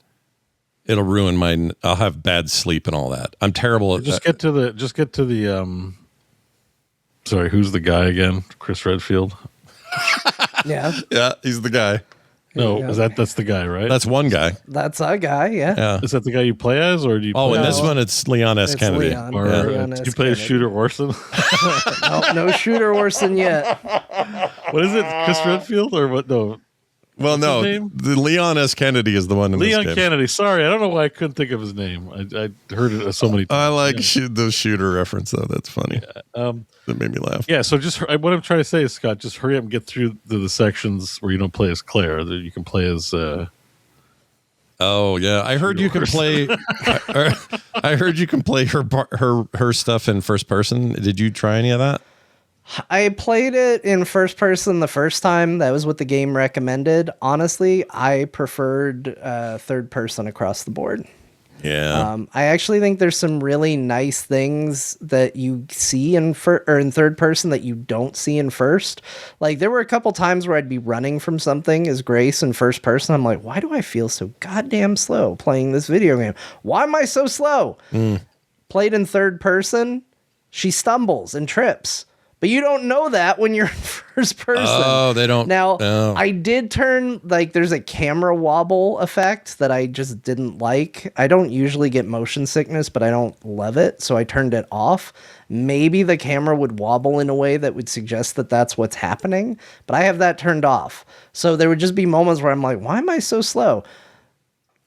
it'll ruin I'll have bad sleep and all that. I'm terrible at Just get to the sorry, who's the guy again? Chris Redfield? Yeah, Yeah, he's the guy. No, Yeah. that's the guy, right? That's one guy. that's a guy, yeah. Yeah. Is that the guy you play as, or do you? Oh, play in as, this one, it's Leon S. It's Kennedy. Leon. or Leon do S. you play as Kennedy. Shooter Orson? No Shooter Orson yet. What is it? Chris Redfield or what? No, Well, no, his name? the Leon S. Kennedy is the one in Leon this game. Kennedy. Sorry, I don't know why I couldn't think of his name. I heard it so many times. I like the shooter reference, though. That's funny. That made me laugh. Yeah, so just what I'm trying to say is, Scott, just hurry up and get through the sections where you don't play as Claire. That you can play as. Oh yeah, I heard you can play. I heard you can play her stuff in first person. Did you try any of that? I played it in first person the first time. That was what the game recommended. Honestly, I preferred third person across the board. Yeah. I actually think there's some really nice things that you see in third person that you don't see in first. Like there were a couple times where I'd be running from something as Grace in first person. I'm like, why do I feel so goddamn slow playing this video game? Why am I so slow? Played in third person, she stumbles and trips. But you don't know that when you're in first person. Oh, they don't. Now, Oh. I did turn, like, there's a camera wobble effect that I just didn't like. I don't usually get motion sickness, but I don't love it. So I turned it off. Maybe the camera would wobble in a way that would suggest that that's what's happening. But I have that turned off. So there would just be moments where I'm like, why am I so slow?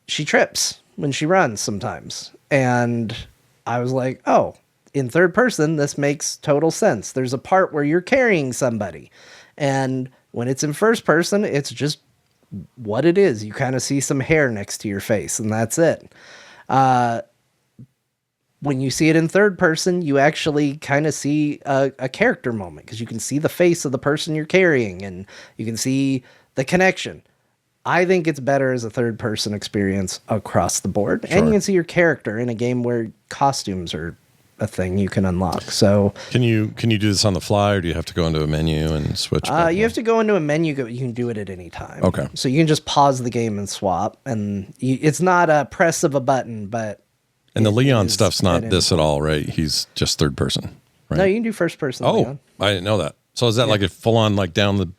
She trips when she runs sometimes. And I was like, oh. In third person, this makes total sense. There's a part where you're carrying somebody. And when it's in first person, it's just what it is. You kind of see some hair next to your face, and that's it. When you see it in third person, you actually kind of see a character moment because you can see the face of the person you're carrying, and you can see the connection. I think it's better as a third person experience across the board. And you can see your character in a game where costumes are a thing you can unlock. So Can you do this on the fly, or do you have to go into a menu and switch? you have to go into a menu. You can do it at any time. Okay. So you can just pause the game and swap, and it's not a press of a button, but And the Leon is stuff's not at this at all, right? He's just third person, right? no, you can do first person. Oh, Leon. I didn't know that. So is that like a full on like down the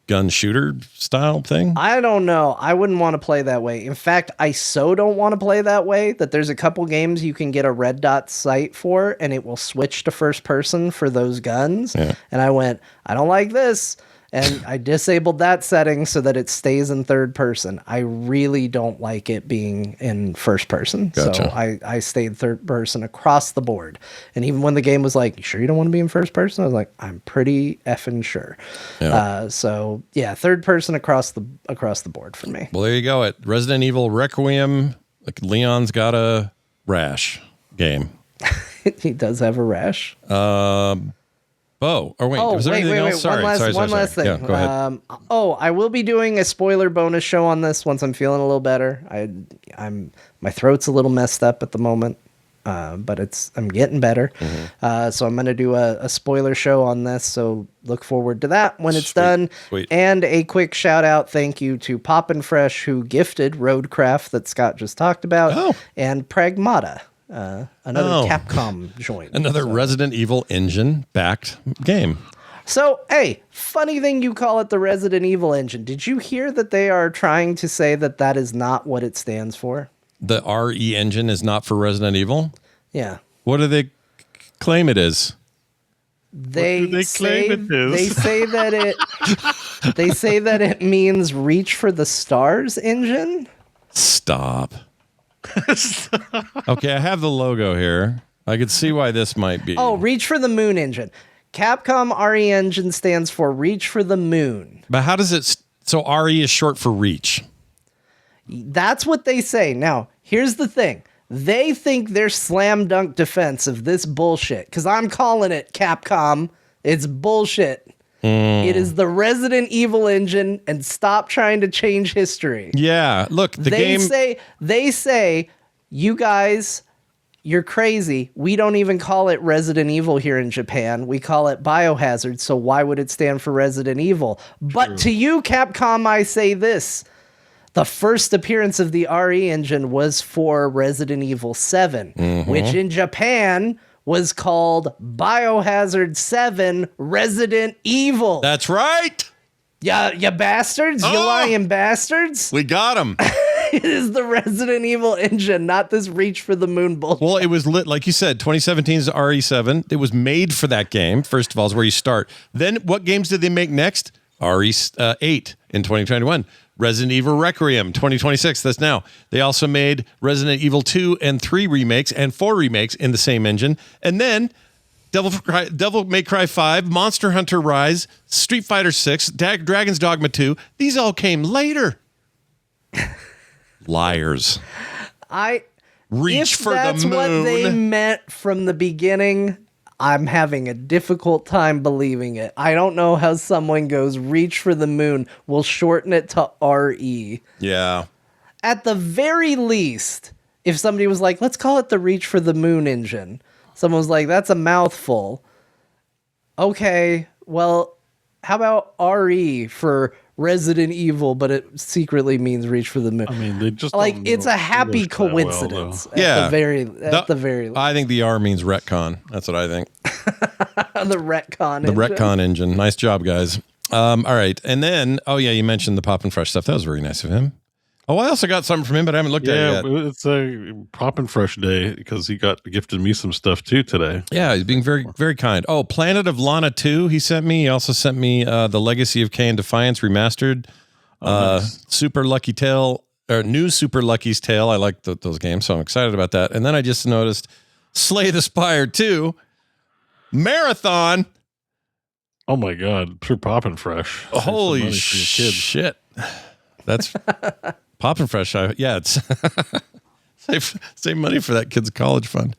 gun shooter style thing? I don't know. I wouldn't want to play that way. In fact, I so don't want to play that way that there's a couple games you can get a red dot sight for, and it will switch to first person for those guns. Yeah. And I went, I don't like this. And I disabled that setting so that it stays in third person. I really don't like it being in first person. Gotcha. So I stayed third person across the board. And even when the game was like, you sure you don't want to be in first person? I was like, I'm pretty effing sure. Yeah. So yeah, third person across the board for me. Well, there you go. At Resident Evil Requiem, like Leon's got a rash game. He does have a rash. Beau. Or wait, was there anything else? Sorry, One last thing. Yeah, go ahead. I will be doing a spoiler bonus show on this once I'm feeling a little better. My throat's a little messed up at the moment, but I'm getting better. Mm-hmm. So I'm going to do a spoiler show on this. So look forward to that when it's Sweet, done. sweet. And a quick shout out, thank you to Poppin' Fresh who gifted RoadCraft that Scott just talked about, Oh. and Pragmata. Another Oh. Capcom joint. Another Resident Evil engine backed game. So, hey, funny thing you call it the Resident Evil engine. Did you hear that they are trying to say that that is not what it stands for? The RE engine is not for Resident Evil. Yeah. What do they claim it is? do they claim it is? They say that it means reach for the stars engine. Stop. Okay, I have the logo here. I could see why this might be. Oh, reach for the moon engine. Capcom RE engine stands for reach for the moon. But how does it... So RE is short for reach. That's what they say. Now, here's the thing. They think they're slam dunk defense of this bullshit. Because I'm calling it, Capcom. It's bullshit. It is the Resident Evil engine, and stop trying to change history. Yeah, look, They say, you guys, you're crazy. We don't even call it Resident Evil here in Japan. We call it Biohazard, so why would it stand for Resident Evil? But to you, Capcom, I say this. The first appearance of the RE engine was for Resident Evil 7, which in Japan was called Biohazard 7 Resident Evil. That's right. Yeah, you bastards. You lying bastards. We got him. It is the Resident Evil engine, not this reach for the moon bullshit. Well, it was lit, like you said, 2017's RE7. It was made for that game. First of all, is where you start. Then what games did they make next? RE8 in 2021. Resident Evil Requiem 2026. That's now. They also made Resident Evil 2 and 3 remakes and 4 remakes in the same engine. And then Devil May Cry 5, Monster Hunter Rise, Street Fighter 6, Dragon's Dogma 2. These all came later. Liars. Reach for the moon. If that's what they meant from the beginning, I'm having a difficult time believing it. I don't know how someone goes reach for the moon. We'll shorten it to RE. Yeah. At the very least, if somebody was like, let's call it the reach for the moon engine. Someone was like, that's a mouthful. Okay, well, how about RE for Resident Evil, but it secretly means reach for the moon. I mean, they just like don't it's know a happy English that well, coincidence. though. Yeah. At the very least. I think the R means retcon. That's what I think. The retcon The engine. retcon engine. Nice job, guys. All right. And then, oh, yeah, you mentioned the Pop and Fresh stuff. That was very nice of him. Oh, I also got something from him, but I haven't looked at it yet. It's a Pop and Fresh day because he gifted me some stuff too today. Yeah, he's being very, very kind. Oh, Planet of Lana 2, he sent me. He also sent me The Legacy of Kain Defiance Remastered. Nice. Super Lucky Tale, or New Super Lucky's Tale. I like those games, so I'm excited about that. And then I just noticed Slay the Spire 2 Marathon. Oh my God, pure Pop and Fresh. Save some Holy money for your kids. shit. That's Pop and Fresh. Yeah, it's save money for that kid's college fund.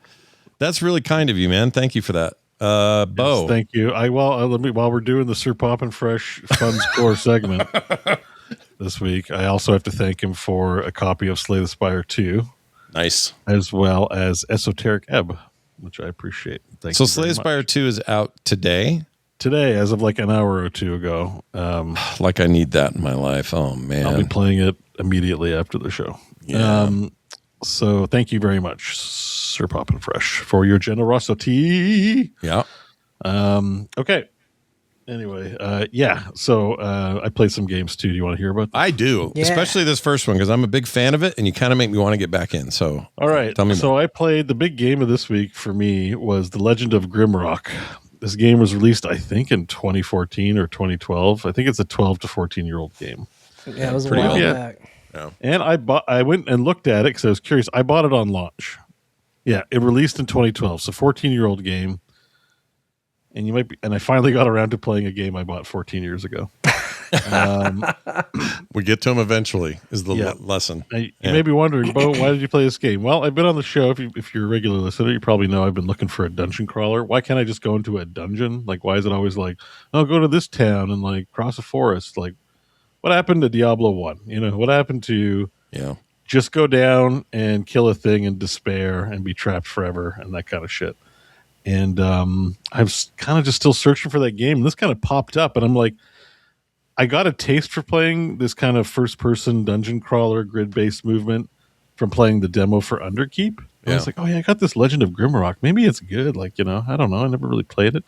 That's really kind of you, man. Thank you for that. Beau. Yes, thank you. While we're doing the Sir Pop and Fresh Fun Score segment this week, I also have to thank him for a copy of Slay the Spire 2. Nice. As well as Esoteric Ebb, which I appreciate. Thank you. So Slay the Spire 2 is out today? Today, as of like an hour or two ago. Like I need that in my life. Oh, man. I'll be playing it immediately after the show. Yeah. So thank you very much, Sir Pop and Fresh, for your generosity. Yeah. Okay. Anyway, yeah. So I played some games too. Do you want to hear about that? I do, Yeah. especially this first one because I'm a big fan of it, and you kind of make me want to get back in. So, All right. tell me So more. I played the big game of this week for me was The Legend of Grimrock. This game was released, I think, in 2014 or 2012. I think it's a 12 to 14-year-old game. Yeah, it was a Pretty while old. back. And I went and looked at it because I was curious. I bought it on launch. Yeah, it released in 2012, so 14-year-old game. And I finally got around to playing a game I bought 14 years ago. We get to them eventually is the Yeah. lesson. You may be wondering, Beau, why did you play this game? Well, I've been on the show. If you're a regular listener, you probably know I've been looking for a dungeon crawler. Why can't I just go into a dungeon? Like, why is it always like, oh, go to this town and like cross a forest? Like, what happened to Diablo 1? You know, what happened to Yeah. just go down and kill a thing in despair and be trapped forever and that kind of shit? And I was kind of just still searching for that game. And this kind of popped up, and I'm like, I got a taste for playing this kind of first-person dungeon crawler grid-based movement from playing the demo for Underkeep. And I was like, oh yeah, I got this Legend of Grimrock. Maybe it's good. Like, you know, I don't know. I never really played it.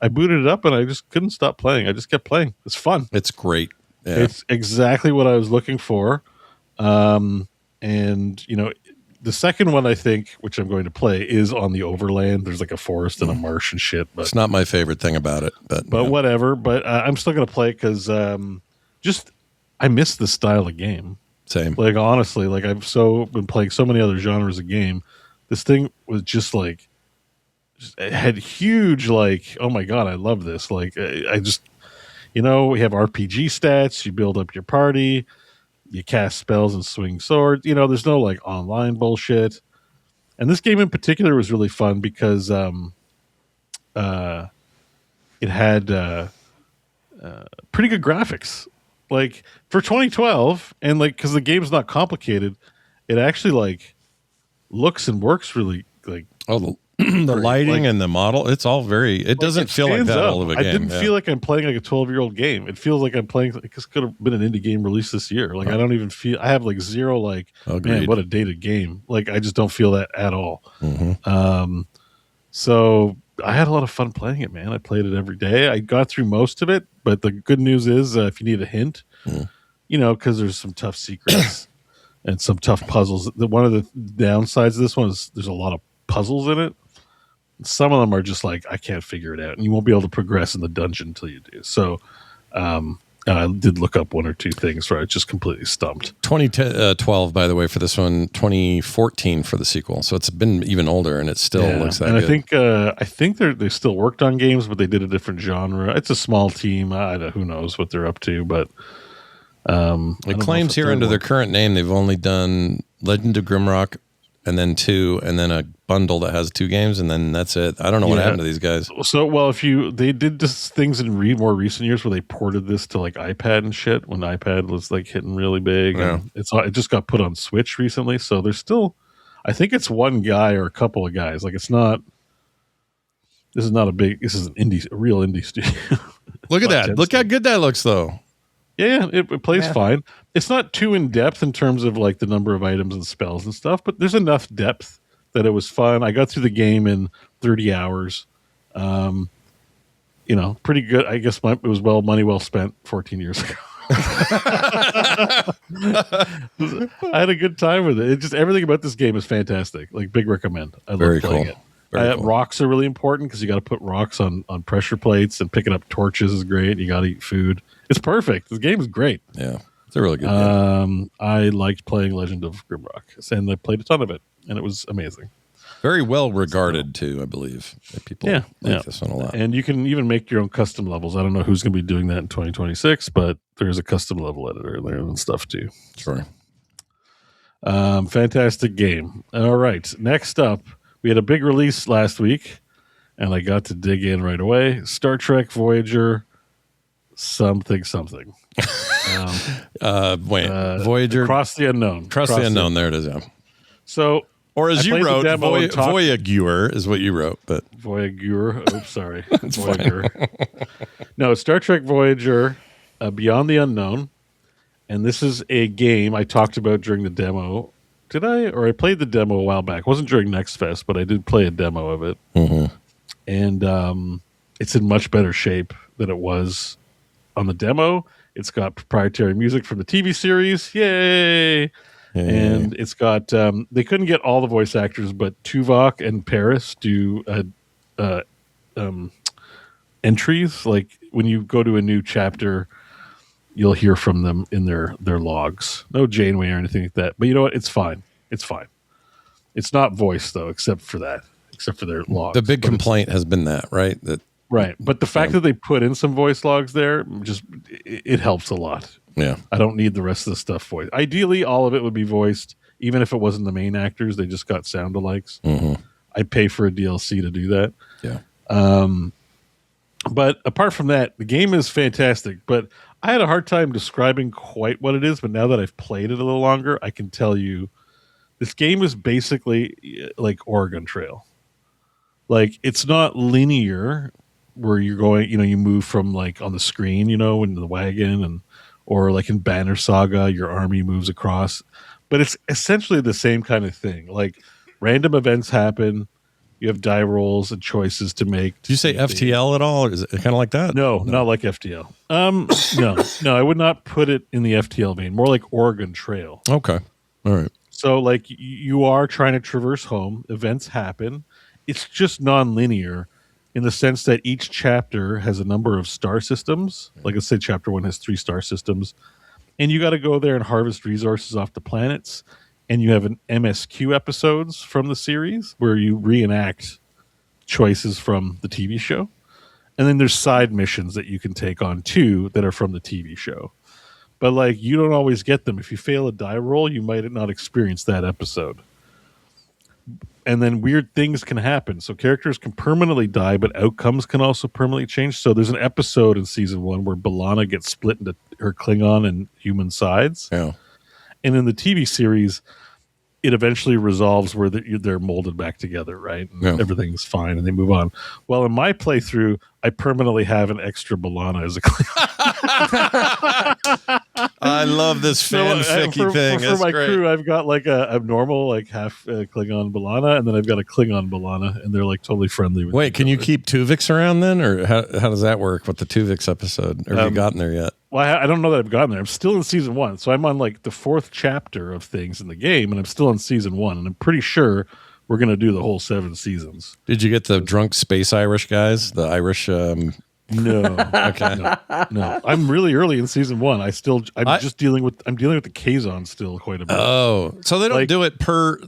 I booted it up, and I just couldn't stop playing. I just kept playing. It's fun. It's great. Yeah. It's exactly what I was looking for. And, you know, The second one, I think, which I'm going to play, is on the overland. There's like a forest and a marsh and shit. But It's not my favorite thing about it, but whatever. But I'm still going to play it because just I miss this style of game. same. Like honestly, like I've been playing so many other genres of game. This thing was just like it had huge like, oh my god, I love this. Like I just, we have RPG stats. You build up your party. You cast spells and swing swords. There's no like online bullshit. And this game in particular was really fun because it had pretty good graphics. Like for 2012, and like because the game's not complicated, it actually like looks and works really like. Oh, the lighting and the model, it's all very, it doesn't feel like that old of a game. I didn't feel like I'm playing like a 12-year-old game. It feels like I'm playing, like this could have been an indie game released this year. Like I don't even feel, I have like zero like, man, what a dated game. Like I just don't feel that at all. So I had a lot of fun playing it, man. I played it every day. I got through most of it, but the good news is if you need a hint, because there's some tough secrets and some tough puzzles. One of the downsides of this one is there's a lot of puzzles in it. Some of them are just like, I can't figure it out. And you won't be able to progress in the dungeon until you do. So I did look up one or two things where I just completely stumped. 2012, by the way, for this one, 2014 for the sequel. So it's been even older and it still looks that good. I think they still worked on games, but they did a different genre. It's a small team. Who knows what they're up to, but it claims here under their current name, they've only done Legend of Grimrock and then 2, and then a bundle that has 2 games, and then that's it. I don't know what happened to these guys. So, well, they did just things in more recent years where they ported this to like iPad and shit when iPad was like hitting really big. Yeah. And it just got put on Switch recently, so there's still, I think it's one guy or a couple of guys. Like it's not. This is an a real indie studio. Look at that! Look how good that looks, though. Yeah, it plays fine. It's not too in depth in terms of like the number of items and spells and stuff, but there's enough depth that it was fun. I got through the game in 30 hours. Pretty good. I guess it was money well spent 14 years ago. I had a good time with it. Everything about this game is fantastic. Like big recommend. I love playing it. Cool. Rocks are really important because you got to put rocks on pressure plates, and picking up torches is great. You got to eat food. It's perfect. This game is great. Yeah, it's a really good game. I liked playing Legend of Grimrock, and I played a ton of it, and it was amazing. Very well regarded too, I believe. People like this one a lot. And you can even make your own custom levels. I don't know who's going to be doing that in 2026, but there's a custom level editor there and stuff too. Sure. Fantastic game. All right, next up, we had a big release last week, and I got to dig in right away. Star Trek Voyager. Something. Voyager. Across the Unknown. Across the Unknown. There it is. Yeah. So, or as you wrote, Voyager is what you wrote, but Voyager. Oops, sorry. Voyager. No, Star Trek Voyager, Beyond the Unknown, and this is a game I talked about during the demo. Did I? Or I played the demo a while back. It wasn't during Next Fest, but I did play a demo of it, and it's in much better shape than it was on the demo. It's got proprietary music from the TV series. Yay! And it's got they couldn't get all the voice actors, but Tuvok and Paris do entries. Like when you go to a new chapter, you'll hear from them in their logs. No Janeway or anything like that. But you know what? It's fine. It's fine. It's not voice though, except for their logs. The big complaint has been that, right? Right, but the fact that they put in some voice logs there, it helps a lot. Yeah. I don't need the rest of the stuff voiced. Ideally, all of it would be voiced, even if it wasn't the main actors. They just got sound-alikes. I'd pay for a DLC to do that. Yeah. But apart from that, the game is fantastic. But I had a hard time describing quite what it is, but now that I've played it a little longer, I can tell you this game is basically like Oregon Trail. Like, it's not linear where you're going, you move from like on the screen, into the wagon, or like in Banner Saga, your army moves across. But it's essentially the same kind of thing. Like random events happen, you have die rolls and choices to make. Did you say FTL at all? Is it kind of like that? No, not like FTL. No, I would not put it in the FTL vein. More like Oregon Trail. Okay. All right. So, like, you are trying to traverse home. Events happen. It's just non-linear in the sense that each chapter has a number of star systems. Like, let's say chapter 1 has 3 star systems. And you got to go there and harvest resources off the planets. And you have an MSQ episodes from the series where you reenact choices from the TV show. And then there's side missions that you can take on too that are from the TV show. But like, you don't always get them. If you fail a die roll, you might not experience that episode. And then weird things can happen. So characters can permanently die, but outcomes can also permanently change. So there's an episode in season 1 where B'Elanna gets split into her Klingon and human sides. Yeah. And in the TV series, it eventually resolves where they're molded back together, right? And everything's fine and they move on. Well, in my playthrough, I permanently have an extra B'Elanna as a Klingon. I love this fanficky thing. For my crew, I've got like a normal, like half Klingon B'Elanna, and then I've got a Klingon B'Elanna, and they're like totally friendly with Wait, can you keep Tuvix around then? Or how does that work with the Tuvix episode? Or have you gotten there yet? Well, I don't know that I've gotten there. I'm still in season 1. So I'm on like the 4th chapter of things in the game, and I'm still in season 1. And I'm pretty sure we're going to do the whole 7 seasons. Did you get the drunk space Irish guys? The Irish... No. Okay. No. I'm really early in season 1. I'm dealing with the Kazon still quite a bit. Oh, so they don't do it per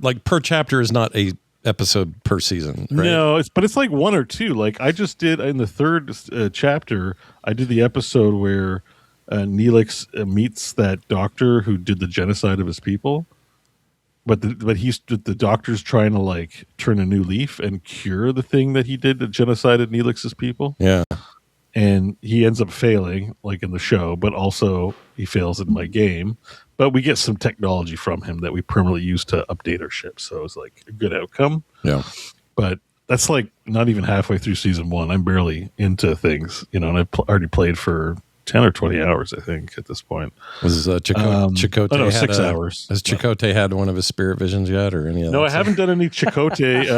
chapter is not a episode per season, right? No, it's like 1 or 2. Like I just did in the 3rd chapter, I did the episode where Neelix meets that doctor who did the genocide of his people. But the doctor's trying to like turn a new leaf and cure the thing that he did that genocided Neelix's people. Yeah. And he ends up failing, like in the show, but also he fails in my game. But we get some technology from him that we permanently use to update our ship. So it's like a good outcome. Yeah. But that's like not even halfway through season 1. I'm barely into things, and I've already played for 10 or 20 hours, I think, at this point. Was Chakotay? No, 6 hours. Has Chakotay had one of his spirit visions yet, or any other? No, I haven't done any Chakotay.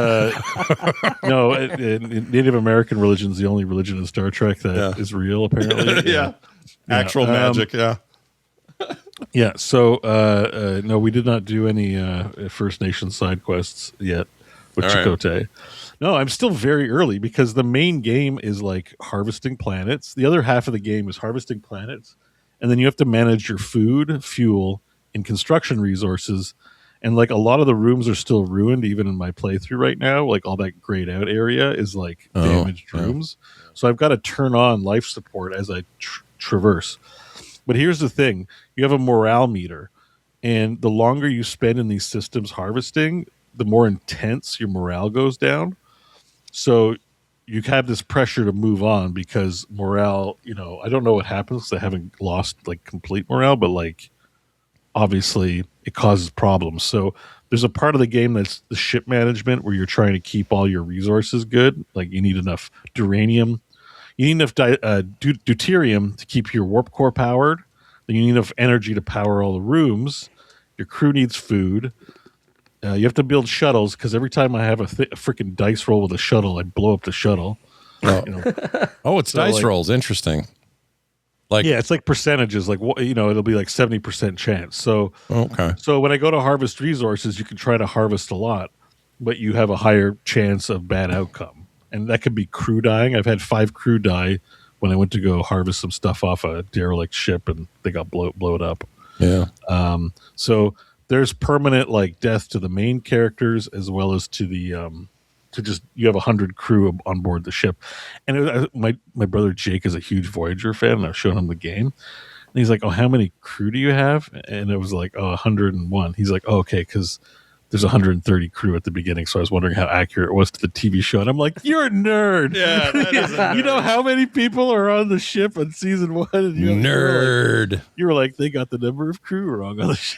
No, Native American religion is the only religion in Star Trek that is real, apparently. Yeah. Actual magic, yeah. Yeah, so no, we did not do any First Nation side quests yet with Chakotay. Right. No, I'm still very early because the main game is like harvesting planets. The other half of the game is harvesting planets. And then you have to manage your food, fuel, and construction resources. And like a lot of the rooms are still ruined, even in my playthrough right now. Like all that grayed out area is like damaged rooms. So I've got to turn on life support as I traverse. But here's the thing. You have a morale meter. And the longer you spend in these systems harvesting, the more intense your morale goes down. So you have this pressure to move on because morale, I don't know what happens. I haven't lost like complete morale, but like obviously it causes problems. So there's a part of the game that's the ship management where you're trying to keep all your resources good. Like you need enough duranium. You need enough deuterium to keep your warp core powered. Then you need enough energy to power all the rooms. Your crew needs food. You have to build shuttles because every time I have a freaking dice roll with a shuttle, I blow up the shuttle. Oh, it's dice rolls. Interesting. Like it's like percentages. Like it'll be like 70% chance. So So when I go to harvest resources, you can try to harvest a lot, but you have a higher chance of bad outcome, and that could be crew dying. I've had 5 crew die when I went to go harvest some stuff off a derelict ship, and they got blown up. Yeah. So there's permanent like death to the main characters as well as to the you have 100 crew on board the ship. And my brother Jake is a huge Voyager fan, and I was showing him the game, and he's like, "Oh, how many crew do you have?" And it was like, "Oh, 101." He's like, "Oh, okay, because there's 130 crew at the beginning." So I was wondering how accurate it was to the TV show, and I'm like, "You're a nerd." Yeah, that is a nerd. You know how many people are on the ship in season 1? And nerd. You were like, they got the number of crew wrong on the ship.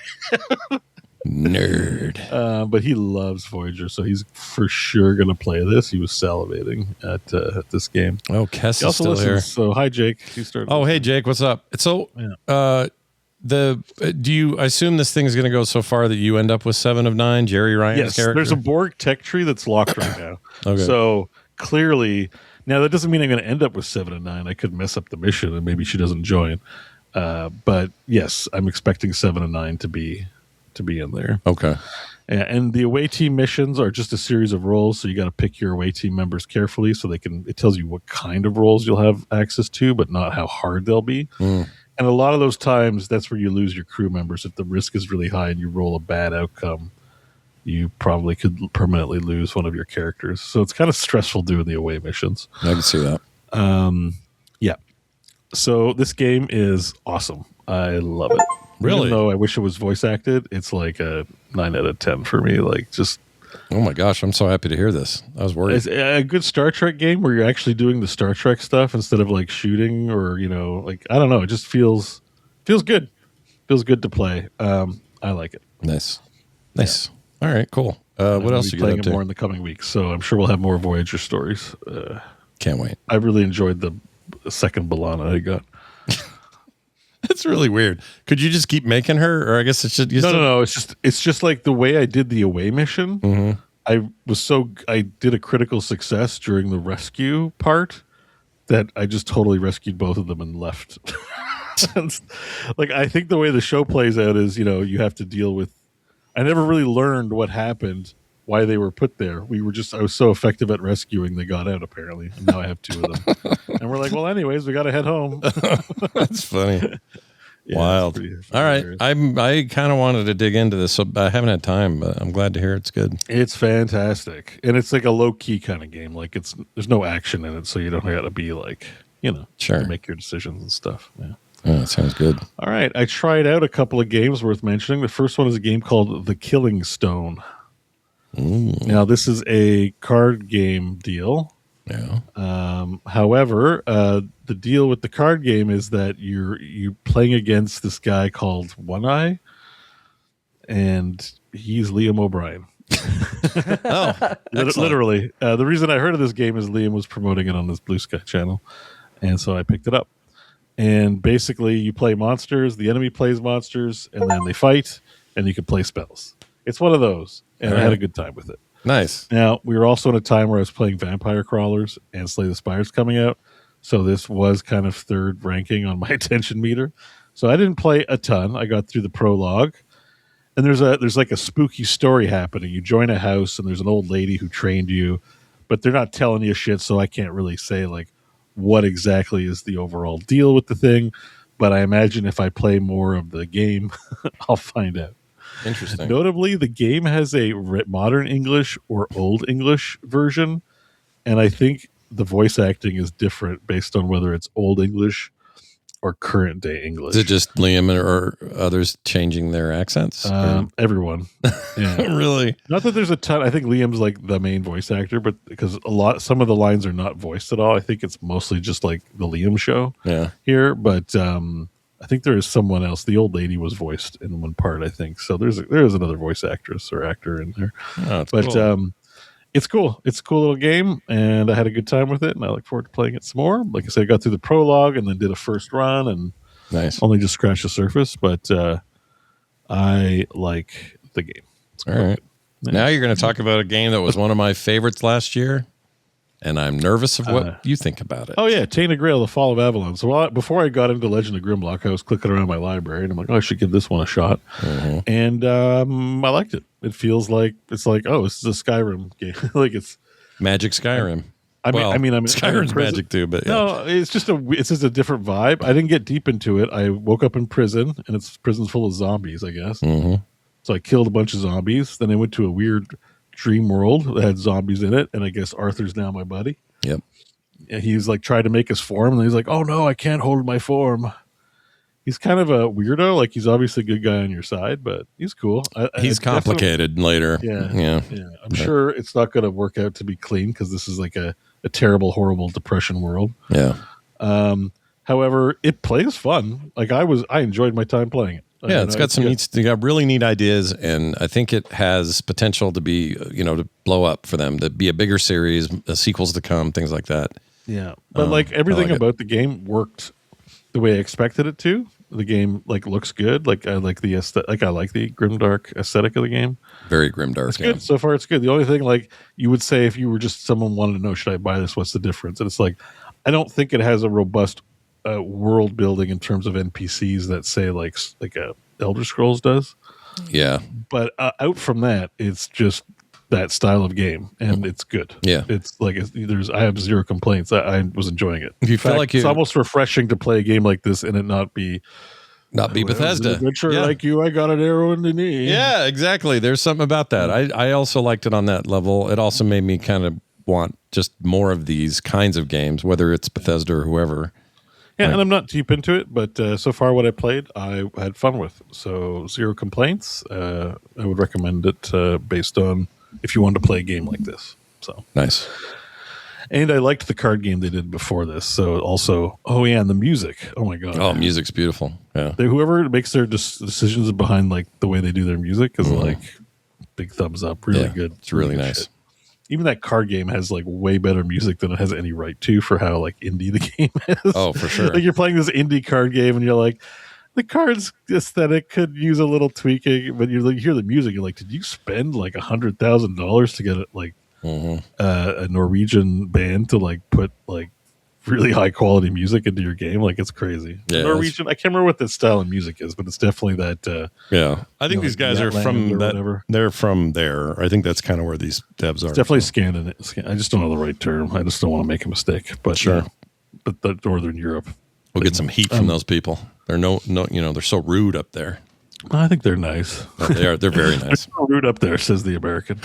Nerd. But he loves Voyager, so he's for sure going to play this. He was salivating at this game. Oh, Kess is still here. So hi, Jake. He started. Oh, hey, Jake. What's up? So, I assume this thing is going to go so far that you end up with 7 of 9, Jerry Ryan's character? There's a Borg tech tree that's locked right now. Okay. So clearly, now that doesn't mean I'm going to end up with 7 of 9. I could mess up the mission and maybe she doesn't join. But yes, I'm expecting 7 of 9 to be to be in there. Okay. And the away team missions are just a series of roles, so you got to pick your away team members carefully so it tells you what kind of roles you'll have access to, but not how hard they'll be. And a lot of those times, that's where you lose your crew members. If the risk is really high and you roll a bad outcome, you probably could permanently lose one of your characters. So it's kind of stressful doing the away missions. I can see that. Yeah. So this game is awesome. I love it. Really? Even though I wish it was voice acted, it's like a 9 out of 10 for me. Like, just Oh my gosh, I'm so happy to hear this. I was worried. it's a good Star Trek game where you're actually doing the Star Trek stuff instead of like shooting or, like, I don't know. It just feels good. Feels good to play. I like it. Nice. All right, cool. What I'll else be you playing get it up more to? in the coming weeks, so I'm sure we'll have more Voyager stories. Can't wait. I really enjoyed the second Balana I got. That's really weird. Could you just keep making her, or I guess it's just No. It's just like the way I did the away mission. Mm-hmm. I did a critical success during the rescue part that I just totally rescued both of them and left. Like, I think the way the show plays out is, you have to deal with. I never really learned what happened, why they were put there. I was so effective at rescuing, they got out apparently, and now I have two of them. And we're like, well, anyways, we got to head home. That's funny. Yeah, Wild. it's All right, hilarious. I kind of wanted to dig into this, so I haven't had time, but I'm glad to hear it's good. It's fantastic, and it's like a low key kind of game. Like, there's no action in it, so you don't got to be like, Sure. to make your decisions and stuff. Yeah. Oh, that sounds good. All right, I tried out a couple of games worth mentioning. The first one is a game called The Killing Stone. Now, this is a card game deal. Yeah. However, the deal with the card game is that you're playing against this guy called One Eye, and he's Liam O'Brien. Oh, excellent. Literally. The reason I heard of this game is Liam was promoting it on his Blue Sky channel, and so I picked it up. And basically, you play monsters, the enemy plays monsters, and then they fight, and you can play spells. It's one of those, and I had a good time with it. Nice. Now, we were also in a time where I was playing Vampire Crawlers and Slay the Spires coming out, so this was kind of third ranking on my attention meter. So I didn't play a ton. I got through the prologue, and there's like a spooky story happening. You join a house, and there's an old lady who trained you, but they're not telling you shit, so I can't really say like what exactly is the overall deal with the thing. But I imagine if I play more of the game, I'll find out. Interesting. Notably, the game has a modern English or old English version, and I think the voice acting is different based on whether it's old English or current day English. Is it just Liam or others changing their accents? Everyone. Yeah. Really? Not that there's a ton. I think Liam's like the main voice actor, but because some of the lines are not voiced at all. I think it's mostly just like the Liam show Yeah. here, but I think there is someone else. The old lady was voiced in one part, I think. So there is another voice actress or actor in there. Oh, it's But cool. it's cool. It's a cool little game, and I had a good time with it, and I look forward to playing it some more. Like I said, I got through the prologue and then did a first run and Nice. only just scratched the surface, but I like the game. It's All quite right. good. Now you're going to talk about a game that was one of my favorites last year, and I'm nervous of what you think about it. Oh yeah, Tainted Grail: The Fall of Avalon. So before I got into Legend of Grimrock, I was clicking around my library, and I'm like, oh, I should give this one a shot. Mm-hmm. And I liked it. It feels like this is a Skyrim game. Like it's Magic Skyrim. I mean, Skyrim's prison. magic too, but yeah. No, it's just a different vibe. I didn't get deep into it. I woke up in prison, and prison's full of zombies, I guess. Mm-hmm. So I killed a bunch of zombies. Then I went to a weird dream world that had zombies in it, and I guess Arthur's now my buddy. Yep. And he's like tried to make his form, and he's like, "Oh no, I can't hold my form." He's kind of a weirdo. Like, he's obviously a good guy on your side, but he's cool. He's complicated later. Yeah. I'm sure it's not going to work out to be clean because this is like a terrible, horrible depression world. Yeah. However, it plays fun. Like I enjoyed my time playing it. Yeah, it's got really neat ideas, and I think it has potential to be, to blow up for them, to be a bigger series, sequels to come, things like that. Yeah, but like everything like about the game worked the way I expected it to. The game looks good. Like I like the aesthetic. I like the grimdark aesthetic of the game. Very grimdark. It's good so far. It's good. The only thing, you would say if you were just someone wanted to know, should I buy this? What's the difference? And it's like, I don't think it has a robust world building in terms of NPCs that say like a Elder Scrolls does. Yeah. But out from that, it's just that style of game, and it's good. Yeah. It's like I have zero complaints. I was enjoying it. You feel like it's almost refreshing to play a game like this and it not be Bethesda. Adventure like you, I got an arrow in the knee. Yeah, exactly. There's something about that. I also liked it on that level. It also made me kind of want just more of these kinds of games, whether it's Bethesda or whoever. Yeah, and I'm not deep into it, but so far what I played, I had fun with. So zero complaints. I would recommend it based on if you wanted to play a game like this. So nice. And I liked the card game they did before this. So also, and the music. Oh my god. Oh, music's beautiful. Yeah. Whoever makes their decisions behind like the way they do their music is like big thumbs up. Really good. It's really good nice. Shit. Even that card game has like way better music than it has any right to for how like indie the game is. Oh, for sure. Like you're playing this indie card game and you're like, the card's aesthetic could use a little tweaking, but you hear the music, you're like, did you spend like $100,000 to get it like a Norwegian band to like put like really high quality music into your game? Like it's crazy. Yeah, Norwegian, I can't remember what that style of music is, but it's definitely that. I think these guys are from that. Whatever. They're from there. I think that's kind of where these devs are. It's definitely Scandinavian. I just don't know the right term. I just don't want to make a mistake. But sure. But the Northern Europe. We'll get some heat from those people. They're they're so rude up there. I think they're nice. Oh, they are. They're very nice. They're so rude up there, says the American.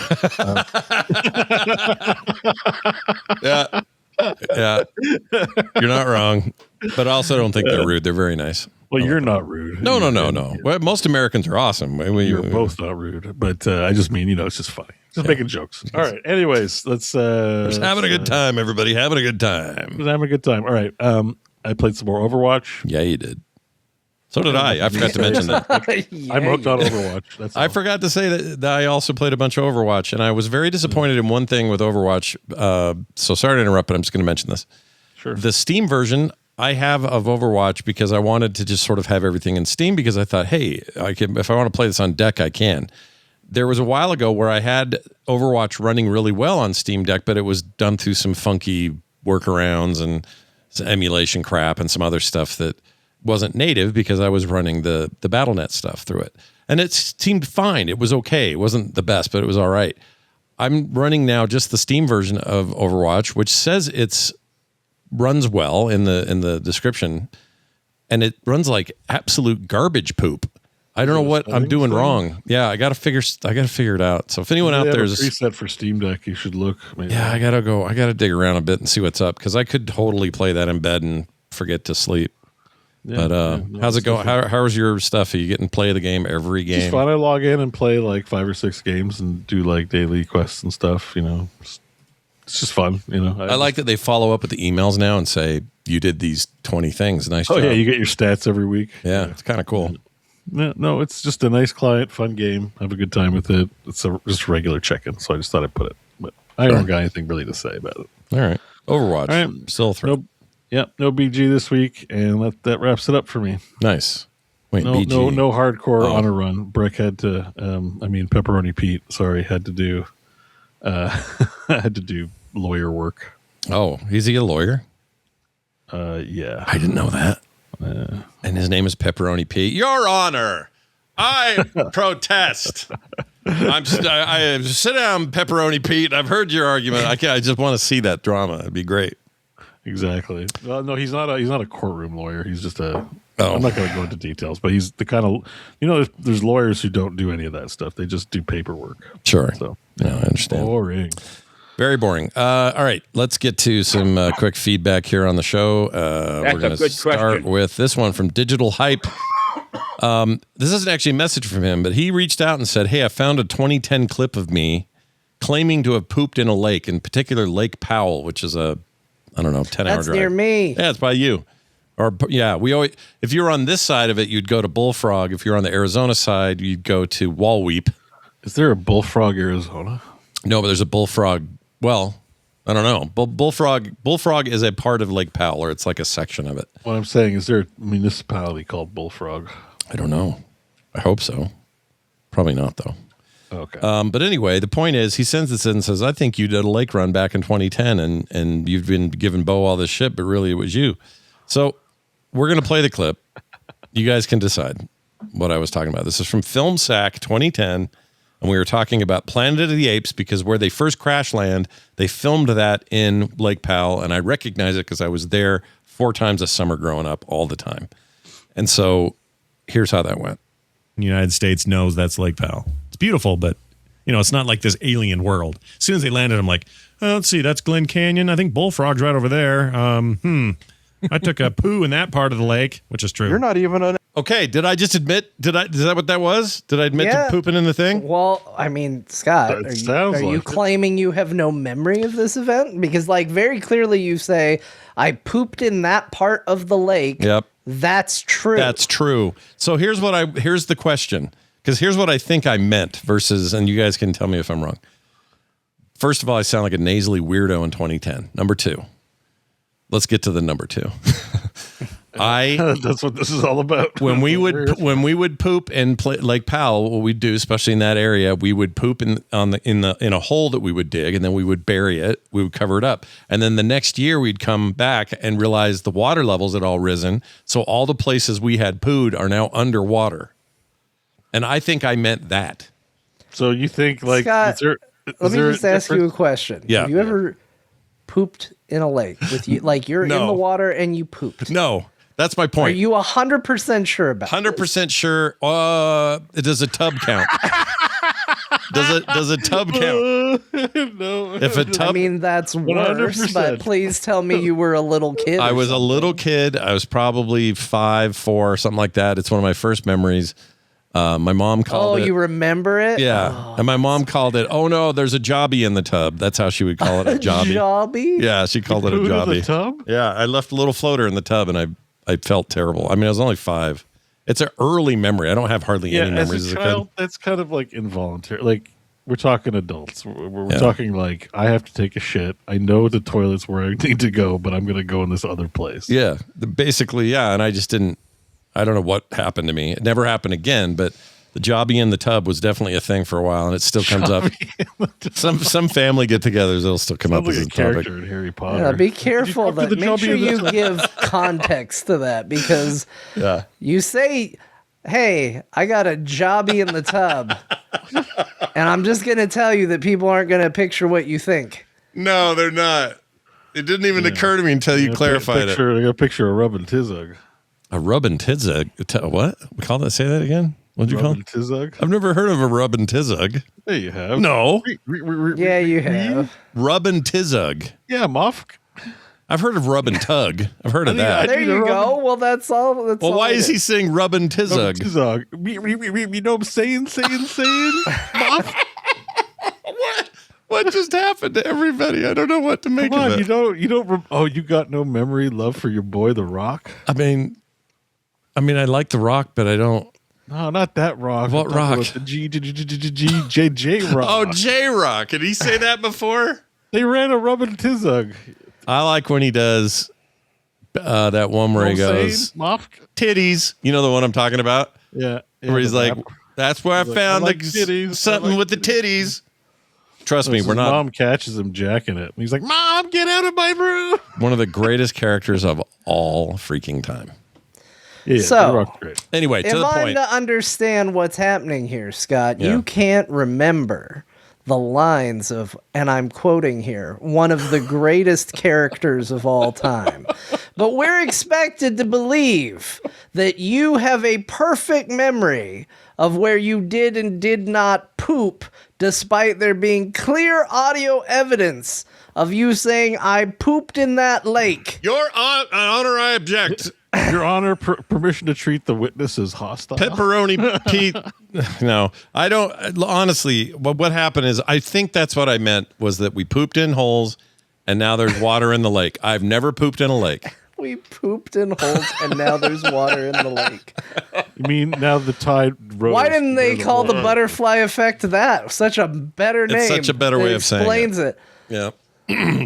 Yeah. Yeah. You're not wrong. But I also don't think they're rude. They're very nice. Well, you're not rude. No. Well, most Americans are awesome. You're both not rude. But I just mean, it's just funny. Just making jokes. All right. Anyways, let's... just having a good time, everybody. Having a good time. Just having a good time. All right. I played some more Overwatch. Yeah, you did. So did I. I forgot to mention that. I'm hooked on Overwatch. I forgot to say that I also played a bunch of Overwatch, and I was very disappointed in one thing with Overwatch. So sorry to interrupt, but I'm just going to mention this. Sure. The Steam version I have of Overwatch because I wanted to just sort of have everything in Steam because I thought, hey, if I want to play this on Deck, I can. There was a while ago where I had Overwatch running really well on Steam Deck, but it was done through some funky workarounds and some emulation crap and some other stuff that wasn't native because I was running the BattleNet stuff through it. And it seemed fine. It was okay. It wasn't the best, but it was all right. I'm running now just the Steam version of Overwatch, which says it's runs well in the description, and it runs like absolute garbage poop. I don't know what I'm doing wrong. Yeah, I gotta figure it out. So if anyone out there is a preset for Steam Deck, you should look. Maybe. Yeah, I gotta dig around a bit and see what's up because I could totally play that in bed and forget to sleep. Yeah, but how's it going? How's your stuff? Are you getting to play the game every game? It's fun. I log in and play like 5 or 6 games and do like daily quests and stuff. It's just fun. I like that they follow up with the emails now and say you did these 20 things. Nice job. Oh yeah, you get your stats every week. Yeah, it's kind of cool. No, it's just a nice client, fun game. Have a good time with it. It's just a regular check-in, so I just thought I'd put it. But I don't got anything really to say about it. All right, Overwatch. All right, still through. No BG this week, and that wraps it up for me. Nice. Wait, no, BG. no hardcore honor run. Breck had to. Pepperoni Pete. Sorry, had to do. Had to do lawyer work. Oh, is he a lawyer? Yeah. I didn't know that. And his name is Pepperoni Pete. Your Honor, I protest. I sit down, Pepperoni Pete. I've heard your argument. I just want to see that drama. It'd be great. Exactly. Well, no, he's not a courtroom lawyer. He's just a. I'm not going to go into details, but he's the kind of there's lawyers who don't do any of that stuff. They just do paperwork. Sure. So yeah, I understand. Boring. Very boring. All right, let's get to some quick feedback here on the show. We're going to start with this one from Digital Hype. This isn't actually a message from him, but he reached out and said, hey, I found a 2010 clip of me claiming to have pooped in a lake, in particular Lake Powell, which is a, 10-hour drive. That's near me. Yeah, it's by you. Or yeah, we always, if you're on this side of it, you'd go to Bullfrog. If you're on the Arizona side, you'd go to Walweep. Is there a Bullfrog, Arizona? No, but there's a Bullfrog. Well, I don't know. Bullfrog is a part of Lake Powell, or it's like a section of it. What I'm saying is there a municipality called Bullfrog? I don't know. I hope so. Probably not, though. Okay. But anyway, the point is, he sends this in and says, I think you did a lake run back in 2010, and you've been giving Beau all this shit, but really it was you. So we're going to play the clip. You guys can decide. what I was talking about. This is from Film Sack 2010. And we were talking about Planet of the Apes because where they first crash land, they filmed that in Lake Powell. And I recognize it because I was there 4 times a summer growing up all the time. And so here's how that went. The United States knows that's Lake Powell. It's beautiful, but it's not like this alien world. As soon as they landed, I'm like, oh, let's see, that's Glen Canyon. I think Bullfrog's right over there. I took a poo in that part of the lake, which is true. You're not even an. Okay, did I just admit? Is that what that was? Did I admit to pooping in the thing? Well, I mean, Scott, are you claiming you have no memory of this event? Because, very clearly you say, I pooped in that part of the lake. Yep. That's true. That's true. So here's the question, because here's what I think I meant versus, and you guys can tell me if I'm wrong. First of all, I sound like a nasally weirdo in 2010. Number 2. Let's get to the number 2. That's what this is all about. When we would poop in Lake Powell, what we'd do, especially in that area, we would poop in a hole that we would dig, and then we would bury it. We would cover it up, and then the next year we'd come back and realize the water levels had all risen. So all the places we had pooed are now underwater, and I think I meant that. So you think Scott, let me just ask you a question. Yeah. Have you ever pooped in a lake with you? You're in the water and you pooped. No. That's my point. Are you 100% sure about 100% sure. Does a tub count? Does a tub count? No. If a tub, I mean, that's worse, 100%. but please tell me you were a little kid. I was a little kid. I was probably 5, 4, something like that. It's one of my first memories. My mom called it. Oh, you remember it? Yeah. And my mom called it, oh no, there's a jobby in the tub. That's how she would call it, a jobby. Jobby? Yeah, she called it a Pooed in jobby. the tub? Yeah, I left a little floater in the tub and I felt terrible. I mean, I was only 5. It's an early memory. I don't have hardly any memories as a as a child. kid. That's kind of involuntary. We're talking adults. We're talking I have to take a shit. I know the toilet's where I need to go, but I'm going to go in this other place. Yeah, basically, yeah. And I just didn't, I don't know what happened to me. It never happened again, but the jobby in the tub was definitely a thing for a while, and it still comes up. Some family get-togethers, it'll still come up Sounds as like a a topic. character in Harry Potter. Yeah, be careful. Did you talk to the Make jobby sure in the you tub? give context to that, because you say, hey, I got a jobby in the tub, and I'm just going to tell you that people aren't going to picture what you think. No, they're not. It didn't even occur to me until you clarified it. I got a picture of Rub and Tizug. A rub and tizug? What? We call that? Say that again? What'd you call Rub it? and Tizug? I've never heard of a rub and tizug. There you have. No. Yeah, you have. Rub and tizug. Yeah, Moff. I've heard of rub and tug. I've heard of that. There you go. Well, that's all. Well, why is he saying rub and tizug? Tizug. You know what I'm saying? Moff? What just happened to everybody? I don't know what to make Come on, of it. you don't. Oh, you got no memory, love for your boy, The Rock? I mean, I like The Rock, but I don't. No, not that Rock. What I'm talking Rock? about the J Rock. Oh, J-Rock. Did he say that before? They ran a Rub and Tizug. I like when he does that one where he goes, Moff? titties. You know the one I'm talking about? Yeah. Where he's like, that's where I found like titties. something I like with the titties. Trust me, we're not. Mom catches him jacking it. And he's like, Mom, get out of my room. One of the greatest characters of all freaking time. Yeah, So- The Rock's great. Anyway, to If the I'm point. to understand what's happening here, Scott, Yeah. you can't remember the lines of, and I'm quoting here, one of the greatest characters of all time. But we're expected to believe that you have a perfect memory of where you did and did not poop, despite there being clear audio evidence of you saying, I pooped in that lake. Your honor, I object. Your Honor, permission to treat the witness as hostile. Pepperoni Pete. No, I don't. Honestly, what happened is I think that's what I meant was that we pooped in holes and now there's water in the lake. I've never pooped in a lake. We pooped in holes and now there's water in the lake. You mean now the tide rose? Why didn't they where call the water- butterfly effect that? Such a better name. such a better way of saying it. Explains it. Yeah.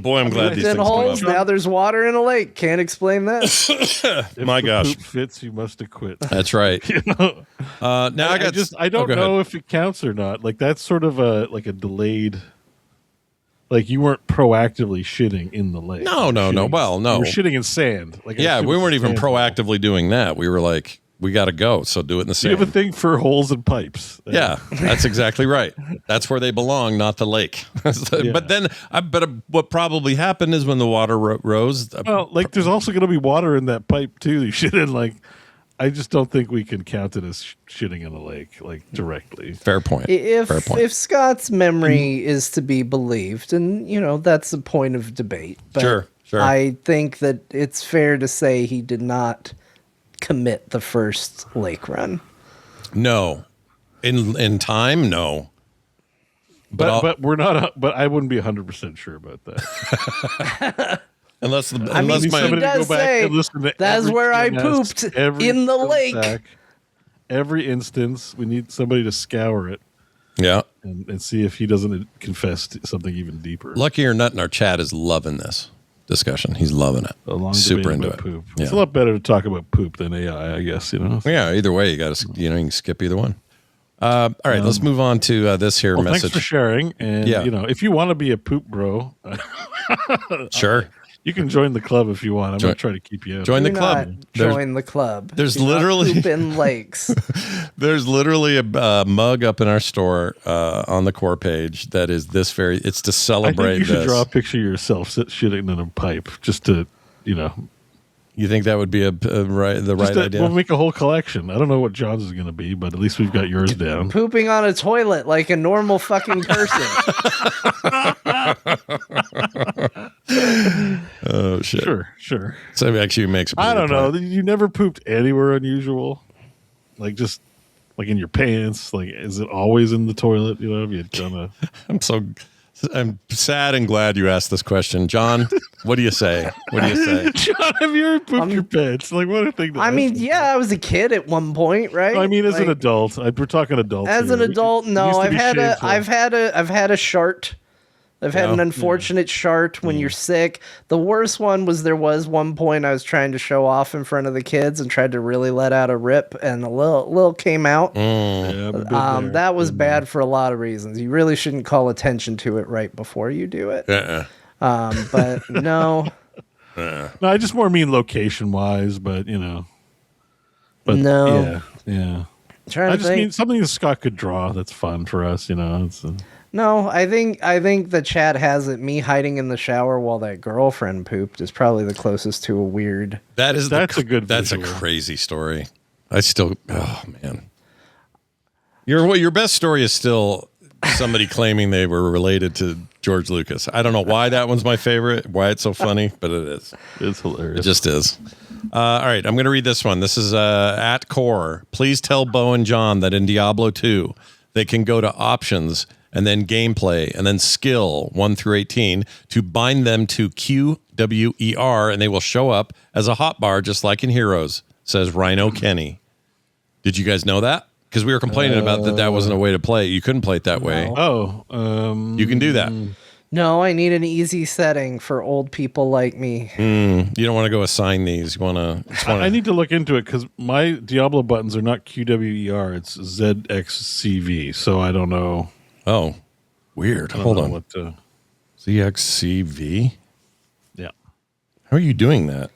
Boy, I'm glad these In things come holes, up. now there's water in a lake. Can't explain that. If My the gosh. poop fits, you must have quit. That's right. You know? Now I don't go ahead. know if it counts or not. Like that's sort of a delayed. Like you weren't proactively shitting in the lake. No. You were Well, no. You were shitting in sand. Like Yeah, we weren't even proactively doing that. We were like, we got to go. So do it in the You same. have a thing for holes and pipes. Yeah, that's exactly right. That's where they belong, not the lake. But then, what probably happened is when the water rose. Well, like there's also going to be water in that pipe too. You shouldn't like. I just don't think we can count it as shitting in a lake, like directly. Fair point. If Scott's memory is to be believed, and that's a point of debate. But Sure. I think that it's fair to say he did not commit the first lake run. No, in time, no. But we're not. But I wouldn't be 100% sure about that. Unless he Somebody does go back say, and listen to that's every where I TMS, pooped every in the film lake. sack, every instance, we need somebody to scour it Yeah. and see if he doesn't confess to something even deeper. Lucky or Nut in our chat is loving this discussion. He's loving it. A long Super debate into about it. poop. Yeah. It's a lot better to talk about poop than AI, I guess. Yeah. Either way, you got to you can skip either one. All right, let's move on to this here Well, message. thanks for sharing. And if you want to be a poop bro, Sure. you can join the club if you want. I'm going to try to keep you out. Join the Do club. not join the club. there's Do not literally- poop in lakes. There's literally a mug up in our store on the core page that is this very. It's to I celebrate think you should this. draw a picture of yourself shitting in a pipe just to, You think that would be the right idea? We'll make a whole collection. I don't know what John's is going to be, but at least we've got yours down. Pooping on a toilet like a normal fucking person. Oh shit! Sure. So it actually makes. A I pretty don't know. point. You never pooped anywhere unusual, like just like in your pants. Like, is it always in the toilet? Have you done I'm sad and glad you asked this question, John. What do you say? What do you say? John, have you ever pooped your pants? Like, what a thing. To I ask mean, me. yeah, I was a kid at one point, right? I mean, as an Like, adult, we're talking adults. As here. an adult, It no. used to I've be had shameful. I've had a shart. I've had an unfortunate shart when you're sick. The worst one was there was one point I was trying to show off in front of the kids and tried to really let out a rip, and a little came out. Yeah, I've been there. That was bad for a lot of reasons. You really shouldn't call attention to it right before you do it. But no. No, I just more mean location wise, but But No. yeah. Trying I to just think. mean something that Scott could draw. That's fun for us, It's, No, I think the chat has it. Me hiding in the shower while that girlfriend pooped is probably the closest to a weird. That's a good That's a visual. crazy story. Oh man. Your best story is still somebody claiming they were related to George Lucas. I don't know why that one's my favorite, why it's so funny, but it is. It's hilarious. It just is. All right, I'm going to read this one. This is at Core. Please tell Beau and John that in Diablo 2, they can go to options and then gameplay and then skill 1 through 18 to bind them to QWER, and they will show up as a hotbar just like in Heroes, says Rhino Kenny. Did you guys know that? Because we were complaining about that wasn't a way to play it. You couldn't play it that way. You can do that. No, I need an easy setting for old people like me. You don't want to go assign these. You want to. I need to look into it because my Diablo buttons are not QWER. It's ZXCV. So I don't know. Oh, weird. Hold on. What to, ZXCV? yeah. How are you doing that?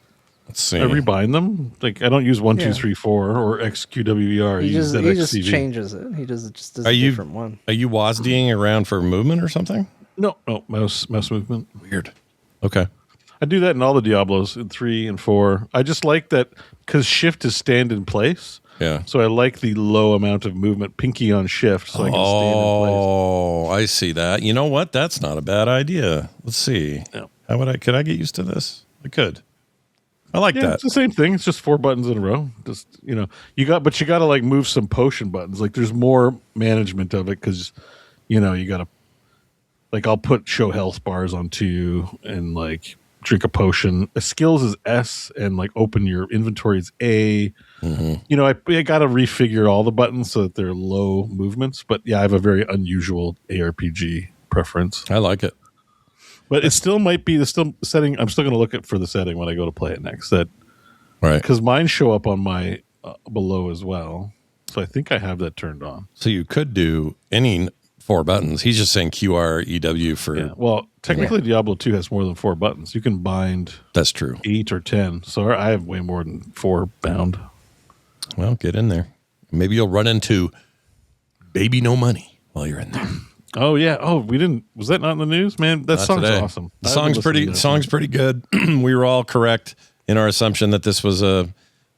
Let's see. I rebind them. Like I don't use 1, 2, 3, 4 or XQWER. I He use just ZXCV. changes it. He just does Are a you different one. Are you WASDing around for movement or something? No, mouse movement. Weird. Okay. I do that in all the Diablos in 3 and 4. I just like that because shift is stand in place. Yeah. So I like the low amount of movement, pinky on shift, so I can stand in place. Oh, I see that. You know what? That's not a bad idea. Let's see. Yeah. Could I get used to this? I could. I like Yeah, that. it's the same thing. It's just 4 buttons in a row. Just you got to like move some potion buttons. Like there's more management of it because you got to like I'll put show health bars on 2 and like drink a potion. Skills is S and like open your inventory is A. Mm-hmm. I got to refigure all the buttons so that they're low movements. But yeah, I have a very unusual ARPG preference. I like it. But it still might be the still setting. I'm still going to look at for the setting when I go to play it next. That Right. because mine show up on my below as well. So I think I have that turned on. So you could do any 4 buttons. He's just saying QREW for. Yeah. Well, technically, Diablo 2 has more than 4 buttons. You can bind That's true. 8 or 10. So I have way more than 4 bound. Well, get in there. Maybe you'll run into Baby No Money while you're in there. Oh yeah. Oh, we didn't. Was that not in the news, man? That Not song's today. awesome. The I've song's been pretty. listening to that Song's pretty good. We were all correct in our assumption that this was a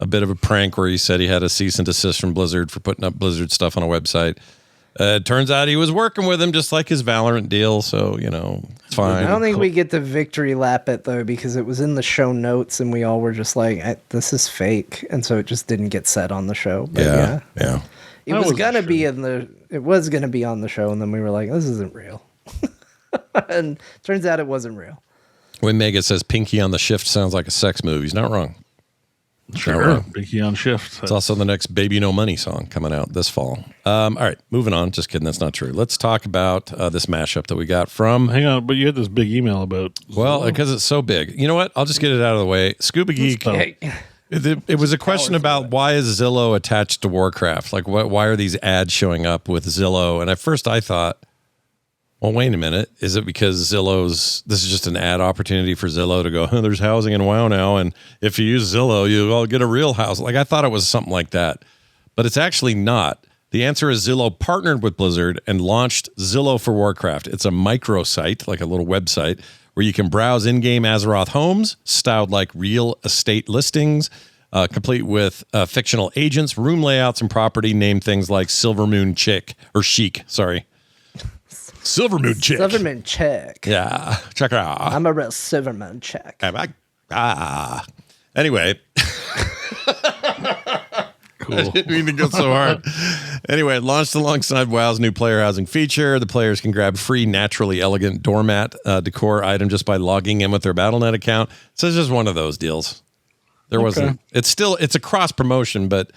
bit of a prank where he said he had a cease and desist from Blizzard for putting up Blizzard stuff on a website. It turns out he was working with him just like his Valorant deal. So, it's fine. I don't think we get to victory lap it though, because it was in the show notes and we all were just like, this is fake. And so it just didn't get said on the show. But Yeah. It was gonna be it was gonna be on the show, and then we were like, this isn't real. And turns out it wasn't real. When Mega says Pinky on the Shift sounds like a sex move, he's not wrong. Sure. Pinky on Shift. It's also the next Baby No Money song coming out this fall. All right, moving on. Just kidding. That's not true. Let's talk about this mashup that we got from. Hang on, but you had this big email about. Well, because it's so big. You know what? I'll just get it out of the way. Scuba Geek. It was a question about why is Zillow attached to Warcraft? Like, why are these ads showing up with Zillow? And at first I thought, well, wait a minute. Is it because this is just an ad opportunity for Zillow to go, there's housing in WoW now, and if you use Zillow, you'll get a real house. Like, I thought it was something like that. But it's actually not. The answer is Zillow partnered with Blizzard and launched Zillow for Warcraft. It's a microsite, like a little website, where you can browse in-game Azeroth homes, styled like real estate listings, complete with fictional agents, room layouts, and property named things like Silvermoon Chic. Silvermoon Chick. Silverman chick. Yeah, check it out. I'm a real Silverman chick. Anyway. Cool. I didn't mean to go so hard. Anyway, it launched alongside WoW's new player housing feature. The players can grab free naturally elegant doormat decor item just by logging in with their Battle.net account. So it's just one of those deals. There wasn't. It's a cross promotion, but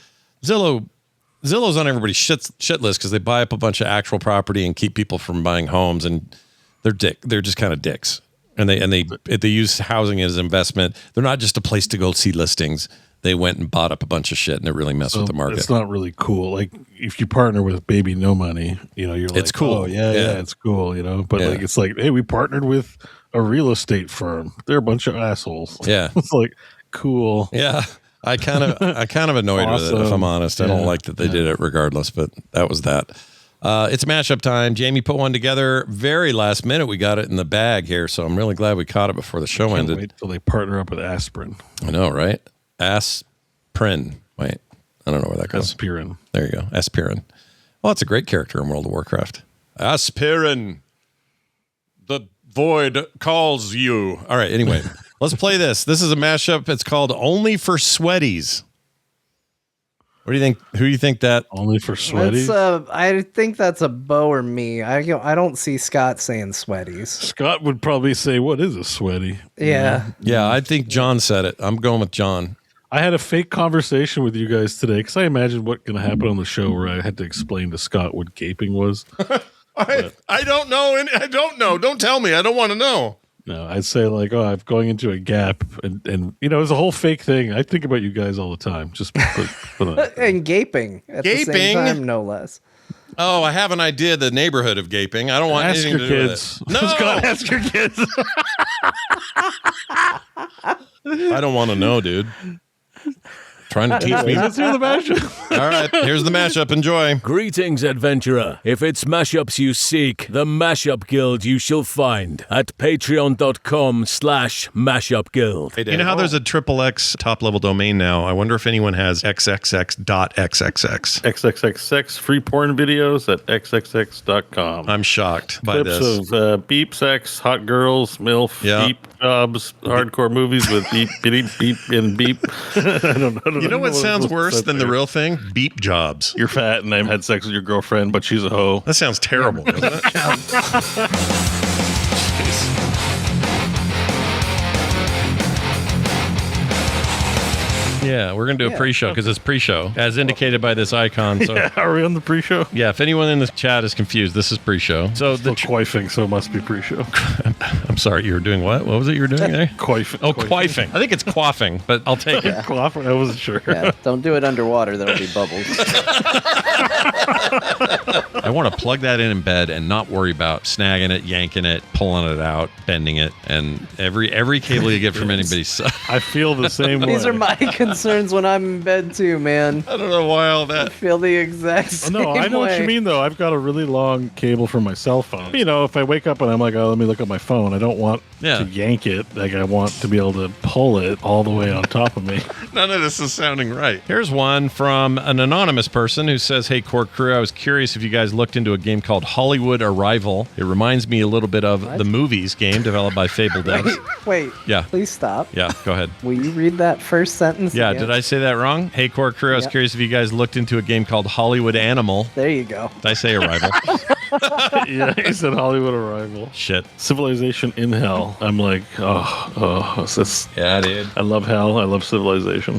Zillow's on everybody's shit list because they buy up a bunch of actual property and keep people from buying homes, and they're just kind of dicks. And they use housing as investment. They're not just a place to go see listings. They went and bought up a bunch of shit, and it really messed with the market. It's not really cool. Like, if you partner with Baby No Money, you're like, it's cool. Oh, yeah, it's cool, But like, it's like, hey, we partnered with a real estate firm. They're a bunch of assholes. Yeah. It's like, cool. Yeah. I kind of annoyed with it, if I'm honest. I don't like that they did it regardless, but that was that. It's mashup time. Jamie put one together very last minute. We got it in the bag here, so I'm really glad we caught it before the show ended. Wait till they partner up with aspirin. I know, right? Aspirin. Wait, I don't know where that goes. Aspirin. There you go. Aspirin. Well, it's a great character in World of Warcraft. Aspirin. The void calls you. All right, anyway, let's play this. This is a mashup. It's called Only for Sweaties. What do you think? Who do you think that? Only for sweaties? I think that's a Beau or me. I don't see Scott saying sweaties. Scott would probably say, what is a sweaty? Yeah. Yeah, I think John said it. I'm going with John. I had a fake conversation with you guys today because I imagined what going to happen on the show where I had to explain to Scott what gaping was. I don't know. I don't know. Don't tell me. I don't want to know. No, I'd say like, I'm going into a gap, and it's a whole fake thing. I think about you guys all the time. Just put And gaping at the same time, no less. Oh, I have an idea. The neighborhood of gaping. I don't want ask anything your to do kids. with it. No, Scott, ask your kids. I don't want to know, dude. Trying to teach me. Let's hear the mashup. All right, here's the mashup. Enjoy. Greetings, adventurer. If it's mashups you seek, the Mashup Guild you shall find at patreon.com/mashupguild. Hey, Dave. You know how there's a XXX top level domain now? I wonder if anyone has xxx.xxx. XXXX free porn videos at xxx.com. I'm shocked by Clips this. of beep sex, hot girls, MILF, Yeah. beep jobs, hardcore movies with beep, beep, beep, and beep. I don't know. You know what sounds worse than the real thing? Beep jobs. You're fat and I've had sex with your girlfriend, but she's a hoe. That sounds terrible, doesn't it? Yeah, we're going to do a pre-show because it's pre-show, as indicated by this icon. So, Yeah, are we on the pre-show? yeah, if anyone in the chat is confused, this is pre-show. So, Still quaffing, so it must be pre-show. I'm sorry, you were doing what? What was it you were doing there? Quaffing. Oh, quaffing. I think it's quaffing, but I'll take it. Quaffing? I wasn't sure. Yeah, don't do it underwater. There'll be bubbles. I want to plug that in bed and not worry about snagging it, yanking it, pulling it out, bending it, and every cable you get from anybody's. I feel the same way. These are my concerns when I'm in bed too, man. I don't know why all I that. feel the exact same No, I know what way. you mean, though. I've got a really long cable from my cell phone. You know, if I wake up and I'm like, oh, let me look at my phone, I don't want to yank it. Like, I want to be able to pull it all the way on top of me. None of this is sounding right. Here's one from an anonymous person who says, "Hey, Core Crew, I was curious if you guys looked into a game called Hollywood Arrival. It reminds me a little bit of the Movies game developed by Fable devs." Wait. Yeah. Please stop. Yeah, go ahead. Will you read that first sentence? Yeah, again? did I say that wrong? Hey, Core Crew, I was Yep. curious if you guys looked into a game called Hollywood Animal. There you go. Did I say Arrival? Yeah, he said Hollywood Arrival. Shit. Civilization in Hell. I'm like, it's this. Yeah, dude. I love hell. I love Civilization.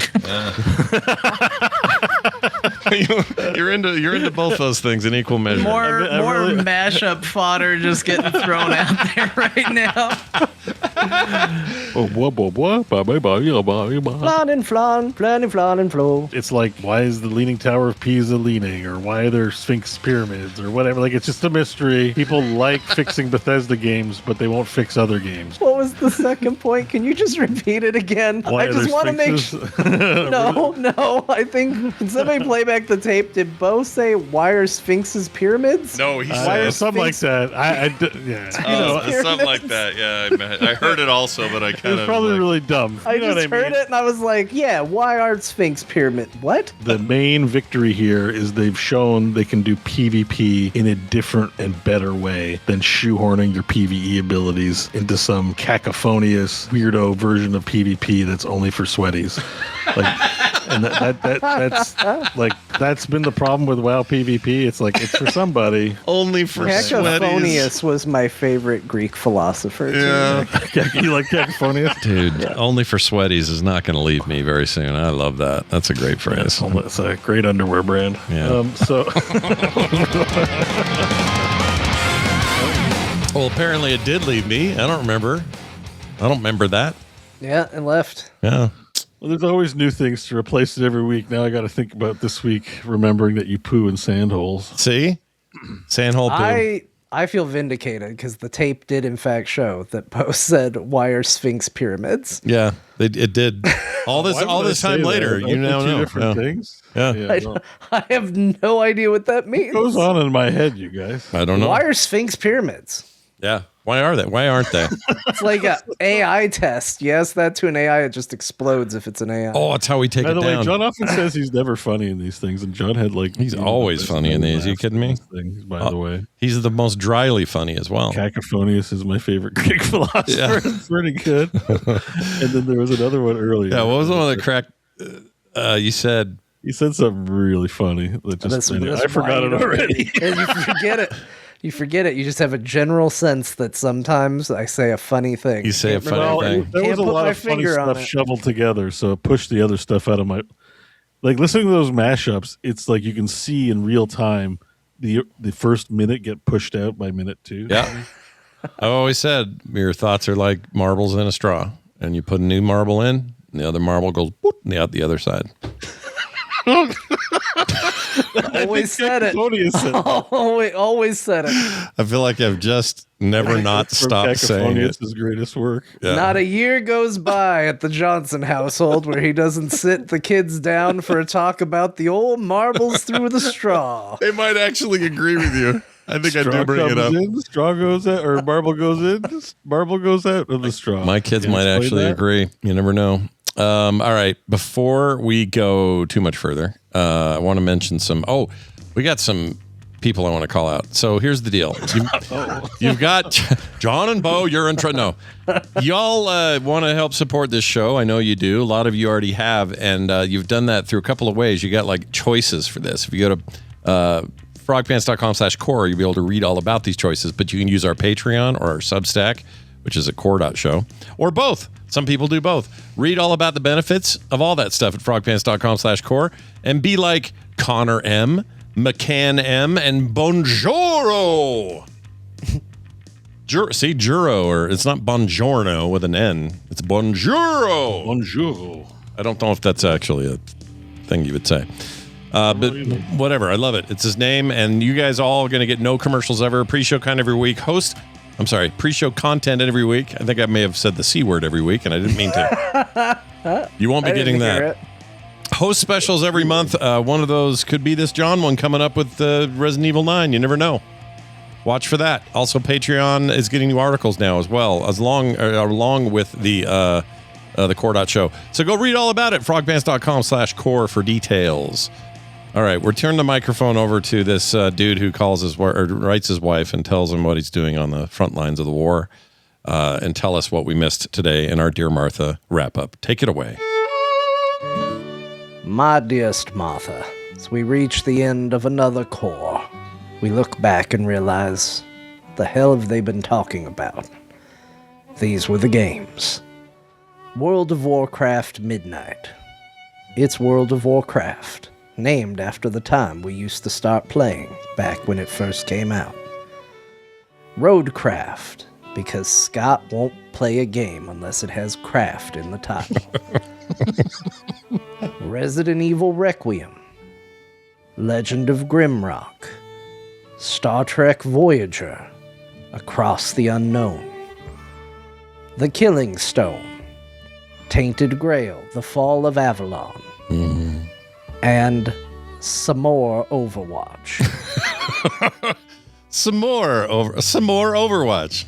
You're into both those things in equal measure. More really- mashup fodder just getting thrown out there right now. Flan and flan, flan and flan and flow. It's like, why is the Leaning Tower of Pisa leaning? Or why are there Sphinx pyramids? Or whatever. Like, it's just a mystery. People like fixing Bethesda games, but they won't fix other games. What was the second point? Can you just repeat it again? Why I are just there want to make sphinxes? sure. No. I think, can somebody play back the tape? Did Beau say, why are Sphinxes pyramids? No, he Why or said something like that. something pyramids. like that. Yeah, I heard it also, but I It kind was of probably like, really dumb. I You know just what I heard mean? it and I was like, yeah, why are Sphinx pyramid? What? The main victory here is they've shown they can do PvP in a different and better way than shoehorning your PvE abilities into some cacophonious weirdo version of PvP that's only for sweaties. And that's been the problem with WoW PvP. It's like, it's for somebody. only for sweaties. Cacophonius was my favorite Greek philosopher. too. Yeah. You like cacophonious? Dude, only for sweaties is not going to leave me very soon. I love that. That's a great phrase. It's a great underwear brand. Yeah. So Well, apparently it did leave me. I don't remember that. Yeah, and left. Yeah. well, there's always new things to replace it every week. Now I got to think about this week, remembering that you poo in sand holes. See? Sandhole poo. I feel vindicated because the tape did in fact show that Beau said, why are Sphinx pyramids? Yeah, it did. All this Why would I time say later, that? you Aren't now they two know. different Yeah. things. Yeah. No. I have no idea what that means. What goes on in my head, you guys? I don't know. Why are Sphinx pyramids? Yeah. Why are they? Why aren't they? It's like an AI test. You ask that to an AI, it just explodes if it's an AI. Oh, it's how we take By it the way, down. John often says he's never funny in these things, and John had like He's always the best funny in these. You laughs kidding me? these things, by the way. He's the most dryly funny as well. Cacophonius is my favorite Greek philosopher. Yeah. It's pretty good. And then there was another one earlier. Yeah, what was the one that cracked? You said He said something really funny. That just, That's I forgot why it you don't- already. And you forget it. You forget it. You just have a general sense that sometimes I say a funny thing. You say a Can't funny remember- thing. There was Can't a put lot my of funny finger on stuff it. shoveled together, so it pushed the other stuff out of my. Like listening to those mashups, it's like you can see in real time the first minute get pushed out by minute 2. Yeah. I've always said your thoughts are like marbles in a straw, and you put a new marble in, and the other marble goes whoop, out the other side. Always said it. Cacophonius said that. Always said it. I feel like I've just never not From stopped saying it. Cacophonius' greatest work. Yeah. Not a year goes by at the Johnson household where he doesn't sit the kids down for a talk about the old marbles through the straw. They might actually agree with you. I think I Straw do bring it comes up. in, straw goes out, or marble goes in, marble goes out of the straw. My kids Can you might explain actually that? agree. You never know. All right. Before we go too much further, I want to mention we got some people I want to call out. So here's the deal. You've got John and Beau. You're in no. Y'all want to help support this show. I know you do. A lot of you already have. And you've done that through a couple of ways. You got like choices for this. If you go to frogpants.com/core, you'll be able to read all about these choices. But you can use our Patreon or our Substack, which is at core.show, or both. Some people do both. Read all about the benefits of all that stuff at frogpants.com/core and be like Connor M., McCann M., and Bonjoro. Juro, or it's not Bongiorno with an N. It's Bonjoro. Bonjour. I don't know if that's actually a thing you would say. But whatever, I love it. It's his name, and you guys all are going to get no commercials ever. Pre-show content every week. Pre-show content every week. I think I may have said the C word every week, and I didn't mean to. You won't be getting that. Host specials every month. One of those could be this John one coming up with Resident Evil 9. You never know. Watch for that. Also, Patreon is getting new articles now as well, along with the core.show. So go read all about it. frogpants.com/core for details. All right, we're turning the microphone over to this dude who writes his wife and tells him what he's doing on the front lines of the war, and tell us what we missed today in our Dear Martha wrap-up. Take it away. My dearest Martha, as we reach the end of another core, we look back and realize, the hell have they been talking about? These were the games. World of Warcraft Midnight. It's World of Warcraft, named after the time we used to start playing back when it first came out. RoadCraft, because Scott won't play a game unless it has craft in the title. Resident Evil Requiem. Legend of Grimrock. Star Trek Voyager. Across the Unknown. The Killing Stone. Tainted Grail, The Fall of Avalon. And some more Overwatch. Some more Overwatch.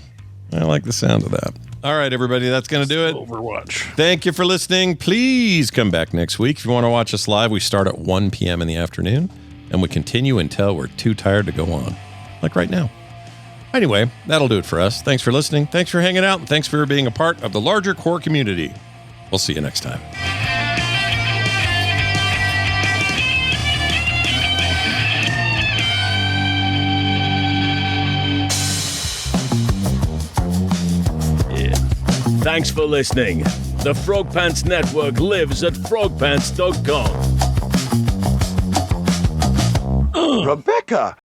I like the sound of that. All right, everybody, that's going to do it. Overwatch. Thank you for listening. Please come back next week. If you want to watch us live, we start at 1 p.m. in the afternoon, and we continue until we're too tired to go on, like right now. Anyway, that'll do it for us. Thanks for listening. Thanks for hanging out, and thanks for being a part of the larger core community. We'll see you next time. Thanks for listening. The Frog Pants Network lives at frogpants.com. Rebecca!